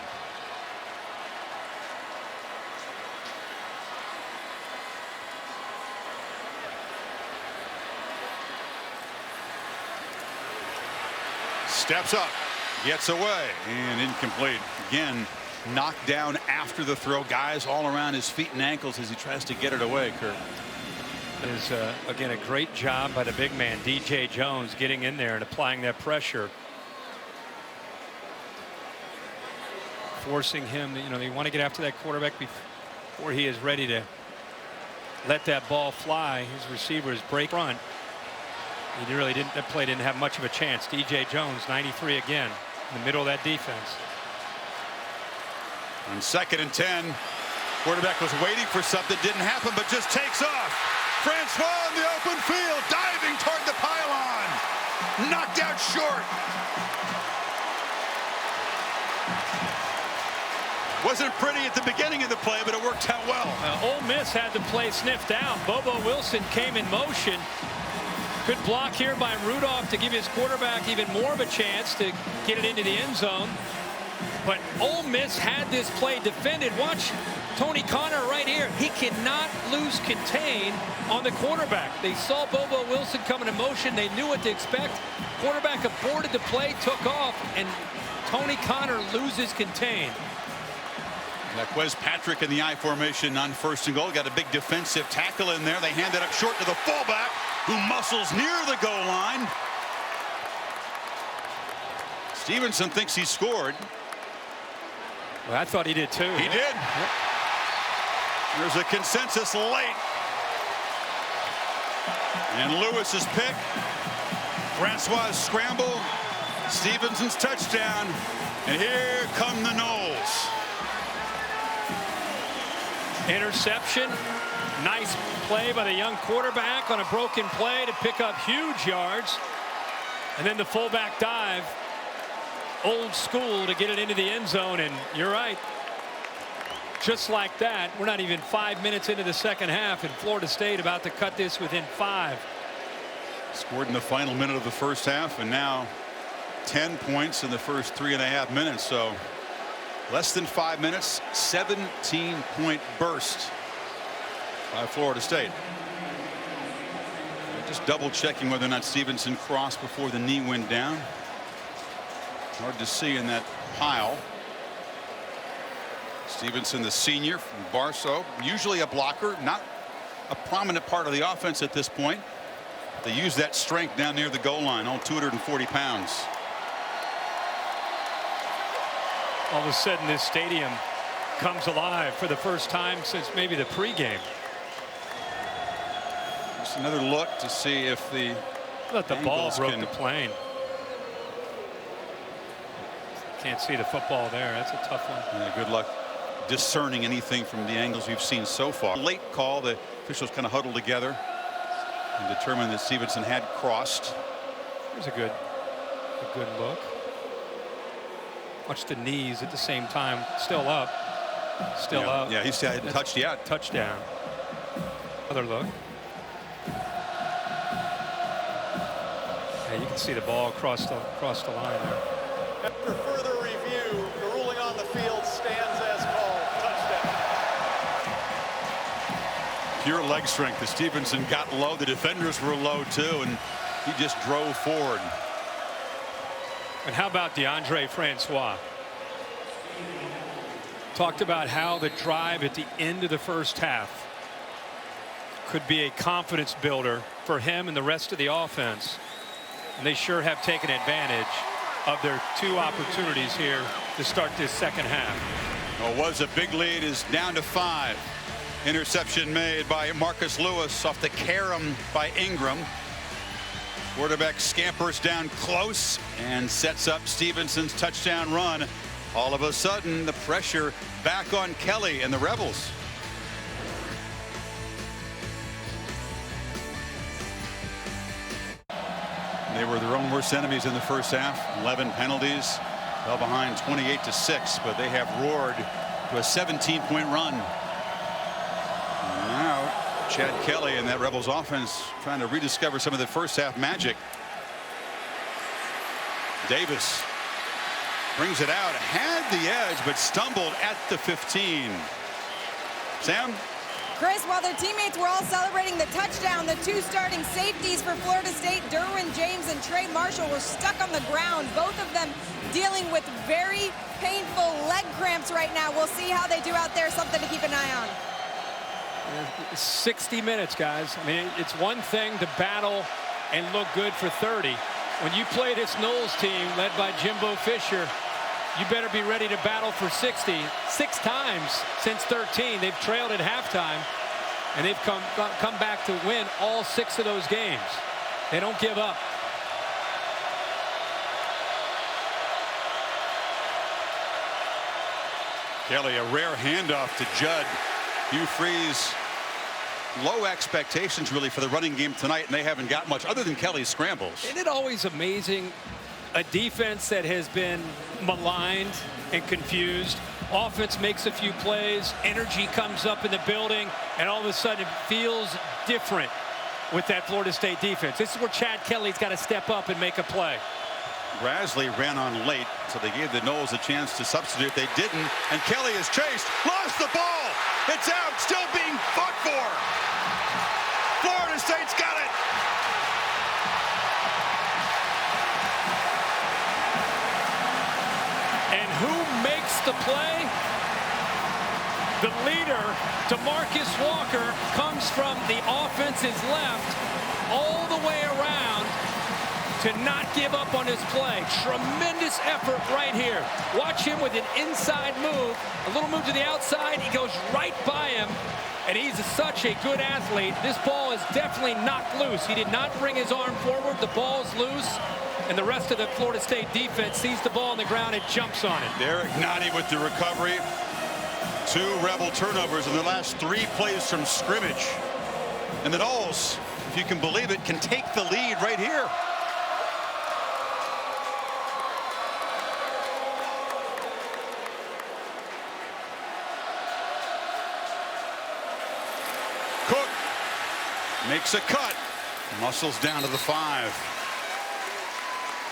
Steps up, gets away, and incomplete. Again, knocked down after the throw. Guys all around his feet and ankles as he tries to get it away, Kurt. It is, again, a great job by the big man, DJ Jones, getting in there and applying that pressure. Forcing him, they want to get after that quarterback before he is ready to let that ball fly. His receivers break front. He really didn't. That play didn't have much of a chance. DJ Jones, 93 again, in the middle of that defense. On 2nd and 10, quarterback was waiting for something, didn't happen, but just takes off. Francois in the open field, diving toward the pylon, knocked out short. Wasn't pretty at the beginning of the play, but it worked out well. Ole Miss had the play sniffed out. Bobo Wilson came in motion. Good block here by Rudolph to give his quarterback even more of a chance to get it into the end zone. But Ole Miss had this play defended. Watch Tony Connor right here. He cannot lose contain on the quarterback. They saw Bobo Wilson coming in motion. They knew what to expect. Quarterback aborted the play, took off, and Tony Connor loses contain. Wes Patrick in the I formation on 1st and goal. Got a big defensive tackle in there. They hand it up short to the fullback, who muscles near the goal line. Stevenson thinks he scored. Well, I thought he did too. He did. Yep. There's a consensus late. And Lewis's pick. Francois' scramble. Stevenson's touchdown. And here come the Noles. Interception. Nice play by the young quarterback on a broken play to pick up huge yards. And then the fullback dive. Old school to get it into the end zone. And you're right. Just like that, we're not even 5 minutes into the second half, and Florida State about to cut this within 5. Scored in the final minute of the first half, and now 10 points in the first 3.5 minutes. So less than 5 minutes, 17-point burst by Florida State. Just double checking whether or not Stevenson crossed before the knee went down. Hard to see in that pile. Stevenson, the senior from Barstow, usually a blocker, not a prominent part of the offense at this point. They use that strength down near the goal line, all 240 pounds. All of a sudden, this stadium comes alive for the first time since maybe the pregame. Just another look to see if the ball broke the plane. Can't see the football there. That's a tough one. Yeah, good luck discerning anything from the angles we've seen so far. Late call. The officials kind of huddled together and determined that Stevenson had crossed. Here's a good look. Watch the knees at the same time. Still up. Still up. Yeah, he hadn't touched yet. Touchdown. Other look. Yeah, you can see the ball across the line there. After further review, the ruling on the field stands as called. Touchdown. Pure leg strength. The Stevenson got low. The defenders were low too, and he just drove forward. And how about Deondre Francois? Talked about how the drive at the end of the first half could be a confidence builder for him and the rest of the offense. And they sure have taken advantage of their two opportunities here to start this second half. Well, was a big lead, is down to 5. Interception made by Marcus Lewis off the carom by Ingram. Quarterback scampers down close and sets up Stevenson's touchdown run. All of a sudden, the pressure back on Kelly and the Rebels. They were their own worst enemies in the first half. 11 penalties. Fell behind 28-6, but they have roared to a 17-point run. And now Chad Kelly and that Rebels offense trying to rediscover some of the first half magic. Davis brings it out, had the edge, but stumbled at the 15. Sam? Chris, while their teammates were all celebrating the touchdown, the two starting safeties for Florida State, Derwin James and Trey Marshall, were stuck on the ground. Both of them dealing with very painful leg cramps right now. We'll see how they do out there. Something to keep an eye on. 60 minutes, guys. I mean, it's one thing to battle and look good for 30. When you play this Noles team led by Jimbo Fisher, you better be ready to battle for 60. 6 times since 13. They've trailed at halftime, and they've come back to win all 6 of those games. They don't give up. Kelly, a rare handoff to Judd. Hugh Freeze, low expectations really for the running game tonight, and they haven't got much other than Kelly's scrambles. Isn't it always amazing? A defense that has been maligned and confused. Offense makes a few plays, energy comes up in the building, and all of a sudden it feels different with that Florida State defense. This is where Chad Kelly's got to step up and make a play. Grassley ran on late, so they gave the Noles a chance to substitute. They didn't, and Kelly is chased, lost the ball. It's out, still being fought for. Florida State's got it. And who makes the play? The leader, DeMarcus Walker, comes from the offense's left all the way around to not give up on his play. Tremendous effort right here. Watch him with an inside move, a little move to the outside. He goes right by him, and he's such a good athlete. This ball is definitely knocked loose. He did not bring his arm forward. The ball's loose. And the rest of the Florida State defense sees the ball on the ground and jumps on it. Derek Nottie with the recovery. 2 Rebel turnovers in the last 3 plays from scrimmage. And the Noles, if you can believe it, can take the lead right here. Cook makes a cut. Muscles down to the 5.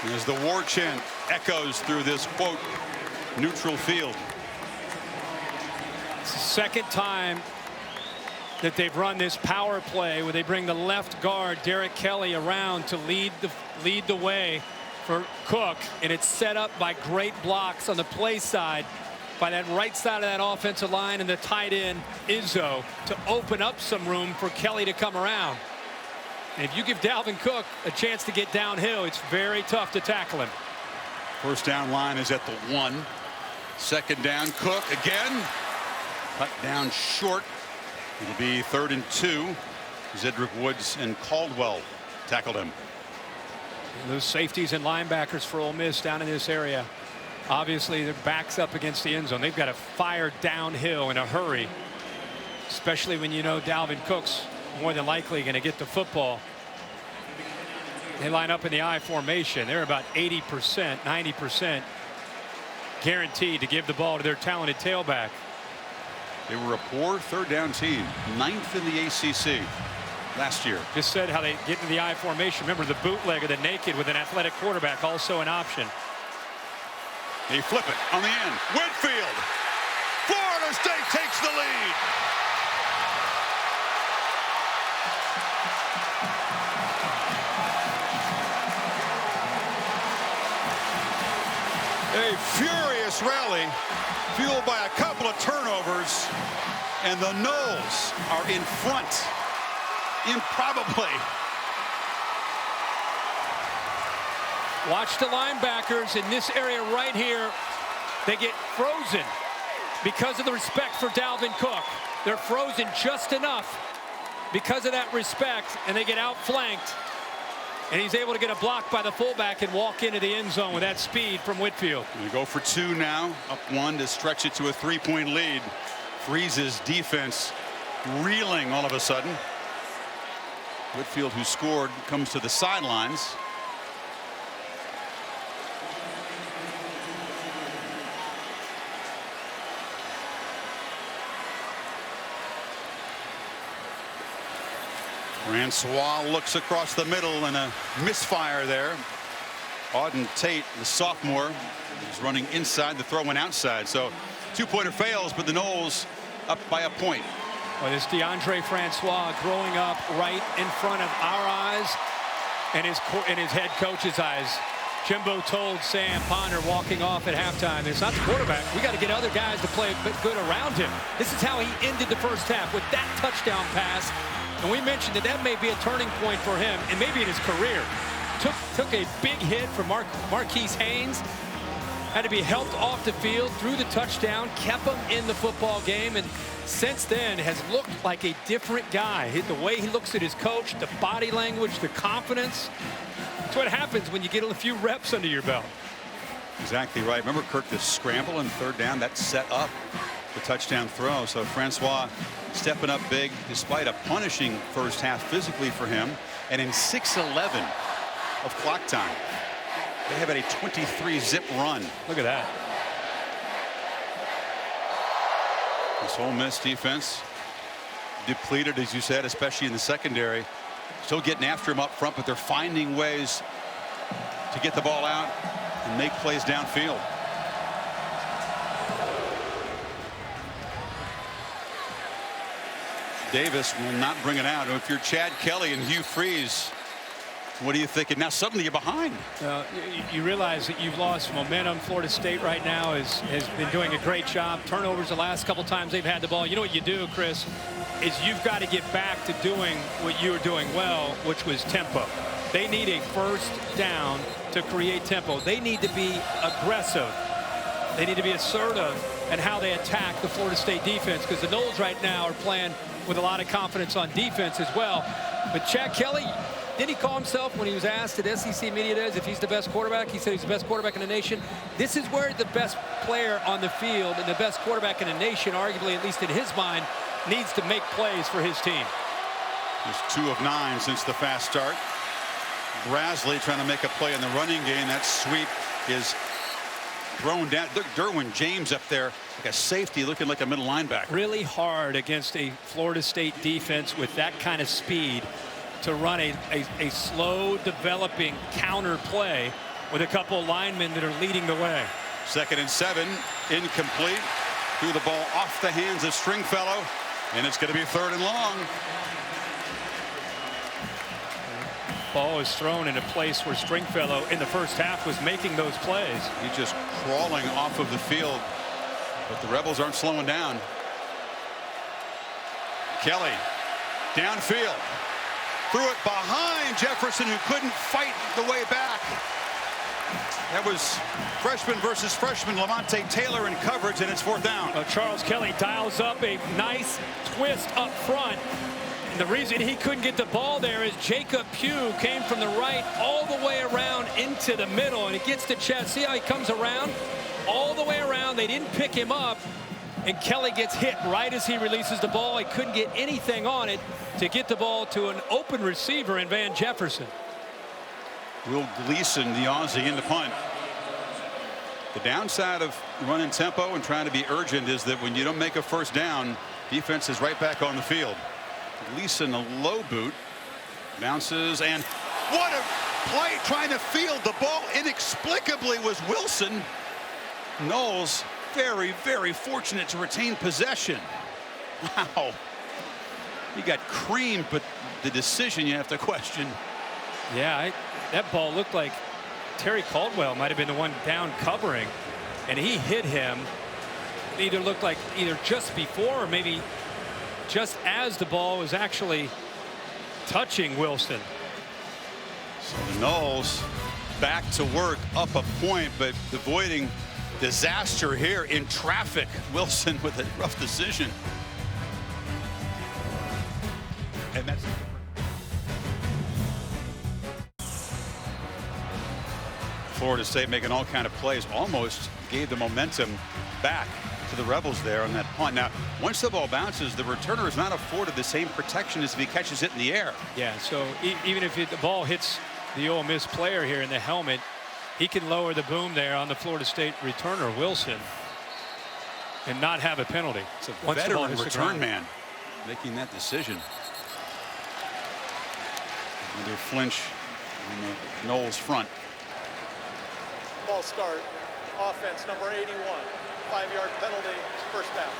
As the war chant echoes through this, quote, neutral field. It's the second time that they've run this power play where they bring the left guard, Derek Kelly, around to lead the way for Cook, and it's set up by great blocks on the play side by that right side of that offensive line and the tight end Izzo to open up some room for Kelly to come around. And if you give Dalvin Cook a chance to get downhill, it's very tough to tackle him. First down line is at the 1. Second down, Cook again. Cut down short. It'll be 3rd and 2. Zedrick Woods and Caldwell tackled him. And those safeties and linebackers for Ole Miss down in this area. Obviously, their backs up against the end zone. They've got to fire downhill in a hurry, especially when you know Dalvin Cook's more than likely going to get the football. They line up in the I formation. They're about 80%, 90% guaranteed to give the ball to their talented tailback. They were a poor 3rd down team, 9th in the ACC last year. Just said how they get into the I formation. Remember the bootleg or the naked with an athletic quarterback, also an option. They flip it on the end. Whitfield. Florida State takes the lead. A furious rally fueled by a couple of turnovers, and the Noles are in front improbably. Watch the linebackers in this area right here. They get frozen because of the respect for Dalvin Cook. They're frozen just enough because of that respect, and they get outflanked. And he's able to get a block by the fullback and walk into the end zone with that speed from Whitfield. We go for 2 now, up 1 to stretch it to a 3-point lead. Freezes defense reeling all of a sudden. Whitfield, who scored, comes to the sidelines. Francois looks across the middle and a misfire there. Auden Tate, the sophomore, is running inside. The throw went outside. So 2-pointer fails, but the Noles up by a point. Well, this DeAndre Francois growing up right in front of our eyes and his head coach's eyes. Jimbo told Sam Ponder walking off at halftime, it's not the quarterback. We got to get other guys to play good around him. This is how he ended the first half, with that touchdown pass. And we mentioned that may be a turning point for him and maybe in his career. Took a big hit from Marquise Haynes. Had to be helped off the field, threw the touchdown, kept him in the football game, and since then has looked like a different guy. The way he looks at his coach, the body language, the confidence. That's what happens when you get a few reps under your belt. Exactly right. Remember Kirk, the scramble and 3rd down that set up the touchdown throw. So Francois stepping up big despite a punishing first half physically for him, and in 6:11 of clock time they have had a 23-zip run. Look at that. This Ole Miss defense depleted, as you said, especially in the secondary. Still getting after him up front, but they're finding ways to get the ball out and make plays downfield. Davis will not bring it out. If you're Chad Kelly and Hugh Freeze, what are you thinking? Now suddenly you're behind. You realize that you've lost momentum. Florida State right now has been doing a great job. Turnovers the last couple times they've had the ball. You know what you do, Chris, is you've got to get back to doing what you were doing well, which was tempo. They need a first down to create tempo. They need to be aggressive. They need to be assertive in how they attack the Florida State defense, because the Noles right now are playing with a lot of confidence on defense as well. But Chad Kelly, did he call himself when he was asked at SEC Media Days if he's the best quarterback? He said he's the best quarterback in the nation. This is where the best player on the field and the best quarterback in the nation, arguably, at least in his mind, needs to make plays for his team. He's 2 of 9 since the fast start. Brasley trying to make a play in the running game. That sweep is thrown down. Look, Derwin James up there like a safety, looking like a middle linebacker. Really hard against a Florida State defense with that kind of speed to run a slow developing counter play with a couple of linemen that are leading the way. 2nd and 7, incomplete. Threw the ball off the hands of Stringfellow, and it's going to be 3rd and long. ball is thrown in a place where Stringfellow in the first half was making those plays. He's just crawling off of the field, but the Rebels aren't slowing down. Kelly downfield, threw it behind Jefferson, who couldn't fight the way back. That was freshman versus freshman Lamonte Taylor in coverage, and it's 4th down. Charles Kelly dials up a nice twist up front. And the reason he couldn't get the ball there is Jacob Pugh came from the right all the way around into the middle, and it gets to Chad. See how he comes around all the way around? They didn't pick him up, and Kelly gets hit right as he releases the ball. He couldn't get anything on it to get the ball to an open receiver in Van Jefferson. Will Gleason, the Aussie, in the punt. The downside of running tempo and trying to be urgent is that when you don't make a first down, defense is right back on the field. Gleason, a low boot, bounces, and what a play trying to field the ball inexplicably was Wilson. Knowles very, very fortunate to retain possession. Wow. He got creamed, but the decision you have to question. Yeah, that ball looked like Terry Caldwell might have been the one down covering, and he hit him. It either looked like either just before or maybe just as the ball was actually touching Wilson. So the Knowles back to work up a point, but avoiding disaster here in traffic. Wilson with a rough decision. And that's Florida State making all kind of plays, almost gave the momentum back to the Rebels there on that punt. Now, once the ball bounces, the returner is not afforded the same protection as if he catches it in the air. Yeah, so even if the ball hits the Ole Miss player here in the helmet, he can lower the boom there on the Florida State returner, Wilson, and not have a penalty. It's a veteran return man making that decision. Another flinch on the Knowles front. Ball start. Offense number 81. 5-yard penalty. First down.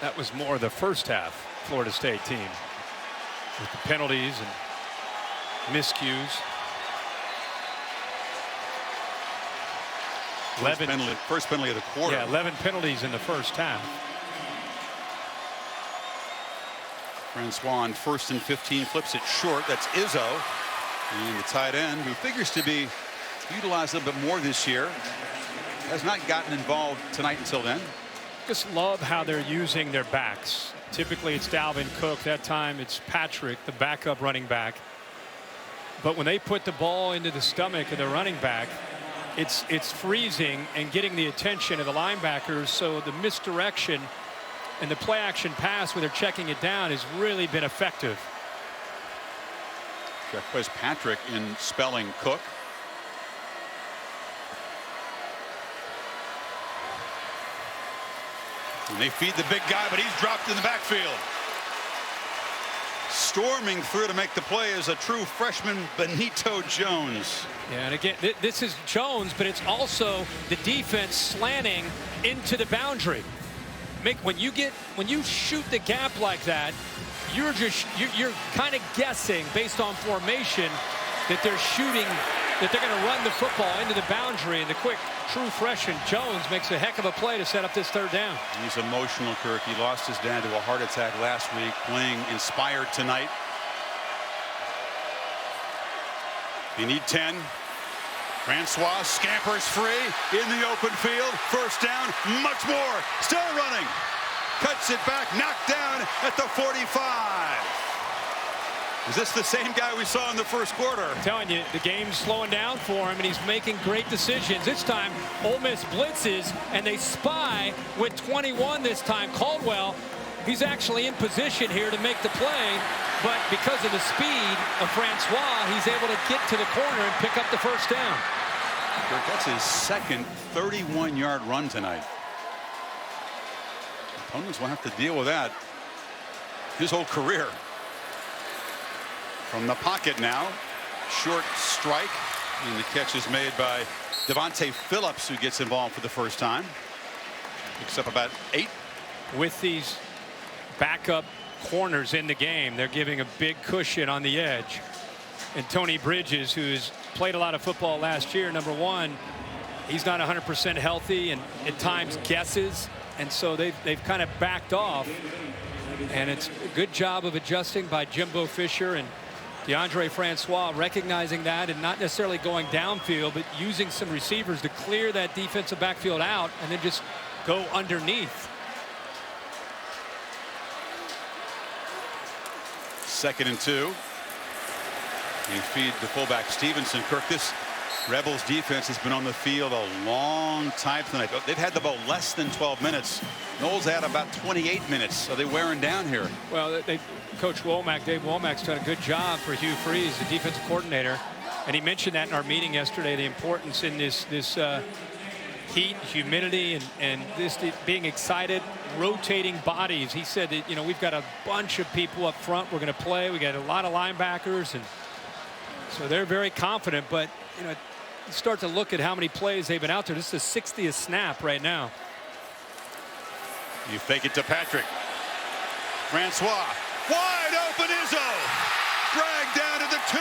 That was more the first half Florida State team with the penalties and miscues. 11 first penalty of the quarter. Yeah, 11 penalties in the first half. Francois on 1st and 15 flips it short. That's Izzo, and the tight end, who figures to be utilized a little bit more this year, has not gotten involved tonight until then. Just love how they're using their backs. Typically it's Dalvin Cook. That time it's Patrick, the backup running back. But when they put the ball into the stomach of the running back, it's freezing and getting the attention of the linebackers. So the misdirection and the play action pass where they're checking it down has really been effective. Jeff plays Patrick in spelling Cook. And they feed the big guy, but he's dropped in the backfield. Storming through to make the play is a true freshman, Benito Jones. Yeah, and again, this is Jones, but it's also the defense slanting into the boundary. When you shoot the gap like that, you're kind of guessing based on formation that they're shooting, that they're going to run the football into the boundary, and the quick true freshman Jones makes a heck of a play to set up this 3rd down. He's emotional, Kirk. He lost his dad to a heart attack last week, playing inspired tonight. They need 10. Francois scampers free in the open field. First down, much more. Still running. Cuts it back, knocked down at the 45. Is this the same guy we saw in the first quarter? I'm telling you, the game's slowing down for him, and he's making great decisions. This time, Ole Miss blitzes, and they spy with 21 this time. Caldwell, he's actually in position here to make the play, but because of the speed of Francois, he's able to get to the corner and pick up the first down. That's his second 31-yard run tonight. Opponents will have to deal with that his whole career. From the pocket now, short strike, and the catch is made by Devontae Phillips, who gets involved for the first time. Picks up about 8. With these backup corners in the game, they're giving a big cushion on the edge. And Tony Bridges, who's played a lot of football last year, number one, he's not 100% healthy and at times guesses. And so they've kind of backed off. And it's a good job of adjusting by Jimbo Fisher and Deondre Francois, recognizing that and not necessarily going downfield, but using some receivers to clear that defensive backfield out and then just go underneath. 2nd and 2. They feed the fullback Stevenson. Kirk, this Rebels defense has been on the field a long time tonight. They've had the ball less than 12 minutes. Knowles had about 28 minutes. So they're wearing down here. Well, Coach Womack, Dave Womack's done a good job for Hugh Freeze, the defensive coordinator. And he mentioned that in our meeting yesterday, the importance in this heat, humidity, and this being excited, rotating bodies. He said that, you know, we've got a bunch of people up front. We're going to play. We got a lot of linebackers, and so they're very confident. But, you know, you start to look at how many plays they've been out there. This is the 60th snap right now. You fake it to Patrick. Francois. Wide open Izzo. Dragged down to the 2.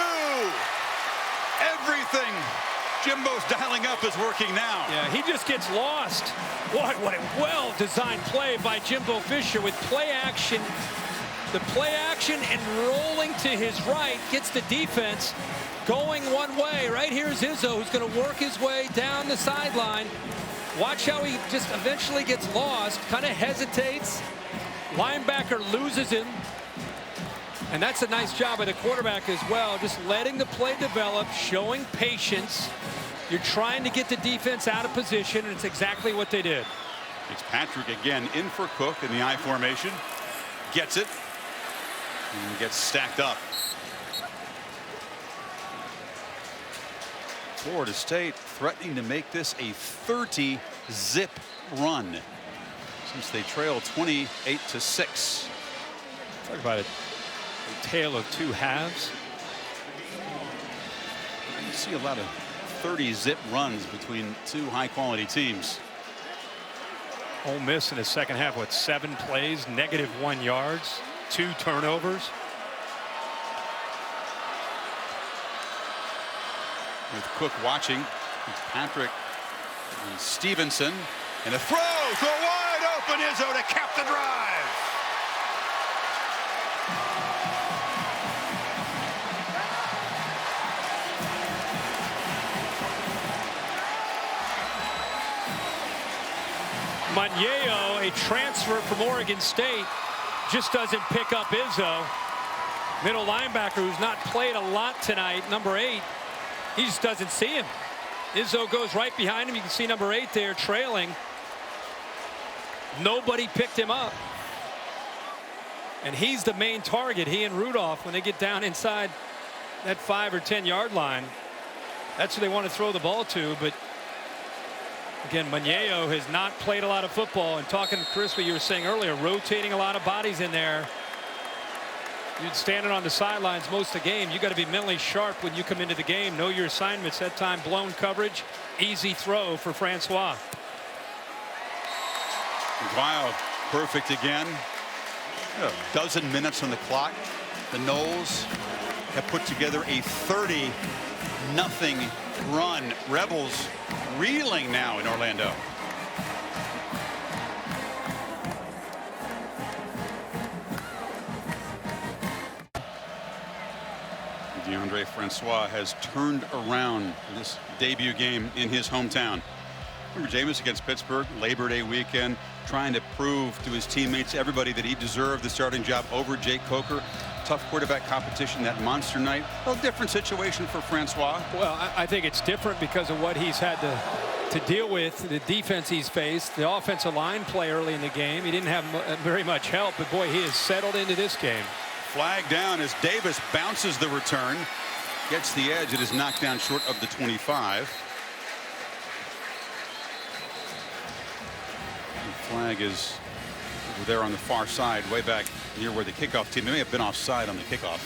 Everything Jimbo's dialing up is working now. Yeah, he just gets lost. What a well-designed play by Jimbo Fisher with play action. The play action and rolling to his right gets the defense going one way. Right here's Izzo, who's going to work his way down the sideline. Watch how he just eventually gets lost, kind of hesitates. Linebacker loses him. And that's a nice job by the quarterback as well, just letting the play develop, showing patience. You're trying to get the defense out of position, and it's exactly what they did. It's Patrick again in for Cook in the I formation. Gets it. And gets stacked up. Florida State threatening to make this a 30-zip run since they trail 28-6. Talk about a tale of two halves. You see a lot of 30-zip runs between two high-quality teams. Ole Miss in the second half, what, 7 plays, -1 yards, 2 turnovers. With Cook watching, Patrick and Stevenson, and a throw to a wide open Izzo to cap the drive. Manyeyo, a transfer from Oregon State, just doesn't pick up Izzo. Middle linebacker who's not played a lot tonight, number 8. He just doesn't see him. Izzo goes right behind him. You can see number 8 there trailing. Nobody picked him up. And he's the main target, he and Rudolph, when they get down inside that 5 or 10 yard line. That's who they want to throw the ball to. But again, Manyeyo has not played a lot of football. And talking to Chris, what you were saying earlier, rotating a lot of bodies in there. You're standing on the sidelines most of the game. You got to be mentally sharp when you come into the game. Know your assignments. That time, blown coverage, easy throw for Francois. Wow, perfect again. A dozen minutes on the clock. The Noles have put together a 30-0 run. Rebels reeling now in Orlando. Deondre Francois has turned around this debut game in his hometown. Remember Jameis against Pittsburgh, Labor Day weekend, trying to prove to his teammates, everybody, that he deserved the starting job over Jake Coker. Tough quarterback competition that monster night. A little different situation for Francois. Well, I think it's different because of what he's had to deal with, the defense he's faced, the offensive line play early in the game. He didn't have very much help, but boy, he has settled into this game. Flag down as Davis bounces the return, gets the edge. It is knocked down short of the 25. The flag is over there on the far side, way back near where the kickoff team. They may have been offside on the kickoff.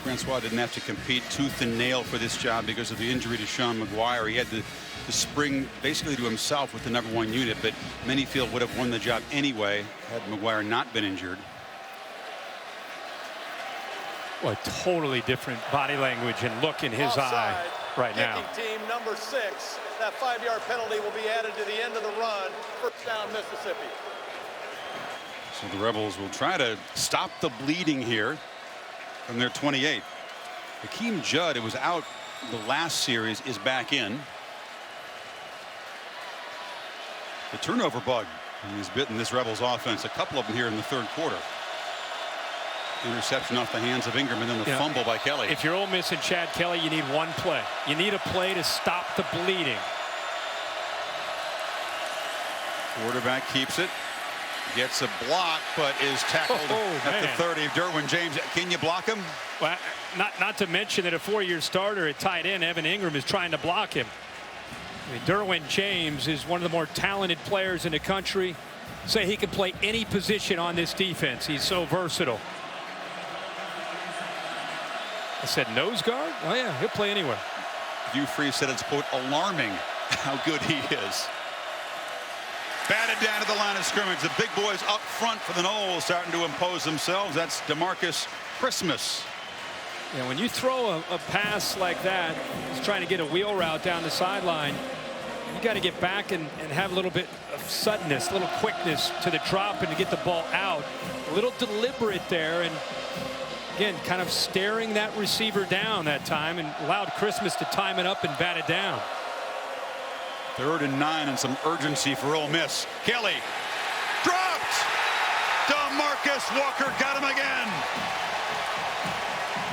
Francois didn't have to compete tooth and nail for this job because of the injury to Sean McGuire. He had the spring basically to himself with the #1 unit, but many feel would have won the job anyway had McGuire not been injured. Well, a totally different body language and look in his eye right now. Kicking team number 6. That 5-yard penalty will be added to the end of the run. First down, Mississippi. So the Rebels will try to stop the bleeding here from their 28. Hakeem Judd, who was out the last series, is back in. The turnover bug has bitten this Rebels offense. A couple of them here in the third quarter. Interception off the hands of Ingram, and then the fumble by Kelly. If you're Ole Miss and Chad Kelly, you need one play. You need a play to stop the bleeding. Quarterback keeps it. Gets a block, but is tackled at the 30. Derwin James, can you block him? Well, not to mention that a 4-year starter at tight end, Evan Ingram, is trying to block him. I mean, Derwin James is one of the more talented players in the country. Say he can play any position on this defense. He's so versatile. I said nose guard? Oh, yeah, he'll play anywhere. Hugh Freeze said it's, quote, alarming how good he is. Batted down to the line of scrimmage. The big boys up front for the Noles starting to impose themselves. That's DeMarcus Christmas. Yeah, when you throw a pass like that, he's trying to get a wheel route down the sideline, you got to get back and have a little bit of suddenness, a little quickness to the drop and to get the ball out. A little deliberate there, and again, kind of staring that receiver down that time and allowed Christmas to time it up and bat it down. 3rd and 9 and some urgency for Ole Miss. Kelly dropped. DeMarcus Walker got him again.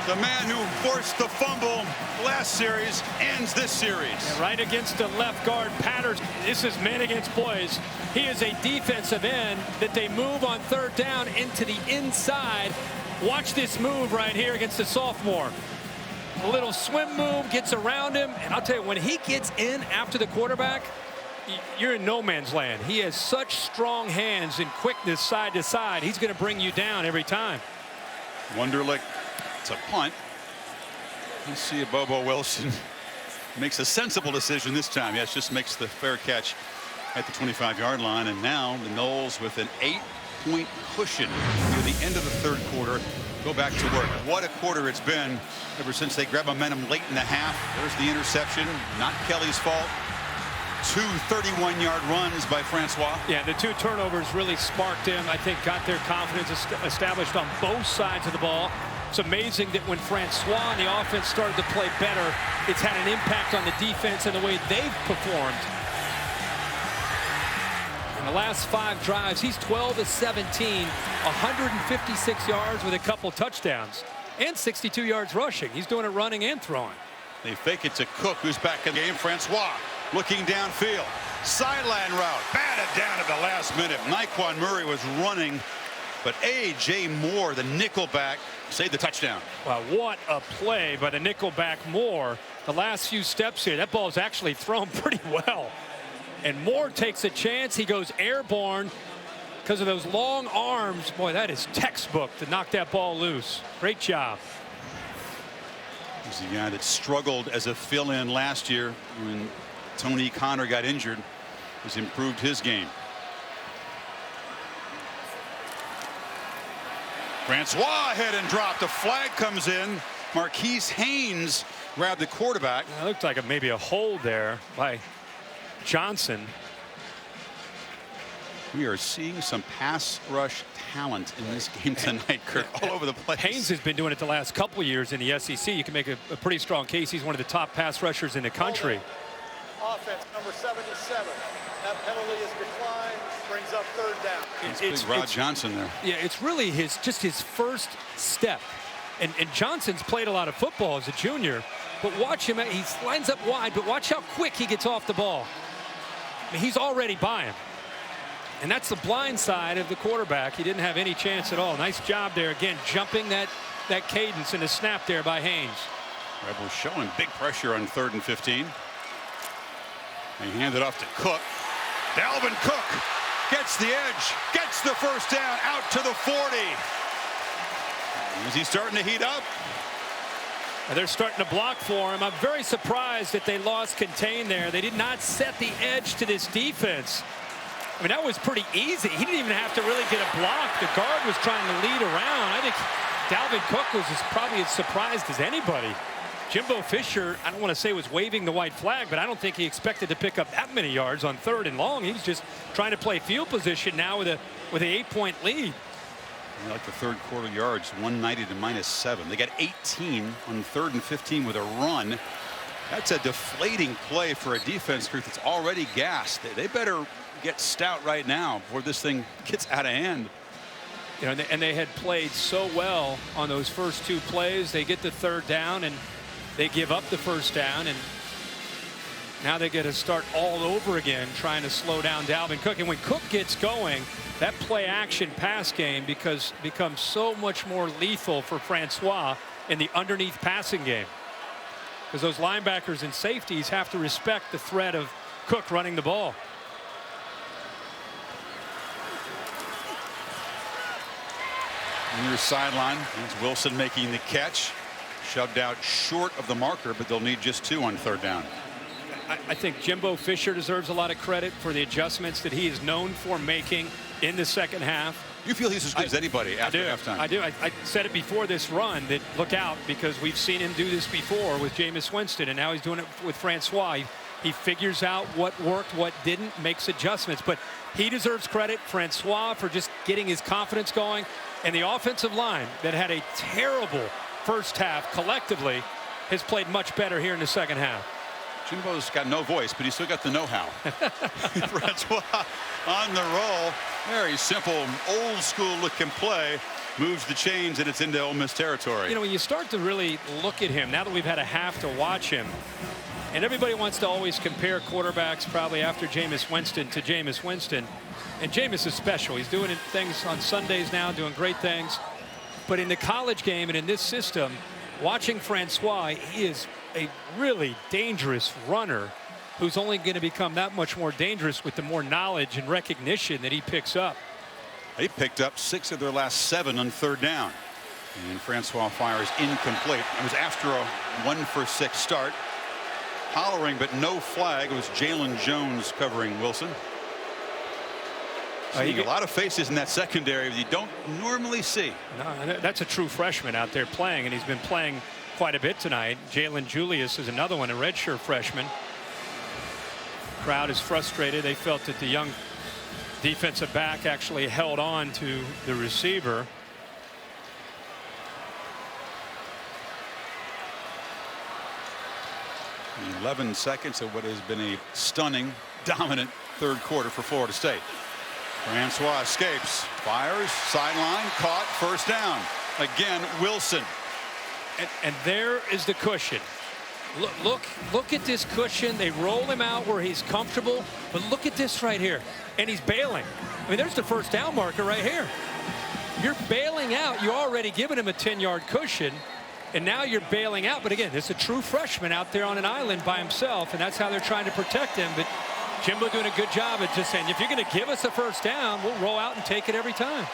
The man who forced the fumble last series ends this series. Yeah, right against the left guard, Patterson. This is men against boys. He is a defensive end that they move on 3rd down into the inside. Watch this move right here against the sophomore. A little swim move, gets around him, and I'll tell you, when he gets in after the quarterback, you're in no man's land. He has such strong hands and quickness side to side. He's going to bring you down every time. Wunderlich, it's a punt. You see Bobo Wilson makes a sensible decision this time. Yes, just makes the fair catch at the 25-yard line, and now the Noles with an 8-point cushion near the end of the 3rd quarter. Go back to work. What a quarter it's been ever since they grabbed momentum late in the half. There's the interception, not Kelly's fault. 2 31-yard runs by Francois. Yeah, the 2 turnovers really sparked him. I think got their confidence established on both sides of the ball. It's amazing that when Francois and the offense started to play better, it's had an impact on the defense and the way they've performed. In the last 5 drives, he's 12 of 17, 156 yards with a couple touchdowns, and 62 yards rushing. He's doing it running and throwing. They fake it to Cook, who's back in the game. Francois looking downfield. Sideline route. Batted down at the last minute. Nyquan Murray was running, but A.J. Moore, the nickelback, saved the touchdown. Wow, what a play by the nickelback Moore. The last few steps here, that ball is actually thrown pretty well. And Moore takes a chance. He goes airborne because of those long arms. Boy, that is textbook to knock that ball loose. Great job. He's the guy that struggled as a fill-in last year when Tony Connor got injured. He's improved his game. Francois head and dropped. The flag comes in. Marquise Haynes grabbed the quarterback. It looked like maybe a hold there by Johnson. We are seeing some pass rush talent in this game tonight, Kirk, all over the place. Haynes has been doing it the last couple of years in the SEC. You can make a pretty strong case. He's one of the top pass rushers in the country. Offense number 77. That penalty is declined. Brings up 3rd down. It's Rod Johnson there. Yeah, it's really just his first step. And Johnson's played a lot of football as a junior, but watch him. He lines up wide, but watch how quick he gets off the ball. I mean, he's already by him. And that's the blind side of the quarterback. He didn't have any chance at all. Nice job there. Again, jumping that cadence in the snap there by Haynes. Rebels showing big pressure on 3rd and 15. They hand it off to Cook. Dalvin Cook gets the edge, gets the first down, out to the 40. Is he starting to heat up? And they're starting to block for him. I'm very surprised that they lost contain there. They did not set the edge to this defense. I mean, that was pretty easy. He didn't even have to really get a block. The guard was trying to lead around. I think Dalvin Cook was probably as surprised as anybody. Jimbo Fisher, I don't want to say was waving the white flag, but I don't think he expected to pick up that many yards on 3rd and long. He was just trying to play field position now with an 8-point lead. I like the third quarter yards, 190 to -7. They got 18 on 3rd and 15 with a run. That's a deflating play for a defense group that's already gassed. They better get stout right now before this thing gets out of hand. You know, and they had played so well on those first 2 plays. They get the 3rd down and they give up the 1st down, and now they get to start all over again trying to slow down Dalvin Cook. And when Cook gets going, that play action pass game becomes so much more lethal for Francois in the underneath passing game, because those linebackers and safeties have to respect the threat of Cook running the ball. Near sideline, it's Wilson making the catch, shoved out short of the marker, but they'll need just 2 on 3rd down. I think Jimbo Fisher deserves a lot of credit for the adjustments that he is known for making in the second half. You feel he's as good as anybody after halftime? I do. I said it before this run that look out, because we've seen him do this before with Jameis Winston, and now he's doing it with Francois. He figures out what worked, what didn't, makes adjustments. But he deserves credit, Francois, for just getting his confidence going. And the offensive line that had a terrible first half collectively has played much better here in the second half. Jimbo's got no voice, but he's still got the know-how. Francois on the roll. Very simple, old school looking play. Moves the chains, and it's into Ole Miss territory. You know, when you start to really look at him, now that we've had a half to watch him, and everybody wants to always compare quarterbacks probably after Jameis Winston to Jameis Winston. And Jameis is special. He's doing things on Sundays now, doing great things. But in the college game and in this system, watching Francois, he is a really dangerous runner who's only going to become that much more dangerous with the more knowledge and recognition that he picks up. They picked up 6 of their last 7 on 3rd down. And Francois fires incomplete. It was after a 1-for-6 start. Hollering, but no flag. It was Jalen Jones covering Wilson. Seeing a lot of faces in that secondary that you don't normally see. No, that's a true freshman out there playing, and he's been playing quite a bit tonight. Jalen Julius is another one, a redshirt freshman. Crowd is frustrated. They felt that the young defensive back actually held on to the receiver. And 11 seconds of what has been a stunning, dominant 3rd quarter for Florida State. Francois escapes, fires, sideline, caught, 1st down. Again, Wilson. And there is the cushion. Look at this cushion. They roll him out where he's comfortable, but look at this right here. And he's bailing. I mean, there's the 1st down marker right here. You're bailing out. You're already giving him a 10-yard cushion, and now you're bailing out. But again, it's a true freshman out there on an island by himself, and that's how they're trying to protect him. But Jimbo doing a good job at just saying, if you're going to give us a 1st down, we'll roll out and take it every time.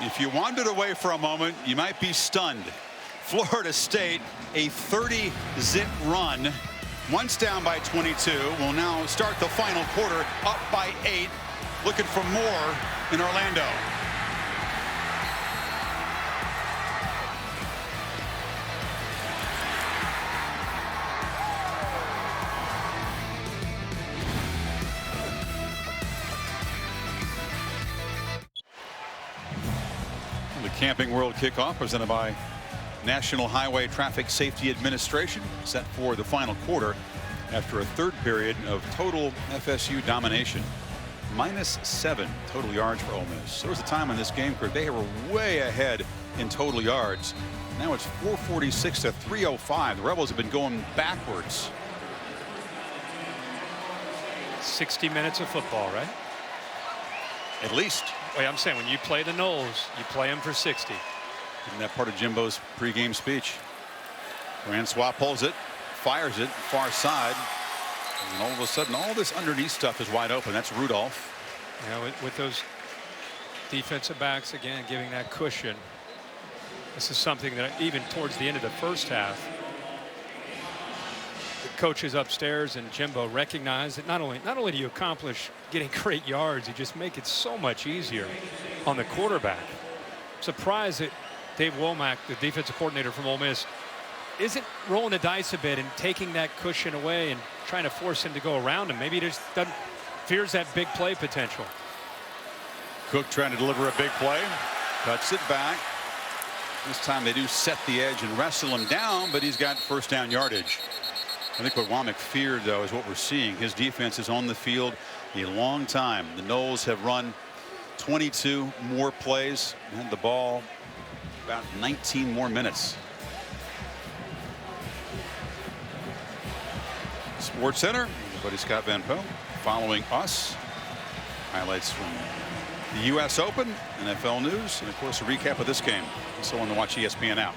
If you wandered away for a moment, you might be stunned. Florida State, a 30-zip run, once down by 22, will now start the final quarter up by 8, looking for more in Orlando. The Camping World Kickoff presented by National Highway Traffic Safety Administration, set for the final quarter after a 3rd period of total FSU domination. -7 total yards for Ole Miss. There was a time in this game where they were way ahead in total yards. Now it's 446 to 305. The Rebels have been going backwards. 60 minutes of football, right? At least. Wait, I'm saying when you play the Noles, you play them for 60. Isn't that part of Jimbo's pregame speech? Francois pulls it, fires it, far side. And all of a sudden, all this underneath stuff is wide open. That's Rudolph. You know, with those defensive backs, again, giving that cushion. This is something that even towards the end of the first half, the coaches upstairs and Jimbo recognize that not only do you accomplish getting great yards, you just make it so much easier on the quarterback. Surprised that Dave Womack, the defensive coordinator from Ole Miss, isn't rolling the dice a bit and taking that cushion away and trying to force him to go around him. Maybe he just doesn't, fears that big play potential. Cook trying to deliver a big play. Cuts it back. This time they do set the edge and wrestle him down, but he's got first down yardage. I think what Womack feared, though, is what we're seeing. His defense is on the field a long time. The Noles have run 22 more plays and the ball about 19 more minutes. Sports Center, buddy Scott Van Pelt following us. Highlights from the U.S. Open, NFL news, and of course a recap of this game. So on to watch ESPN out.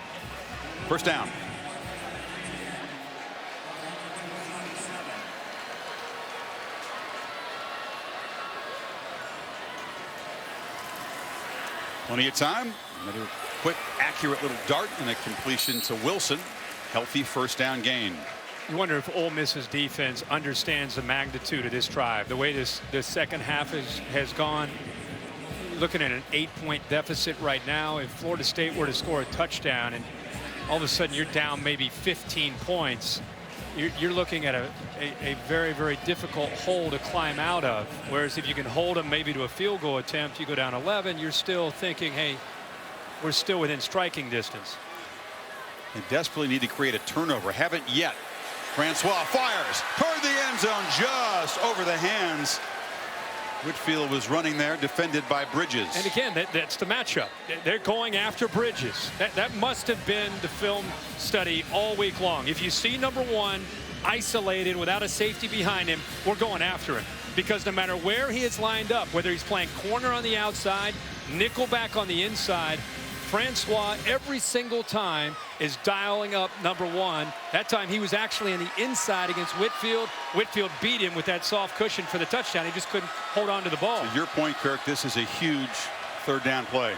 First down. Plenty of time. Another quick, accurate little dart and a completion to Wilson. Healthy first down gain. You wonder if Ole Miss's defense understands the magnitude of this drive. The way this second half has gone. Looking at an 8-point deficit right now. If Florida State were to score a touchdown and all of a sudden you're down maybe 15 points, you're looking at a very, very difficult hole to climb out of. Whereas if you can hold them maybe to a field goal attempt, you go down 11, you're still thinking, hey, we're still within striking distance. They desperately need to create a turnover. Haven't yet. Francois fires toward the end zone, just over the hands. Whitfield was running there, defended by Bridges. And again, that's the matchup. They're going after Bridges. That must have been the film study all week long. If you see number one isolated without a safety behind him, we're going after him. Because no matter where he is lined up, whether he's playing corner on the outside, nickel back on the inside, Francois every single time is dialing up number one. That time he was actually on the inside against Whitfield. Whitfield beat him with that soft cushion for the touchdown. He just couldn't hold on to the ball. To your point, Kirk, this is a huge third down play.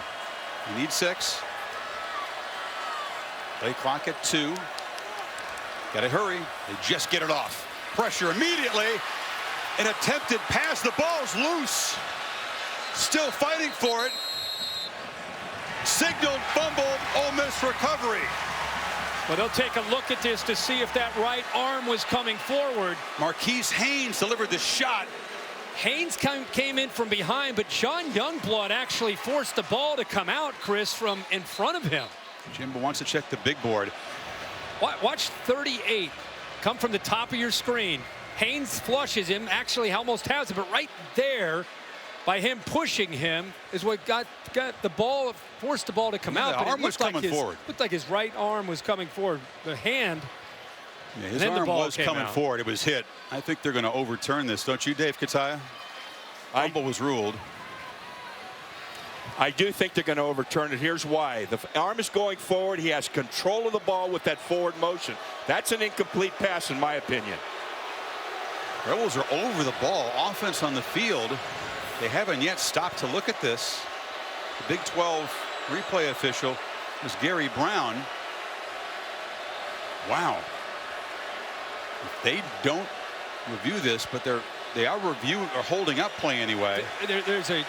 You need 6. Play clock at 2. Got to hurry. They just get it off. Pressure immediately. An attempted pass. The ball's loose. Still fighting for it. Signaled, fumbled, Ole Miss recovery. Well, they'll take a look at this to see if that right arm was coming forward. Marquise Haynes delivered the shot. Haynes came in from behind, but Sean Youngblood actually forced the ball to come out, Chris, from in front of him. Jimbo wants to check the big board. Watch 38 come from the top of your screen. Haynes flushes him, actually almost has it, but right there, by him pushing him is what got the ball, forced the ball to come out. The arm was coming forward. Looked like his right arm was coming forward. The hand. Yeah, his arm was coming forward. It was hit. I think they're going to overturn this, don't you, Dave Kataya? Fumble was ruled. I do think they're going to overturn it. Here's why. The arm is going forward. He has control of the ball with that forward motion. That's an incomplete pass, in my opinion. Rebels are over the ball. Offense on the field. They haven't yet stopped to look at this. The Big 12 replay official is Gary Brown. Wow. They don't review this, but they are holding up play anyway. There's a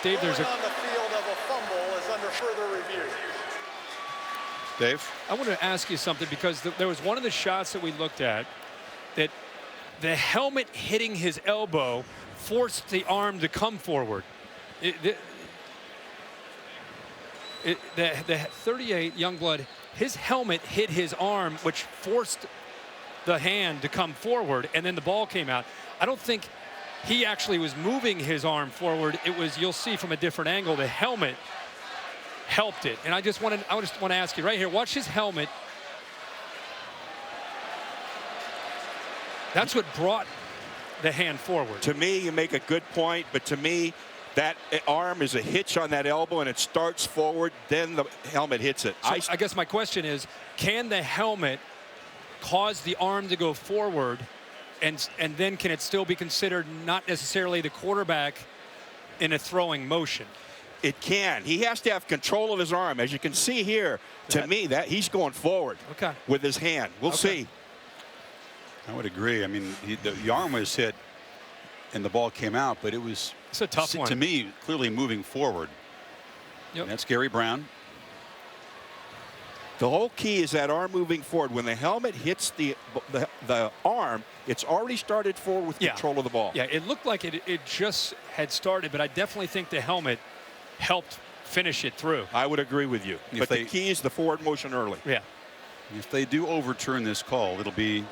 Dave. There's a on the field of a fumble is under further review. Dave, I want to ask you something, because there was one of the shots that we looked at that the helmet hitting his elbow forced the arm to come forward. The 38 Youngblood, his helmet hit his arm, which forced the hand to come forward, and then the ball came out. I don't think he actually was moving his arm forward. It was, you'll see from a different angle, the helmet helped it. And I just want to ask you right here, watch his helmet. That's what brought the hand forward. To me, you make a good point, but to me, that arm is a hitch on that elbow, and it starts forward, then the helmet hits it. So I guess my question is, can the helmet cause the arm to go forward, and then can it still be considered not necessarily the quarterback in a throwing motion? It can. He has to have control of his arm. As you can see here, to me, that he's going forward with his hand. We'll see. I would agree. I mean, the arm was hit and the ball came out, but it's a tough one. To me, clearly moving forward. Yep. And that's Gary Brown. The whole key is that arm moving forward. When the helmet hits the arm, it's already started forward with control of the ball. Yeah, it looked like it just had started, but I definitely think the helmet helped finish it through. I would agree with you. But the key is the forward motion early. Yeah. If they do overturn this call, it'll be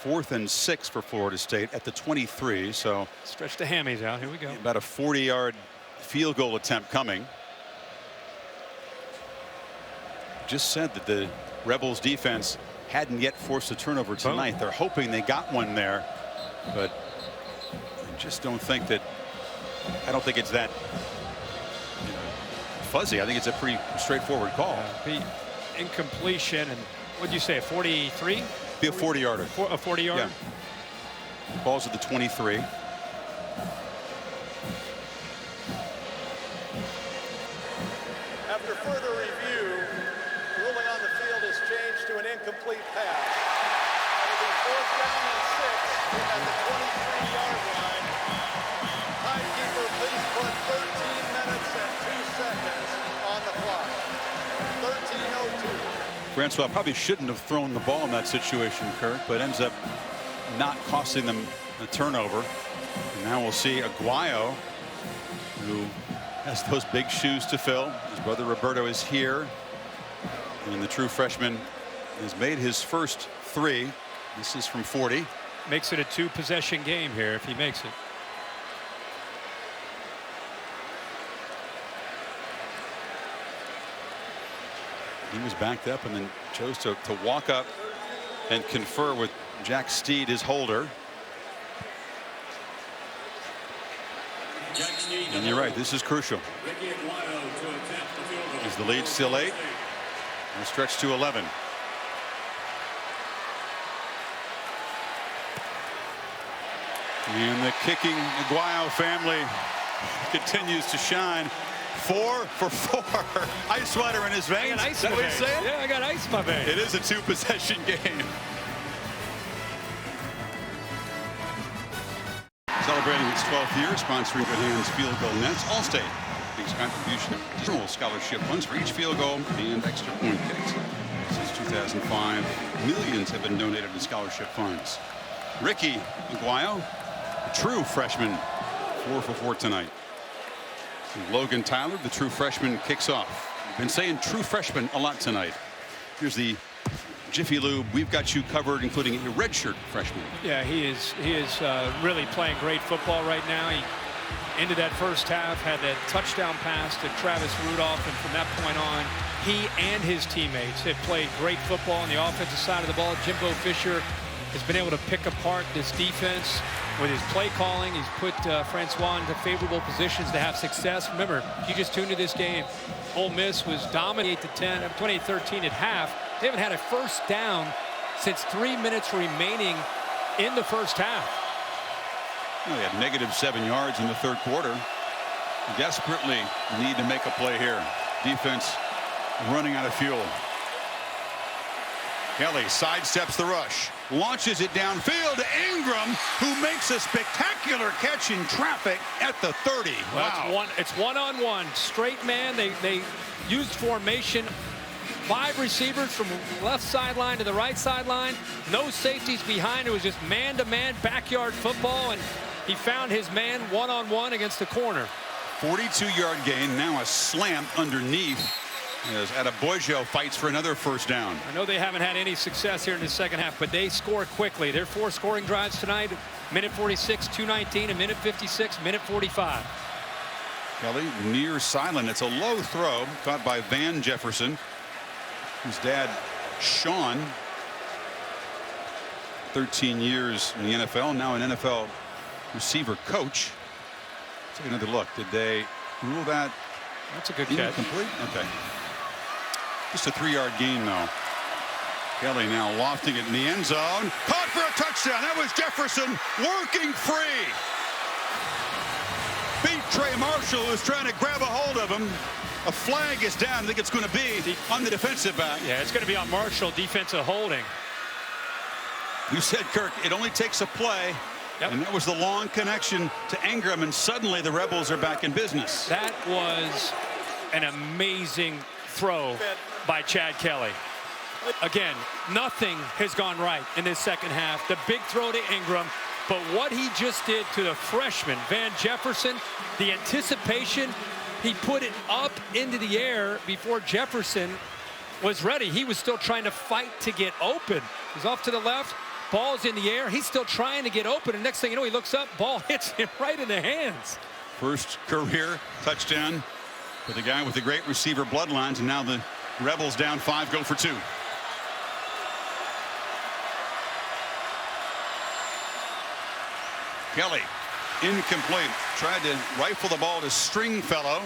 4th and 6 for Florida State at the 23. So stretch the hammies out. Here we go. About a 40-yard field goal attempt coming. Just said that the Rebels defense hadn't yet forced a turnover tonight. Boom. They're hoping they got one there, but I just don't think that. I don't think it's that fuzzy. I think it's a pretty straightforward call. Be incompletion, and what'd you say? 43? Be a 40-yarder. A 40-yarder. Yeah. Ball's at the 23. After further review, the ruling on the field has changed to an incomplete pass. It'll be 4th down and 6 at the 23-yard line. Timekeeper, please put 13 minutes and 2 seconds on the clock. 13:02. Francois probably shouldn't have thrown the ball in that situation, Kirk, but ends up not costing them a turnover. And now we'll see Aguayo, who has those big shoes to fill. His brother Roberto is here, and the true freshman has made his first 3. This is from 40. Makes it a 2-possession game here if he makes it. He was backed up and then chose to walk up and confer with Jack Steed, his holder. And you're right, this is crucial. Is the lead still 8? We'll stretch to 11. And the kicking Aguayo family continues to shine. 4 for 4. Ice water in his veins. Ice Is that what you're saying? Yeah, I got ice in my veins. It is a 2-possession game. Celebrating its 12th year, sponsoring Good Hands Field Goal Nets. Allstate makes contribution of additional scholarship funds for each field goal and extra point kicks. Since 2005, millions have been donated to scholarship funds. Ricky Aguayo, a true freshman, 4 for 4 tonight. Logan Tyler, the true freshman, kicks off. We've been saying true freshman a lot tonight. Here's the Jiffy Lube. We've got you covered, including a redshirt freshman. Yeah, he is really playing great football right now. He ended that first half, had that touchdown pass to Travis Rudolph, and from that point on, he and his teammates have played great football on the offensive side of the ball. Jimbo Fisher has been able to pick apart this defense with his play calling. He's put Francois into favorable positions to have success. Remember, if you just tuned to this game, Ole Miss was dominant 28-13 at half. They haven't had a first down since 3 minutes remaining in the first half. Well, they had -7 yards in the third quarter. Desperately need to make a play here. Defense running out of fuel. Kelly sidesteps the rush, launches it downfield to Ingram, who makes a spectacular catch in traffic at the 30. Wow. Well, it's one-on-one. Straight man. They used formation. 5 receivers from left sideline to the right sideline. No safeties behind. It was just man-to-man backyard football, and he found his man one-on-one against the corner. 42-yard gain. Now a slam underneath as Adebojo fights for another first down. I know they haven't had any success here in the second half, but they score quickly. Their 4 scoring drives tonight, minute 46, 2:19, a minute 56, minute 45. Kelly near silent. It's a low throw caught by Van Jefferson, whose dad, Sean, 13 years in the NFL, now an NFL receiver coach. Let's take another look. Did they rule that? That's a good catch. Complete? Okay. Just a 3-yard gain, though. Kelly now lofting it in the end zone. Caught for a touchdown. That was Jefferson working free. Beat Trey Marshall, who's trying to grab a hold of him. A flag is down. I think it's going to be on the defensive back. Yeah, it's going to be on Marshall, defensive holding. You said, Kirk, it only takes a play. Yep. And that was the long connection to Ingram, and suddenly the Rebels are back in business. That was an amazing throw by Chad Kelly. Again, nothing has gone right in this second half. The big throw to Ingram, but what he just did to the freshman, Van Jefferson, the anticipation, he put it up into the air before Jefferson was ready. He was still trying to fight to get open. He's off to the left, ball's in the air. He's still trying to get open, and next thing you know, he looks up, ball hits him right in the hands. First career touchdown for the guy with the great receiver bloodlines, and now the Rebels down 5, go for 2. Kelly, incomplete. Tried to rifle the ball to Stringfellow.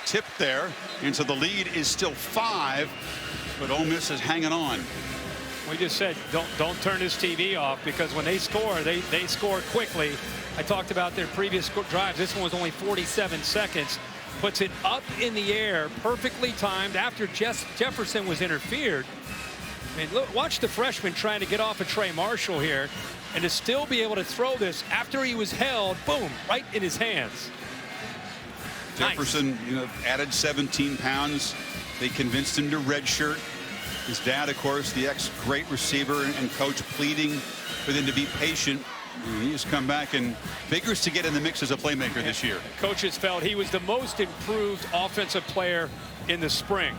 Tipped there, and so the lead is still 5, but Ole Miss is hanging on. We just said don't turn this TV off, because when they score, they score quickly. I talked about their previous drives. This one was only 47 seconds. Puts it up in the air, perfectly timed after Jefferson was interfered. I mean, look, watch the freshman trying to get off of Trey Marshall here, and to still be able to throw this after he was held, boom, right in his hands. Jefferson, nice. you know, added 17 pounds. They convinced him to redshirt. His dad, of course, the ex-great receiver and coach, pleading with him to be patient. And he has come back and figures to get in the mix as a playmaker this year. Coaches felt he was the most improved offensive player in the spring.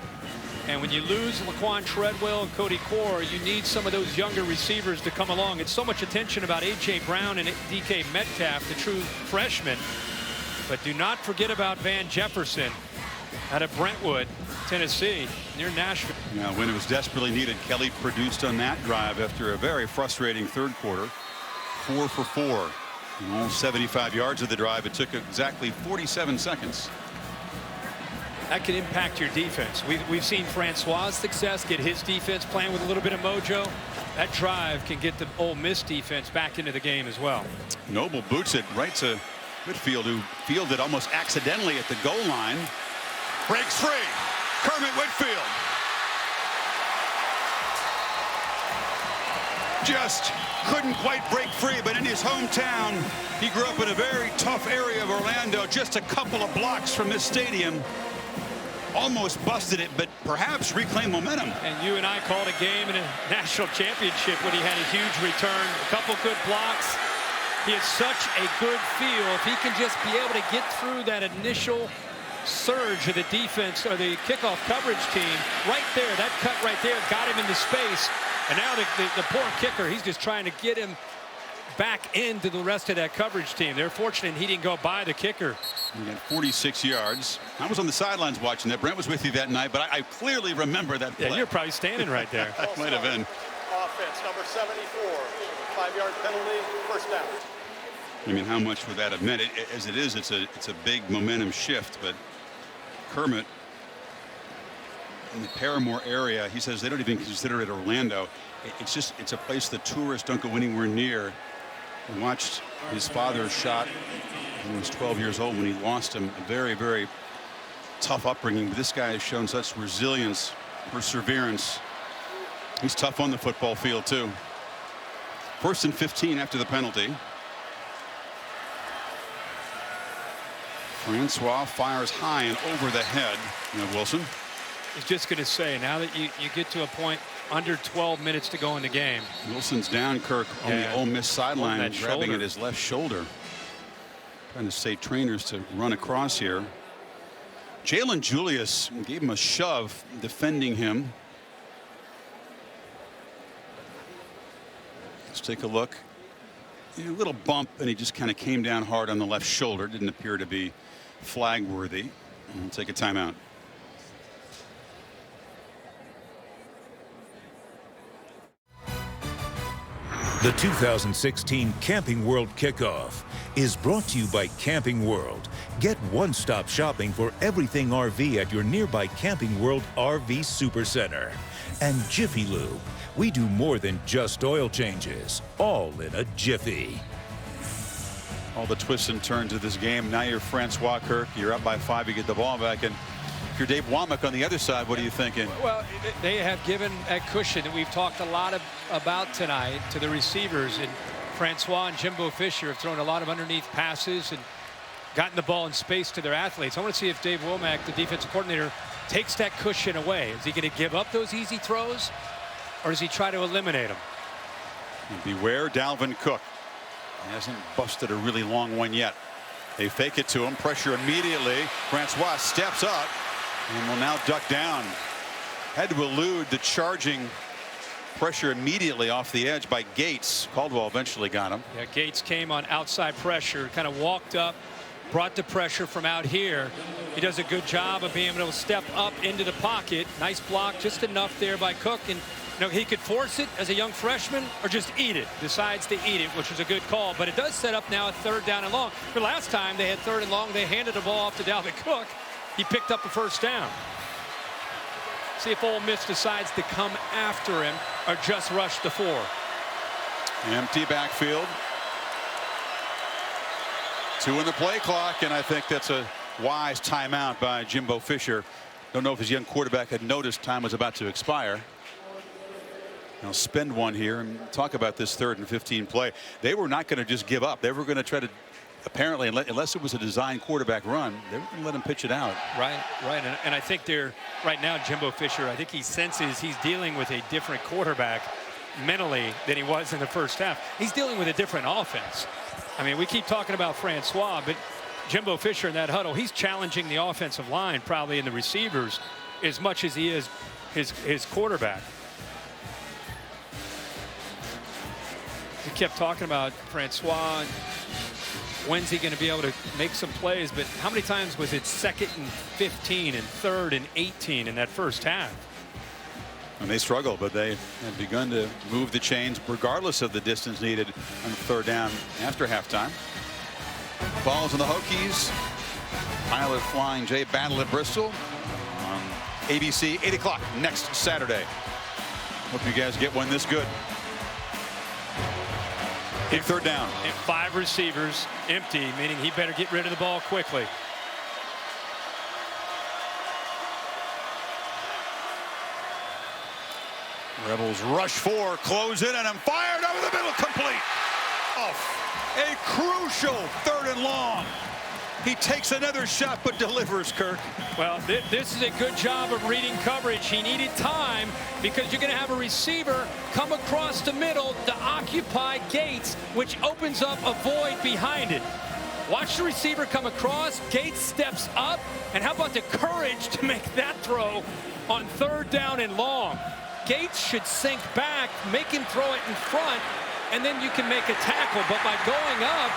And when you lose Laquan Treadwell and Cody Core, you need some of those younger receivers to come along. It's so much attention about A.J. Brown and DK Metcalf, the true freshmen. But do not forget about Van Jefferson out of Brentwood, Tennessee, near Nashville. Now, when it was desperately needed, Kelly produced on that drive after a very frustrating third quarter. 4 for 4. In all 75 yards of the drive, it took exactly 47 seconds. That can impact your defense. We've seen Francois' success get his defense playing with a little bit of mojo. That drive can get the Ole Miss defense back into the game as well. Noble boots it right to Whitfield, who fielded almost accidentally at the goal line. Breaks free. Kermit Whitfield. Just couldn't quite break free, but in his hometown, he grew up in a very tough area of Orlando, just a couple of blocks from this stadium. Almost busted it, but perhaps reclaimed momentum. And you and I called a game in a national championship when he had a huge return, a couple good blocks. He has such a good feel. If he can just be able to get through that initial surge of the defense or the kickoff coverage team, right there, that cut right there got him into space. And now the poor kicker, he's just trying to get him back into the rest of that coverage team. They're fortunate he didn't go by the kicker. He got 46 yards. I was on the sidelines watching that. Brent was with you that night, but I clearly remember that play. Yeah, you're probably standing right there. Might have been. Offense, number 74. 5-yard penalty, first down. I mean, how much would that have meant? As it is, it's a big momentum shift, but Kermit in the Paramore area, he says they don't even consider it Orlando. It's a place the tourists don't go anywhere near. He watched his father shot when he was 12 years old when he lost him. A very, very tough upbringing, but this guy has shown such resilience, perseverance. He's tough on the football field too. 1st and 15 after the penalty. Francois fires high and over the head of Wilson. I was just going to say, now that you get to a point under 12 minutes to go in the game. Wilson's down, Kirk, on the Ole Miss sideline, grabbing at his left shoulder. Trying to say trainers to run across here. Jalen Julius gave him a shove, defending him. Let's take a look. A little bump, and he just kind of came down hard on the left shoulder. Didn't appear to be flag worthy. We'll take a timeout. The 2016 Camping World Kickoff is brought to you by Camping World. Get one-stop shopping for everything RV at your nearby Camping World RV Supercenter. And Jiffy Lube. We do more than just oil changes, all in a jiffy. All the twists and turns of this game. Now you're Francois, Kirk. You're up by 5. You get the ball back. And if you're Dave Womack on the other side, what are you thinking? Well, they have given that cushion that we've talked a lot about tonight to the receivers. And Francois and Jimbo Fisher have thrown a lot of underneath passes and gotten the ball in space to their athletes. I want to see if Dave Womack, the defensive coordinator, takes that cushion away. Is he going to give up those easy throws, or does he try to eliminate them? And beware Dalvin Cook. He hasn't busted a really long one yet. They fake it to him. Pressure immediately. Francois steps up and will now duck down. Had to elude the charging pressure immediately off the edge by Gates. Caldwell eventually got him. Yeah, Gates came on outside pressure, kind of walked up, brought the pressure from out here. He does a good job of being able to step up into the pocket. Nice block, just enough there by Cook. And he could force it as a young freshman or just eat it. Decides to eat it, which was a good call. But it does set up now a 3rd down and long. The last time they had 3rd and long, they handed the ball off to Dalvin Cook. He picked up a 1st down. See if Ole Miss decides to come after him or just rush the 4. Empty backfield. 2 in the play clock, and I think that's a wise timeout by Jimbo Fisher. Don't know if his young quarterback had noticed time was about to expire. I'll spend one here and talk about this 3rd and 15 play. They were not going to just give up. They were going to try to, apparently, unless it was a design quarterback run, they were going to let him pitch it out. Right. And I think they're right now, Jimbo Fisher, I think he senses he's dealing with a different quarterback mentally than he was in the first half. He's dealing with a different offense. I mean, we keep talking about Francois, but Jimbo Fisher in that huddle, he's challenging the offensive line, probably in the receivers, as much as he is his quarterback. We kept talking about Francois. When's he going to be able to make some plays? But how many times was it 2nd and 15 and 3rd and 18 in that first half? And they struggled, but they have begun to move the chains regardless of the distance needed on 3rd down after halftime. Balls on the Hokies. Pilot Flying J battle at Bristol on ABC, 8 o'clock next Saturday. Hope you guys get one this good. 3rd down. And 5 receivers, empty, meaning he better get rid of the ball quickly. Rebels rush 4, close in, and I'm fired over the middle, complete. Off. A crucial 3rd and long. He takes another shot, but delivers, Kirk. Well, this is a good job of reading coverage. He needed time because you're going to have a receiver come across the middle to occupy Gates, which opens up a void behind it. Watch the receiver come across. Gates steps up. And how about the courage to make that throw on 3rd down and long? Gates should sink back, make him throw it in front, and then you can make a tackle. But by going up,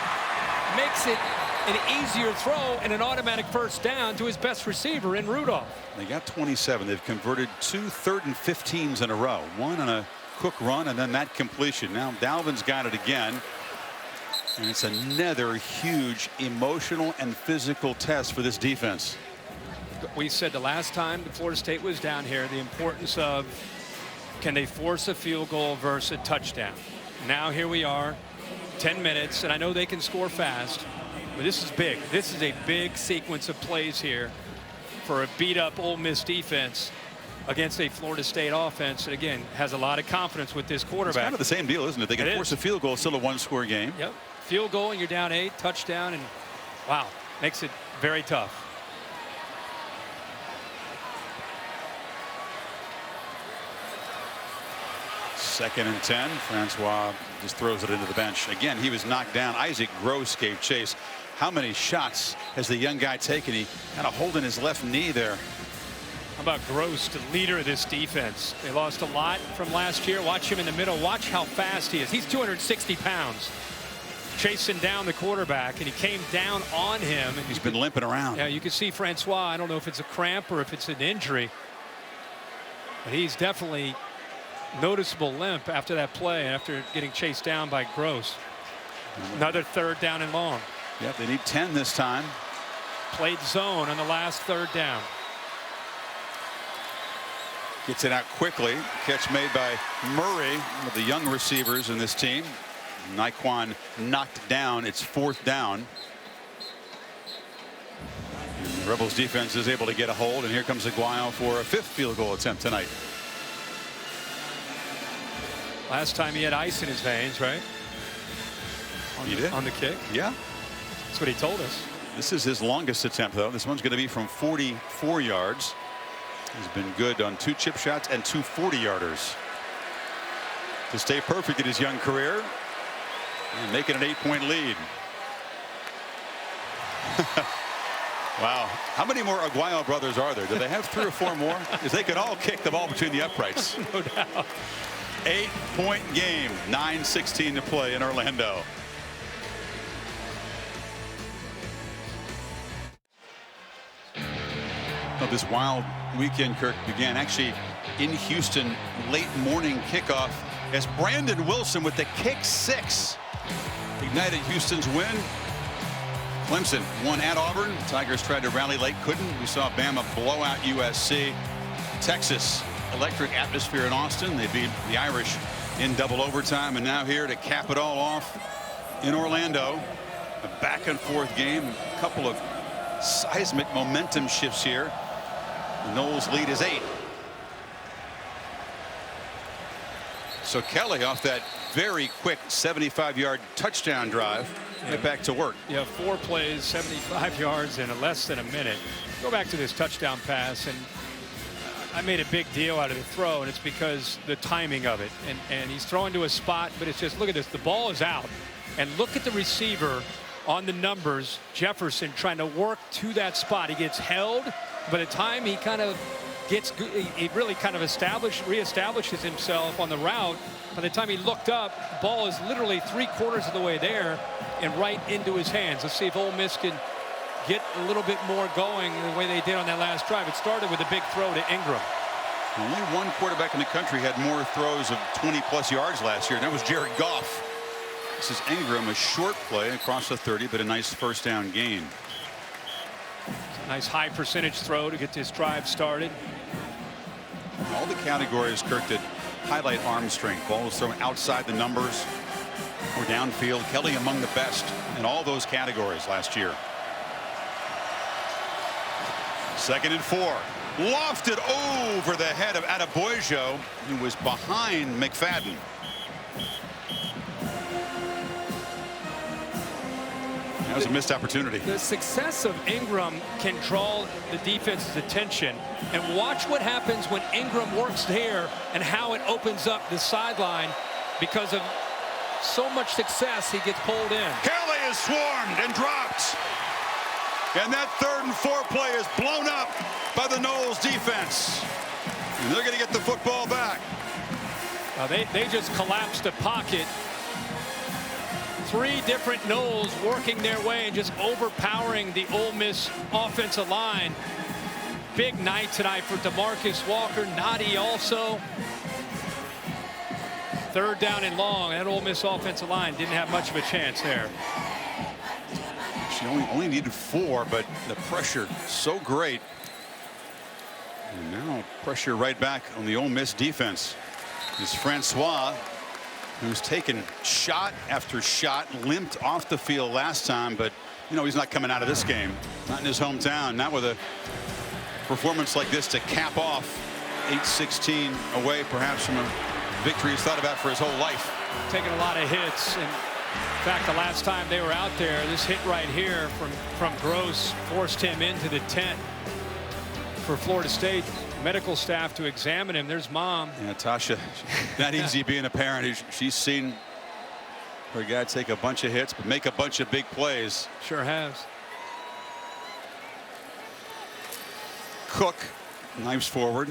makes it an easier throw and an automatic 1st down to his best receiver in Rudolph. They got 27. They've converted 2 3rd and 15s in a row. One on a Cook run and then that completion. Now Dalvin's got it again. And it's another huge emotional and physical test for this defense. We said the last time Florida State was down here, the importance of can they force a field goal versus a touchdown. Now here we are, 10 minutes, and I know they can score fast. But this is big. This is a big sequence of plays here for a beat-up Ole Miss defense against a Florida State offense that, again, has a lot of confidence with this quarterback. It's kind of the same deal, isn't it? They can force a field goal, still a 1-score game. Yep. Field goal, and you're down 8, touchdown, and wow, makes it very tough. Second and 10. Francois just throws it into the bench. Again, he was knocked down. Isaac Gross gave chase. How many shots has the young guy taken? He kind of holding his left knee there. How about Gross, the leader of this defense? They lost a lot from last year. Watch him in the middle. Watch how fast he is. He's 260 pounds. Chasing down the quarterback, and he came down on him. And he's been limping around. Yeah, you can see Francois. I don't know if it's a cramp or if it's an injury. But he's definitely noticeable limp after that play, after getting chased down by Gross. Another 3rd down and long. Yep, they need 10 this time. Played zone on the last 3rd down. Gets it out quickly. Catch made by Murray, one of the young receivers in this team. Naquan knocked down. It's 4th down. And the Rebels defense is able to get a hold, and here comes Aguayo for a 5th field goal attempt tonight. Last time he had ice in his veins, right? He did. On the kick? Yeah. That's what he told us. This is his longest attempt, though. This one's going to be from 44 yards. He's been good on 2 chip shots and 2 40-yarders. To stay perfect in his young career and make it an 8-point lead. Wow. How many more Aguayo brothers are there? Do they have 3 or 4 more? Because they can all kick the ball between the uprights. No doubt. 8-point game. 9:16 to play in Orlando. Well, this wild weekend, Kirk, began actually in Houston. Late morning kickoff as Brandon Wilson with the kick 6 ignited Houston's win. Clemson won at Auburn. Tigers tried to rally late, couldn't. We saw Bama blow out USC. Texas, electric atmosphere in Austin. They beat the Irish in double overtime, and now here to cap it all off in Orlando. A back and forth game. A couple of seismic momentum shifts here. The Noles lead is 8. So Kelly off that very quick 75-yard touchdown drive. Get back to work. Yeah, 4 plays, 75 yards in less than a minute. Go back to this touchdown pass, and I made a big deal out of the throw, and it's because the timing of it. And he's throwing to a spot, but it's just, look at this. The ball is out, and look at the receiver on the numbers. Jefferson trying to work to that spot. He gets held. By the time he kind of gets, he really kind of reestablishes himself on the route. By the time he looked up, the ball is literally 3/4 of the way there and right into his hands. Let's see if Ole Miss can get a little bit more going the way they did on that last drive. It started with a big throw to Ingram. Only one quarterback in the country had more throws of 20+ yards last year, and that was Jared Goff. This is Ingram, a short play across the 30, but a nice first down gain. Nice high percentage throw to get this drive started. All the categories, Kirk, that highlight arm strength. Ball was thrown outside the numbers or downfield. Kelly among the best in all those categories last year. 2nd and 4. Lofted over the head of Adeboyejo, who was behind McFadden. That was a missed opportunity. The success of Ingram can draw the defense's attention, and watch what happens when Ingram works here and how it opens up the sideline. Because of so much success, he gets pulled in. Kelly is swarmed and dropped, and that 3rd and 4 play is blown up by the Noles defense, and they're going to get the football back. They just collapsed the pocket. 3 different Noles working their way and just overpowering the Ole Miss offensive line. Big night tonight for DeMarcus Walker. Nadi also. 3rd down and long. That Ole Miss offensive line didn't have much of a chance there. She only needed 4, but the pressure so great. And now pressure right back on the Ole Miss defense is Francois, who's taken shot after shot, limped off the field last time, but you know he's not coming out of this game, not in his hometown, not with a performance like this to cap off 8-16 away perhaps from a victory he's thought about for his whole life. Taking a lot of hits, and in fact the last time they were out there, this hit right here from Gross forced him into the tent for Florida State medical staff to examine him. There's Mom. Yeah, Tasha, not easy being a parent. She's seen her guy take a bunch of hits but make a bunch of big plays. Sure has. Cook knives forward.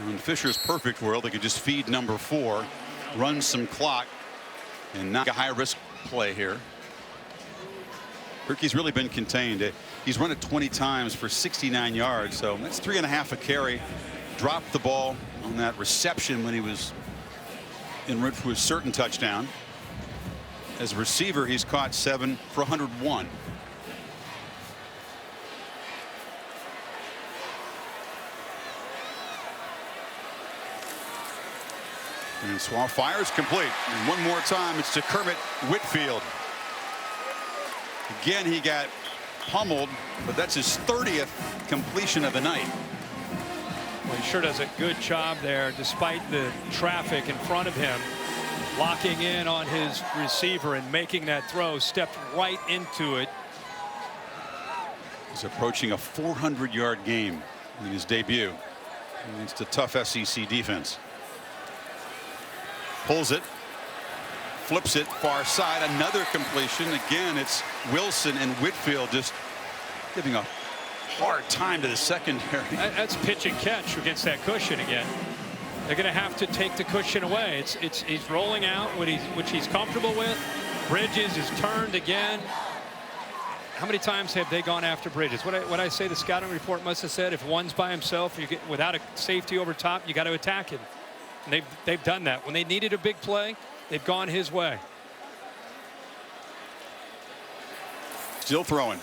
In Fisher's perfect world, they could just feed number 4, run some clock, and not a high-risk play here. Kirky's really been contained. He's run it 20 times for 69 yards, so that's 3.5 a carry. Dropped the ball on that reception when he was en route for a certain touchdown. As a receiver, he's caught 7 for 101. And Swall fires complete. And one more time, it's to Kermit Whitfield. Again, he got pummeled, but that's his 30th completion of the night. Well, he sure does a good job there, despite the traffic in front of him. Locking in on his receiver and making that throw, stepped right into it. He's approaching a 400-yard game in his debut. It's a tough SEC defense. Pulls it, flips it far side, another completion. Again, it's Wilson and Whitfield just giving a hard time to the secondary. That's pitch and catch against that cushion again. They're going to have to take the cushion away. He's rolling out which he's comfortable with. Bridges is turned again. How many times have they gone after Bridges? What I say the scouting report must have said, if one's by himself, you get without a safety over top, you got to attack him. And they've done that. When they needed a big play, they've gone his way. Still throwing,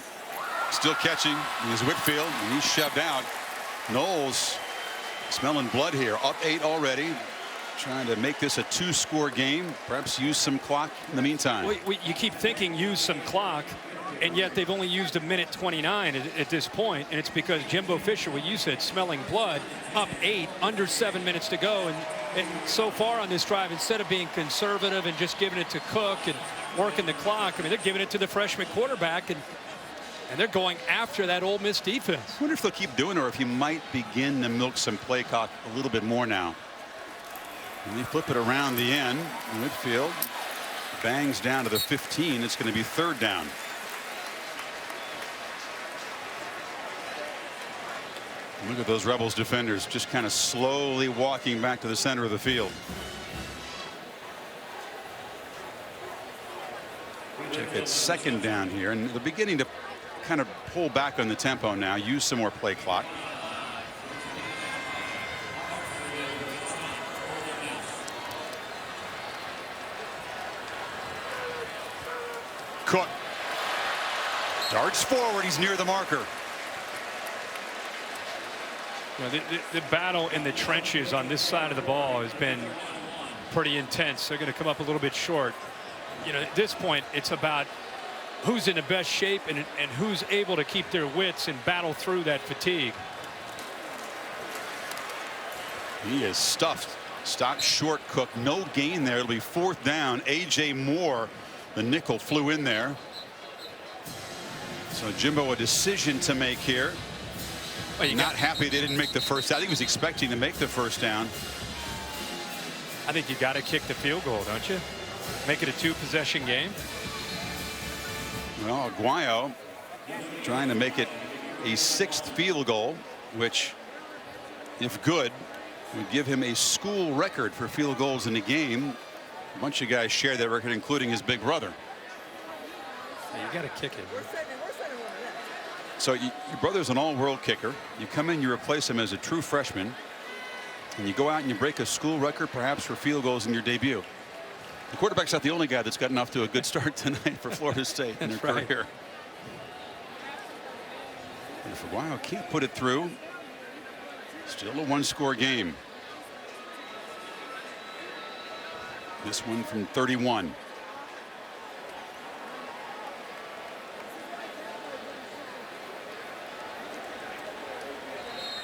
still catching. Here's Whitfield, and he's shoved out. Knowles smelling blood here. Up 8 already. Trying to make this a 2-score game. Perhaps use some clock in the meantime. You keep thinking use some clock, and yet they've only used a minute 29 at this point, and it's because Jimbo Fisher, what you said, smelling blood. Up 8, under 7 minutes to go, and so far on this drive, instead of being conservative and just giving it to Cook and working the clock, I mean, they're giving it to the freshman quarterback, and they're going after that Ole Miss defense. I wonder if they'll keep doing it, or if he might begin to milk some play clock a little bit more now. And they flip it around the end. Whitfield bangs down to the 15. It's going to be 3rd down. Look at those Rebels defenders just kind of slowly walking back to the center of the field. Check it, 2nd down here, and they're beginning to kind of pull back on the tempo now, use some more play clock. Cook darts forward. He's near the marker. You know, the battle in the trenches on this side of the ball has been pretty intense. They're going to come up a little bit short. You know, at this point, it's about who's in the best shape and who's able to keep their wits and battle through that fatigue. He is stuffed. Stopped short. Cook. No gain there. It'll be 4th down. A.J. Moore, the nickel, flew in there. So Jimbo, a decision to make here. Well, not happy they didn't make the first down. I think he was expecting to make the first down. I think you got to kick the field goal, don't you? Make it a 2-possession game. Well, Aguayo trying to make it a 6th field goal, which, if good, would give him a school record for field goals in the game. A bunch of guys share that record, including his big brother. Yeah, you got to kick it. So your brother's an all-world kicker. You come in, you replace him as a true freshman, and you go out and you break a school record, perhaps, for field goals in your debut. The quarterback's not the only guy that's gotten off to a good start tonight for Florida State in their career. And if Aguayo can't put it through, still a 1-score game. This one from 31.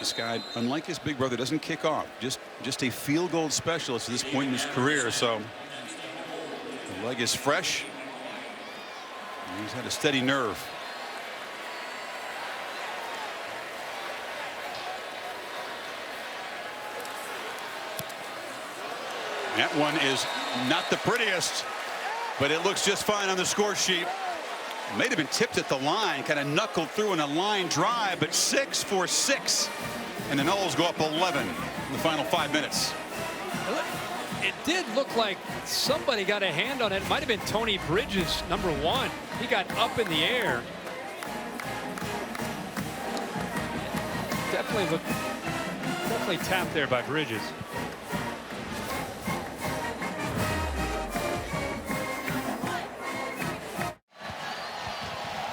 This guy, unlike his big brother, doesn't kick off. Just a field goal specialist at this point in his career. So the leg is fresh. He's had a steady nerve. That one is not the prettiest, but it looks just fine on the score sheet. May have been tipped at the line, kind of knuckled through in a line drive, but 6 for 6. And the Noles go up 11 in the final 5 minutes. It did look like somebody got a hand on it. It might have been Tony Bridges, number 1. He got up in the air. Definitely tapped there by Bridges.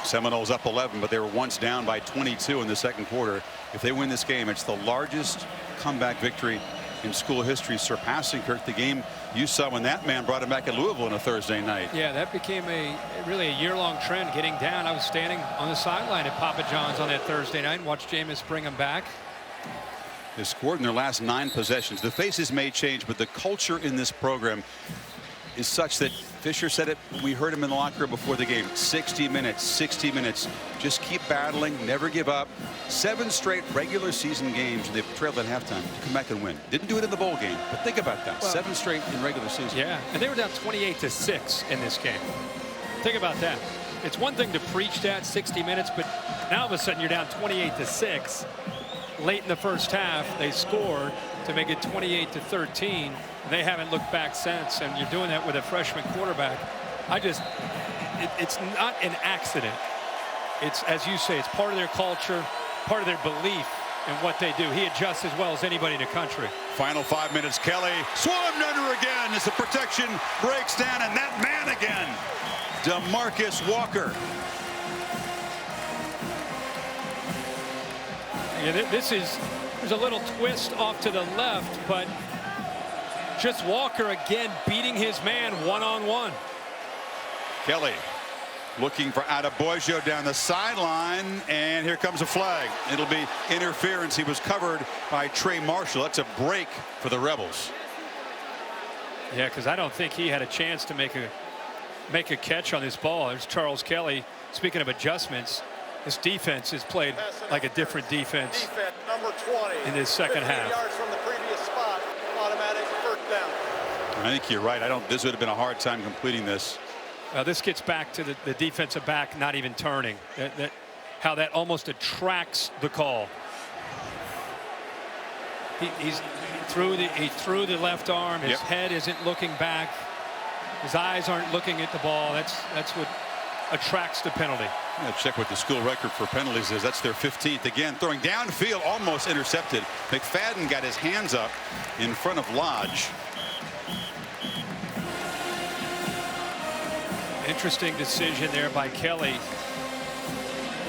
Seminoles up 11, but they were once down by 22 in the 2nd quarter. If they win this game, it's the largest comeback victory in school history, surpassing, Kirk, the game you saw when that man brought him back at Louisville on a Thursday night. Yeah, that became really a year-long trend, getting down. I was standing on the sideline at Papa John's on that Thursday night and watched Jameis bring him back. They scored in their last 9 possessions. The faces may change, but the culture in this program is such that Fisher said it. We heard him in the locker room before the game. 60 minutes, 60 minutes. Just keep battling, never give up. 7 straight regular season games, and they've trailed at halftime to come back and win. Didn't do it in the bowl game, but think about that. Well, 7 straight in regular season. Yeah, and they were down 28-6 in this game. Think about that. It's one thing to preach that 60 minutes, but now all of a sudden you're down 28-6. Late in the first half, they scored to make it 28-13. They haven't looked back since, and you're doing that with a freshman quarterback. It's not an accident. It's, as you say, it's part of their culture, part of their belief in what they do. He adjusts as well as anybody in the country. Final 5 minutes. Kelly swarmed under again as the protection breaks down, and that man again, DeMarcus Walker. Yeah, there's a little twist off to the left, but just Walker again beating his man one-on-one. Kelly looking for Adebojo down the sideline, and here comes a flag. It'll be interference. He was covered by Trey Marshall. That's a break for the Rebels. Yeah, because I don't think he had a chance to make a catch on this ball. There's Charles Kelly. Speaking of adjustments, this defense has played like a different defense number 20 in this second half. Yards from the previous spot, automatic first down. I think you're right. This would have been a hard time completing this. This gets back to the defensive back not even turning. How that almost attracts the call. He threw the left arm. His head isn't looking back. His eyes aren't looking at the ball. That's what attracts the penalty. Check what the school record for penalties is. That's their 15th. Again, throwing downfield, almost intercepted. McFadden got his hands up in front of Lodge. Interesting decision there by Kelly.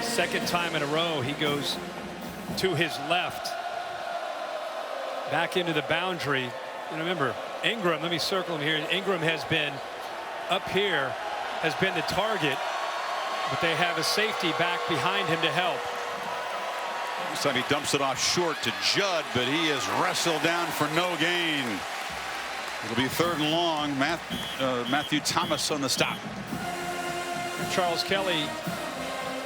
Second time in a row he goes to his left, back into the boundary. And remember, Ingram, let me circle him here. Ingram has been up here, has been the target, but they have a safety back behind him to help. This time he dumps it off short to Judd, but he is wrestled down for no gain. It'll be 3rd and long. Matthew Thomas on the stop. Charles Kelly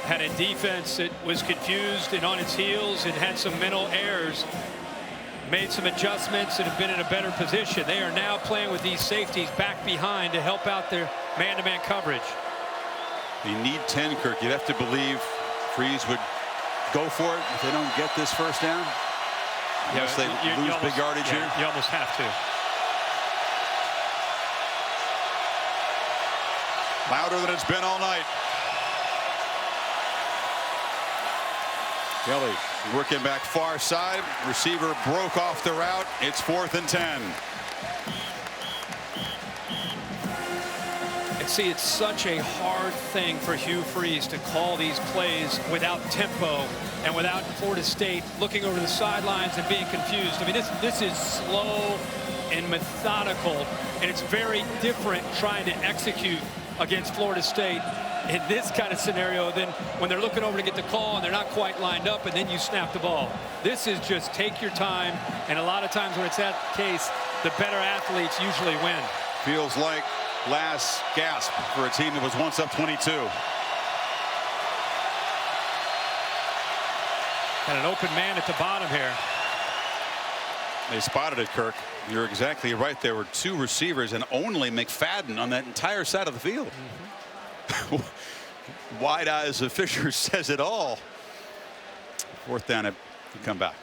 had a defense that was confused and on its heels and had some mental errors. Made some adjustments and have been in a better position. They are now playing with these safeties back behind to help out their man-to-man coverage. They need 10, Kirk. You'd have to believe Freeze would go for it if they don't get this first down. Unless they lose big yardage here. You almost have to. Louder than it's been all night. Kelly working back far side. Receiver broke off the route. It's 4th and 10. And see, it's such a hard thing for Hugh Freeze to call these plays without tempo and without Florida State looking over the sidelines and being confused. I mean, this is slow and methodical, and it's very different trying to execute against Florida State in this kind of scenario than when they're looking over to get the call and they're not quite lined up and then you snap the ball. This is just take your time, and a lot of times when it's that case, the better athletes usually win. Feels like last gasp for a team that was once up 22. And an open man at the bottom here. They spotted it, Kirk. You're exactly right. There were 2 receivers and only McFadden on that entire side of the field. Wide eyes of Fisher says it all. 4th down to come back.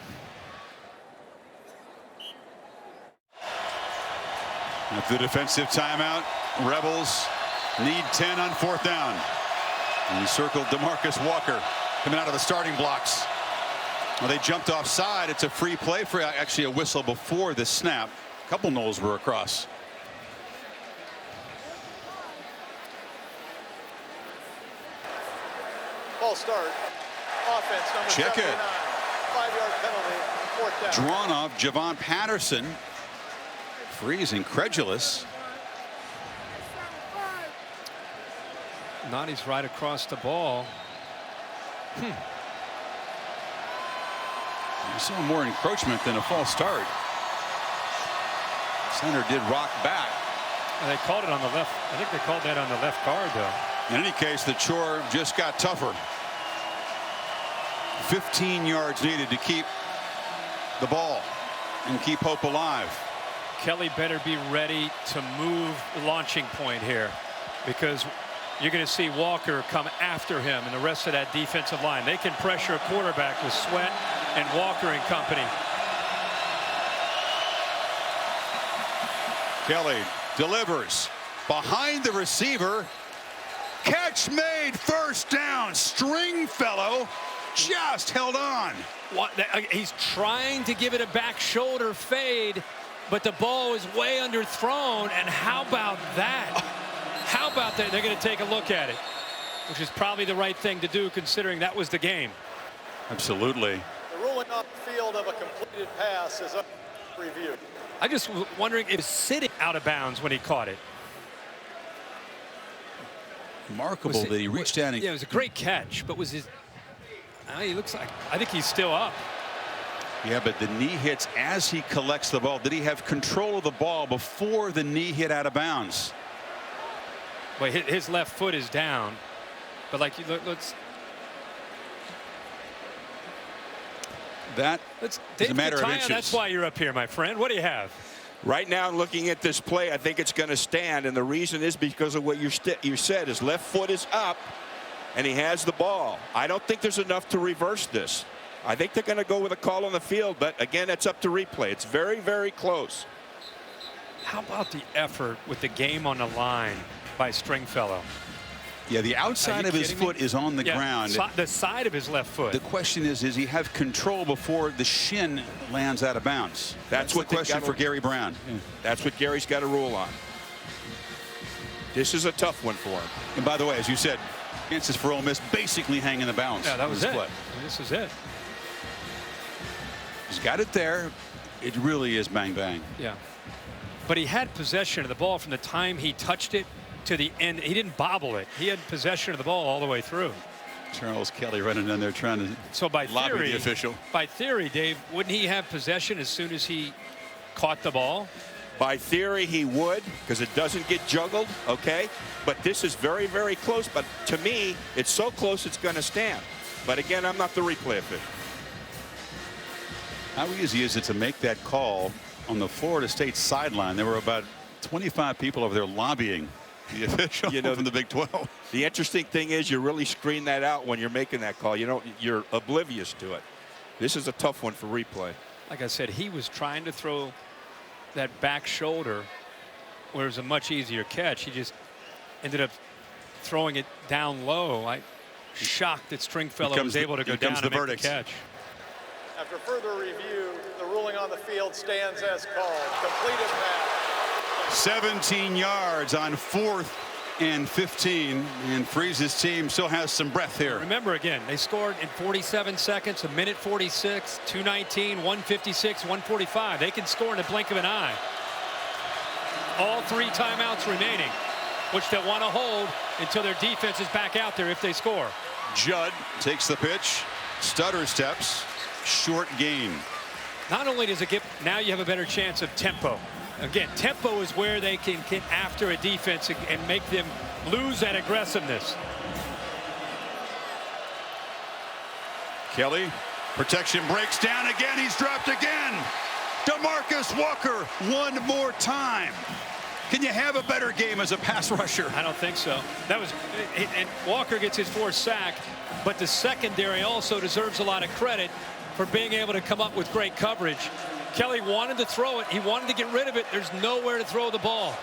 After the defensive timeout, Rebels need 10 on 4th down. And he circled DeMarcus Walker coming out of the starting blocks. Well, they jumped offside. It's a free play for actually a whistle before the snap. A couple Noles were across. Ball start. Offense number Check 79. it. 5-yard penalty. 4th down. Drawn off Javon Patterson. Freeze incredulous. Nani's right across the ball. You saw more encroachment than a false start. Center did rock back. They called it on the left. I think they called that on the left guard, though. In any case, the chore just got tougher. 15 yards needed to keep the ball and keep hope alive. Kelly better be ready to move the launching point here, because you're going to see Walker come after him and the rest of that defensive line. They can pressure a quarterback with Sweat and Walker and company. Kelly delivers behind the receiver. Catch made, first down. Stringfellow just held on. He's trying to give it a back shoulder fade, but the ball is way underthrown. And how about that? How about that? They're going to take a look at it, which is probably the right thing to do, considering that was the game. Absolutely. The ruling on the field of a completed pass is up for review. I just was wondering if he was sitting out of bounds when he caught it. Remarkable that he reached down. Yeah, it was a great catch, but was his... he looks like... I think he's still up. Yeah, but the knee hits as he collects the ball. Did he have control of the ball before the knee hit out of bounds? Well, his left foot is down, but like, let's. That is a matter of inches. That's why you're up here, my friend. What do you have? Right now, looking at this play, I think it's going to stand, and the reason is because of what you said. His left foot is up, and he has the ball. I don't think there's enough to reverse this. I think they're going to go with a call on the field, but again, it's up to replay. It's very, very close. How about the effort with the game on the line by Stringfellow? Yeah, the outside of his foot is on the ground. The side of his left foot. The question is he have control before the shin lands out of bounds? That's what the question for Gary Brown. Yeah. That's what Gary's got to rule on. This is a tough one for him. And by the way, as you said, chances for Ole Miss basically hang in the bounds. Yeah, that was it. This is it. He's got it there. It really is bang bang. Yeah. But he had possession of the ball from the time he touched it to the end. He didn't bobble it. He had possession of the ball all the way through. Charles Kelly running in there trying to lobby the official. By theory, Dave, wouldn't he have possession as soon as he caught the ball? By theory, he would, because it doesn't get juggled, okay? But this is very, very close. But to me, it's so close it's going to stand. But again, I'm not the replay official. How easy is it to make that call on the Florida State sideline? There were about 25 people over there lobbying the official from the Big 12. The interesting thing is you really screen that out when you're making that call. You're oblivious to it. This is a tough one for replay. Like I said, he was trying to throw that back shoulder where it was a much easier catch. He just ended up throwing it down low. I'm shocked that Stringfellow was able to go down and make the catch. After further review, the ruling on the field stands as called. Completed pass. 17 yards on 4th and 15, and Freeze's team still has some breath here. Remember, again, they scored in 47 seconds, 1:46, 2:19, 1:56, 1:45. They can score in the blink of an eye. All 3 timeouts remaining, which they'll want to hold until their defense is back out there if they score. Judd takes the pitch, stutter steps, short gain. Not only does it get, now you have a better chance of tempo. Again, tempo is where they can get after a defense and make them lose that aggressiveness. Kelly, protection breaks down again. He's dropped again. DeMarcus Walker one more time. Can you have a better game as a pass rusher? I don't think so. That was, and Walker gets his 4th sack, but the secondary also deserves a lot of credit for being able to come up with great coverage. Kelly wanted to throw it. He wanted to get rid of it. There's nowhere to throw the ball.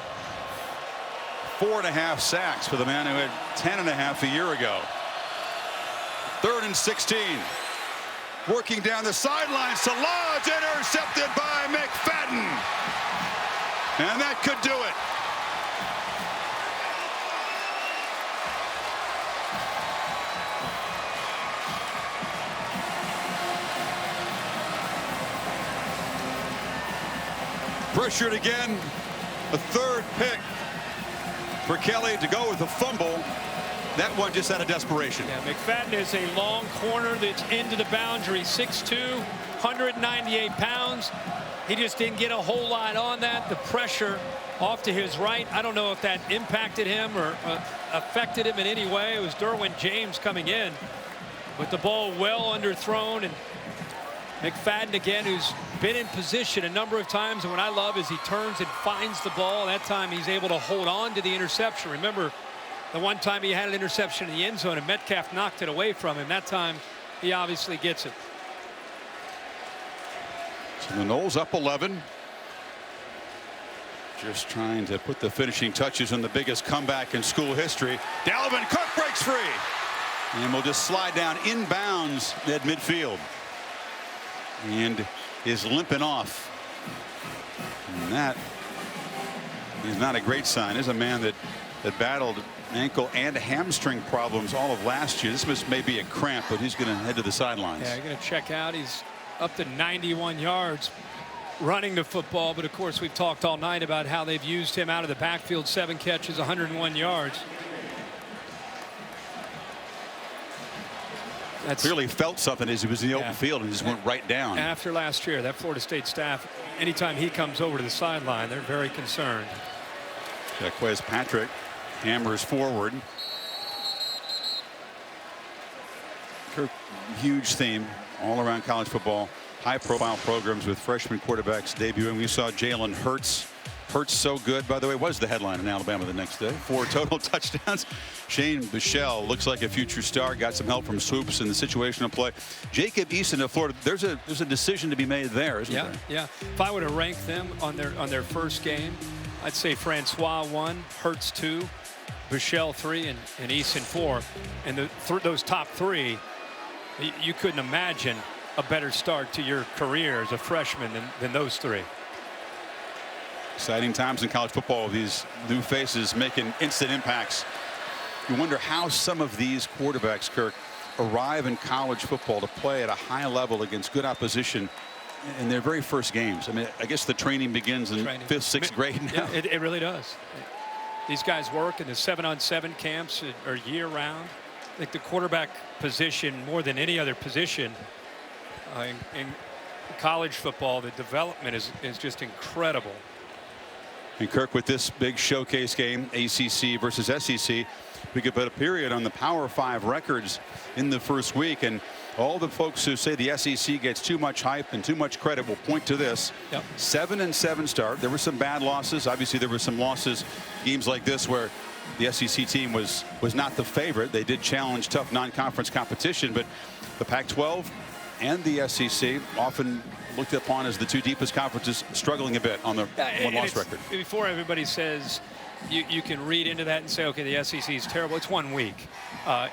4.5 sacks for the man who had 10.5 a year ago. 3rd and 16. Working down the sidelines to Lodge, intercepted by McFadden. And that could do it. Pressured again. A 3rd pick for Kelly to go with a fumble. That one just out of desperation. Yeah, McFadden is a long corner that's into the boundary. 6'2", 198 pounds. He just didn't get a whole lot on that. The pressure off to his right, I don't know if that impacted him or affected him in any way. It was Derwin James coming in with the ball well underthrown, and McFadden again, who's been in position a number of times, and what I love is he turns and finds the ball. That time he's able to hold on to the interception. Remember the one time he had an interception in the end zone and Metcalf knocked it away from him. That time he obviously gets it. So the Noles up 11. Just trying to put the finishing touches on the biggest comeback in school history. Dalvin Cook breaks free and will just slide down inbounds at midfield and is limping off. And that is not a great sign. There's a man that battled ankle and hamstring problems all of last year. This may be a cramp, but he's going to head to the sidelines. Yeah, going to check out. He's up to 91 yards running the football, but of course we've talked all night about how they've used him out of the backfield. 7 catches, 101 yards. That's clearly felt something as he was in the open field and just went right down. After last year, that Florida State staff, anytime he comes over to the sideline, they're very concerned. Jaquez Patrick hammers forward. Kirk, huge theme all around college football. High-profile programs with freshman quarterbacks debuting. We saw Jalen Hurts. Hurts so good, by the way, was the headline in Alabama the next day. 4 total touchdowns. Shane Buechele looks like a future star. Got some help from Swoops in the situational play. Jacob Eason of Florida. There's a decision to be made there, isn't there? Yeah. If I were to rank them on their first game, I'd say Francois 1, Hurts 2, Buechele 3, and Eason 4. And those top 3, you couldn't imagine a better start to your career as a freshman than those 3. Exciting times in college football. These new faces making instant impacts. You wonder how some of these quarterbacks, Kirk, arrive in college football to play at a high level against good opposition in their very first games. I mean, I guess the training begins in 5th, 6th grade now. Yeah, it really does. These guys work in the 7-on-7 camps or year round. I think the quarterback position, more than any other position in college football, the development is just incredible. And Kirk, with this big showcase game, ACC versus SEC, we could put a period on the Power 5 records in the first week. And all the folks who say the SEC gets too much hype and too much credit will point to this. Yep. 7-7 start. There were some bad losses. Obviously, there were some losses, games like this where the SEC team was not the favorite. They did challenge tough non-conference competition, but the Pac-12 and the SEC often looked upon as the 2 deepest conferences, struggling a bit on the one-loss record. Before everybody says you can read into that and say, okay, the SEC is terrible. It's 1 week.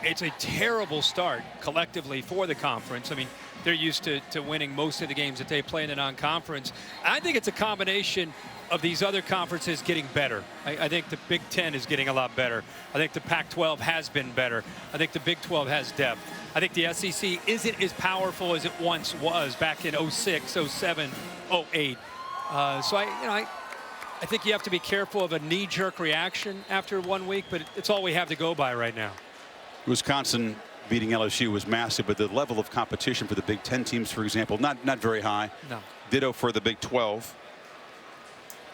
It's a terrible start collectively for the conference. I mean, they're used to winning most of the games that they play in the non-conference. I think it's a combination of these other conferences getting better. I think the Big Ten is getting a lot better. I think the Pac-12 has been better. I think the Big 12 has depth. I think the SEC isn't as powerful as it once was back in 06, 07, 08. So I think you have to be careful of a knee-jerk reaction after 1 week, but it's all we have to go by right now. Wisconsin beating LSU was massive, but the level of competition for the Big Ten teams, for example, not very high. No. Ditto for the Big 12.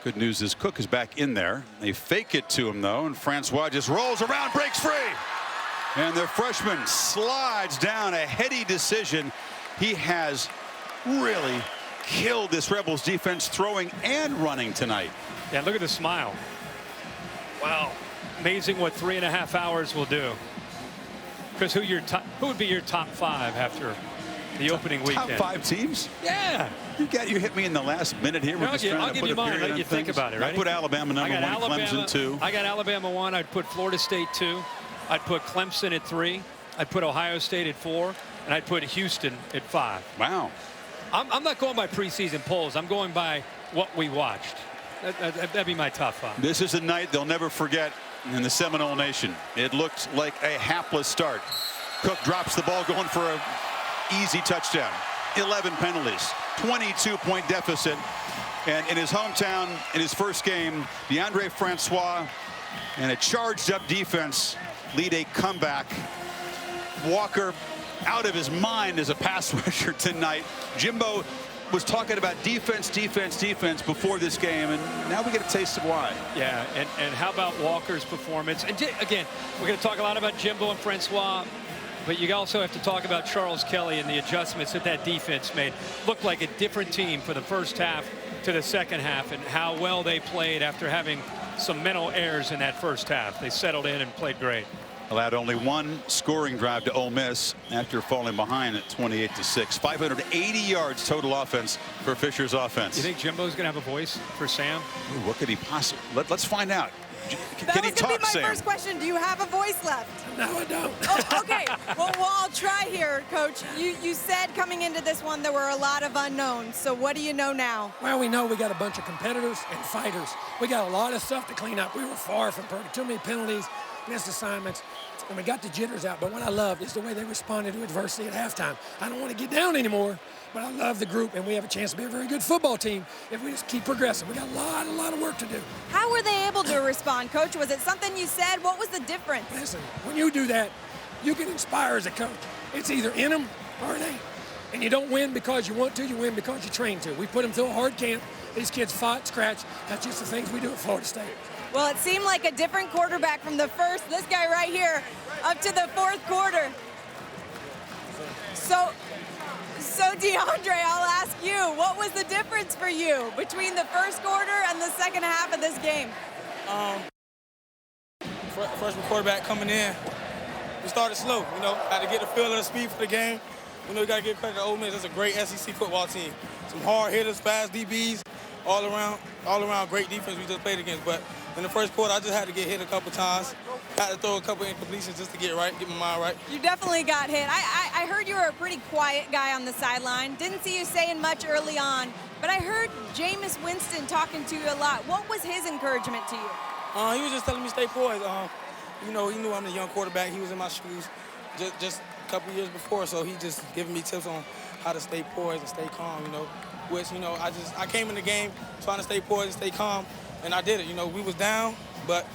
Good news is Cook is back in there. They fake it to him, though, and Francois just rolls around, breaks free. And the freshman slides down a heady decision. He has really killed this Rebels defense throwing and running tonight. Yeah, look at the smile. Wow. Amazing what 3.5 hours will do. Chris, who would be your top 5 after the opening weekend? Top 5 teams? Yeah. You hit me in the last minute here. We're just trying to put a period let on you think things. about it. I put Alabama number 1, Clemson 2. I got Alabama 1. I'd put Florida State 2. I'd put Clemson at 3. I'd put Ohio State at 4. And I'd put Houston at 5. Wow. I'm not going by preseason polls. I'm going by what we watched. That'd be my top 5. This is a night they'll never forget in the Seminole Nation. It looked like a hapless start. Cook drops the ball going for an easy touchdown. 11 penalties, 22-point deficit. And in his hometown, in his first game, Deondre Francois and a charged up defense lead a comeback. Walker out of his mind as a pass rusher tonight. Jimbo was talking about defense before this game, and now we get a taste of why. Yeah, and how about Walker's performance? And again, we're going to talk a lot about Jimbo and Francois, but you also have to talk about Charles Kelly and the adjustments that defense made. Looked like a different team for the first half to the second half, and how well they played after having some mental errors in that first half. They settled in and played great. Allowed only one scoring drive to Ole Miss after falling behind at 28-6. 580 yards total offense for Fisher's offense. You think Jimbo's going to have a voice for Sam? Ooh, what could he possibly? Let's find out. That was going to be my first question. Do you have a voice left? No, I don't. Oh, okay. Well, I'll try here, Coach. You said coming into this one there were a lot of unknowns. So what do you know now? Well, we know we got a bunch of competitors and fighters. We got a lot of stuff to clean up. We were far from perfect. Too many penalties, missed assignments, and we got the jitters out. But what I loved is the way they responded to adversity at halftime. I don't want to get down anymore, but I love the group, and we have a chance to be a very good football team if we just keep progressing. We got a lot of work to do. How were they able to respond, Coach? Was it something you said? What was the difference? Listen, when you do that, you can inspire as a coach. It's either in them or it ain't. And you don't win because you want to, you win because you train to. We put them through a hard camp. These kids fought, scratched. That's just the things we do at Florida State. Well, it seemed like a different quarterback from the first, this guy right here, up to the fourth quarter. So DeAndre, I'll ask you, what was the difference for you between the first quarter and the second half of this game? Freshman quarterback coming in, we started slow, had to get the feel of the speed for the game. You got to give credit to Ole Miss. That's a great SEC football team. Some hard hitters, fast DBs, all around great defense we just played against. But in the first quarter, I just had to get hit a couple times. Had to throw a couple incompletions just to get my mind right. You definitely got hit. I heard you were a pretty quiet guy on the sideline. Didn't see you saying much early on, but I heard Jameis Winston talking to you a lot. What was his encouragement to you? He was just telling me stay poised. He knew I'm a young quarterback. He was in my shoes just a couple years before, so he just giving me tips on how to stay poised and stay calm, which, I came in the game trying to stay poised and stay calm, and I did it. We was down, but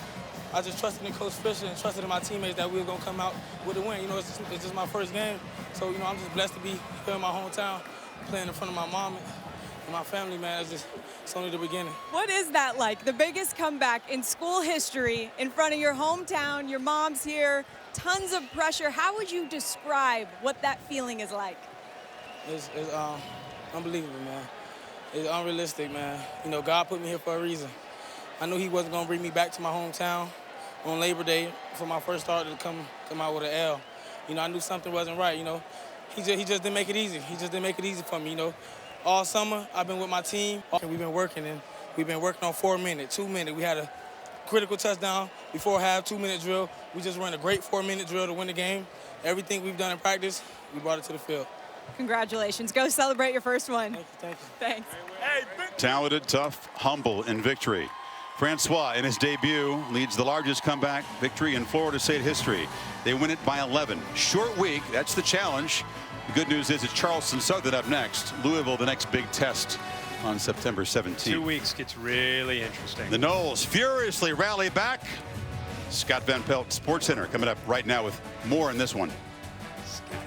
I just trusted in Coach Fisher and trusted in my teammates that we were going to come out with a win. It's just my first game, so, I'm just blessed to be here in my hometown, playing in front of my mom and my family, man. It's only the beginning. What is that like? The biggest comeback in school history in front of your hometown, your mom's here, tons of pressure. How would you describe what that feeling is like? It's unbelievable, man. It's unrealistic, man. God put me here for a reason. I knew he wasn't going to bring me back to my hometown on Labor Day for my first start to come out with an L. I knew something wasn't right, He just didn't make it easy. He just didn't make it easy for me, All summer, I've been with my team. We've been working, and we've been working on 4-minute, 2-minute. We had a critical touchdown before half, 2-minute drill. We just ran a great 4-minute drill to win the game. Everything we've done in practice, we brought it to the field. Congratulations. Go celebrate your first one. Thank you. Thanks. Talented, tough, humble in victory. Francois, in his debut, leads the largest comeback victory in Florida State history. They win it by 11. Short week, that's the challenge. The good news is it's Charleston Southern up next. Louisville, the next big test on September 17th. 2 weeks gets really interesting. The Noles furiously rally back. Scott Van Pelt, SportsCenter, coming up right now with more in this one. Scott.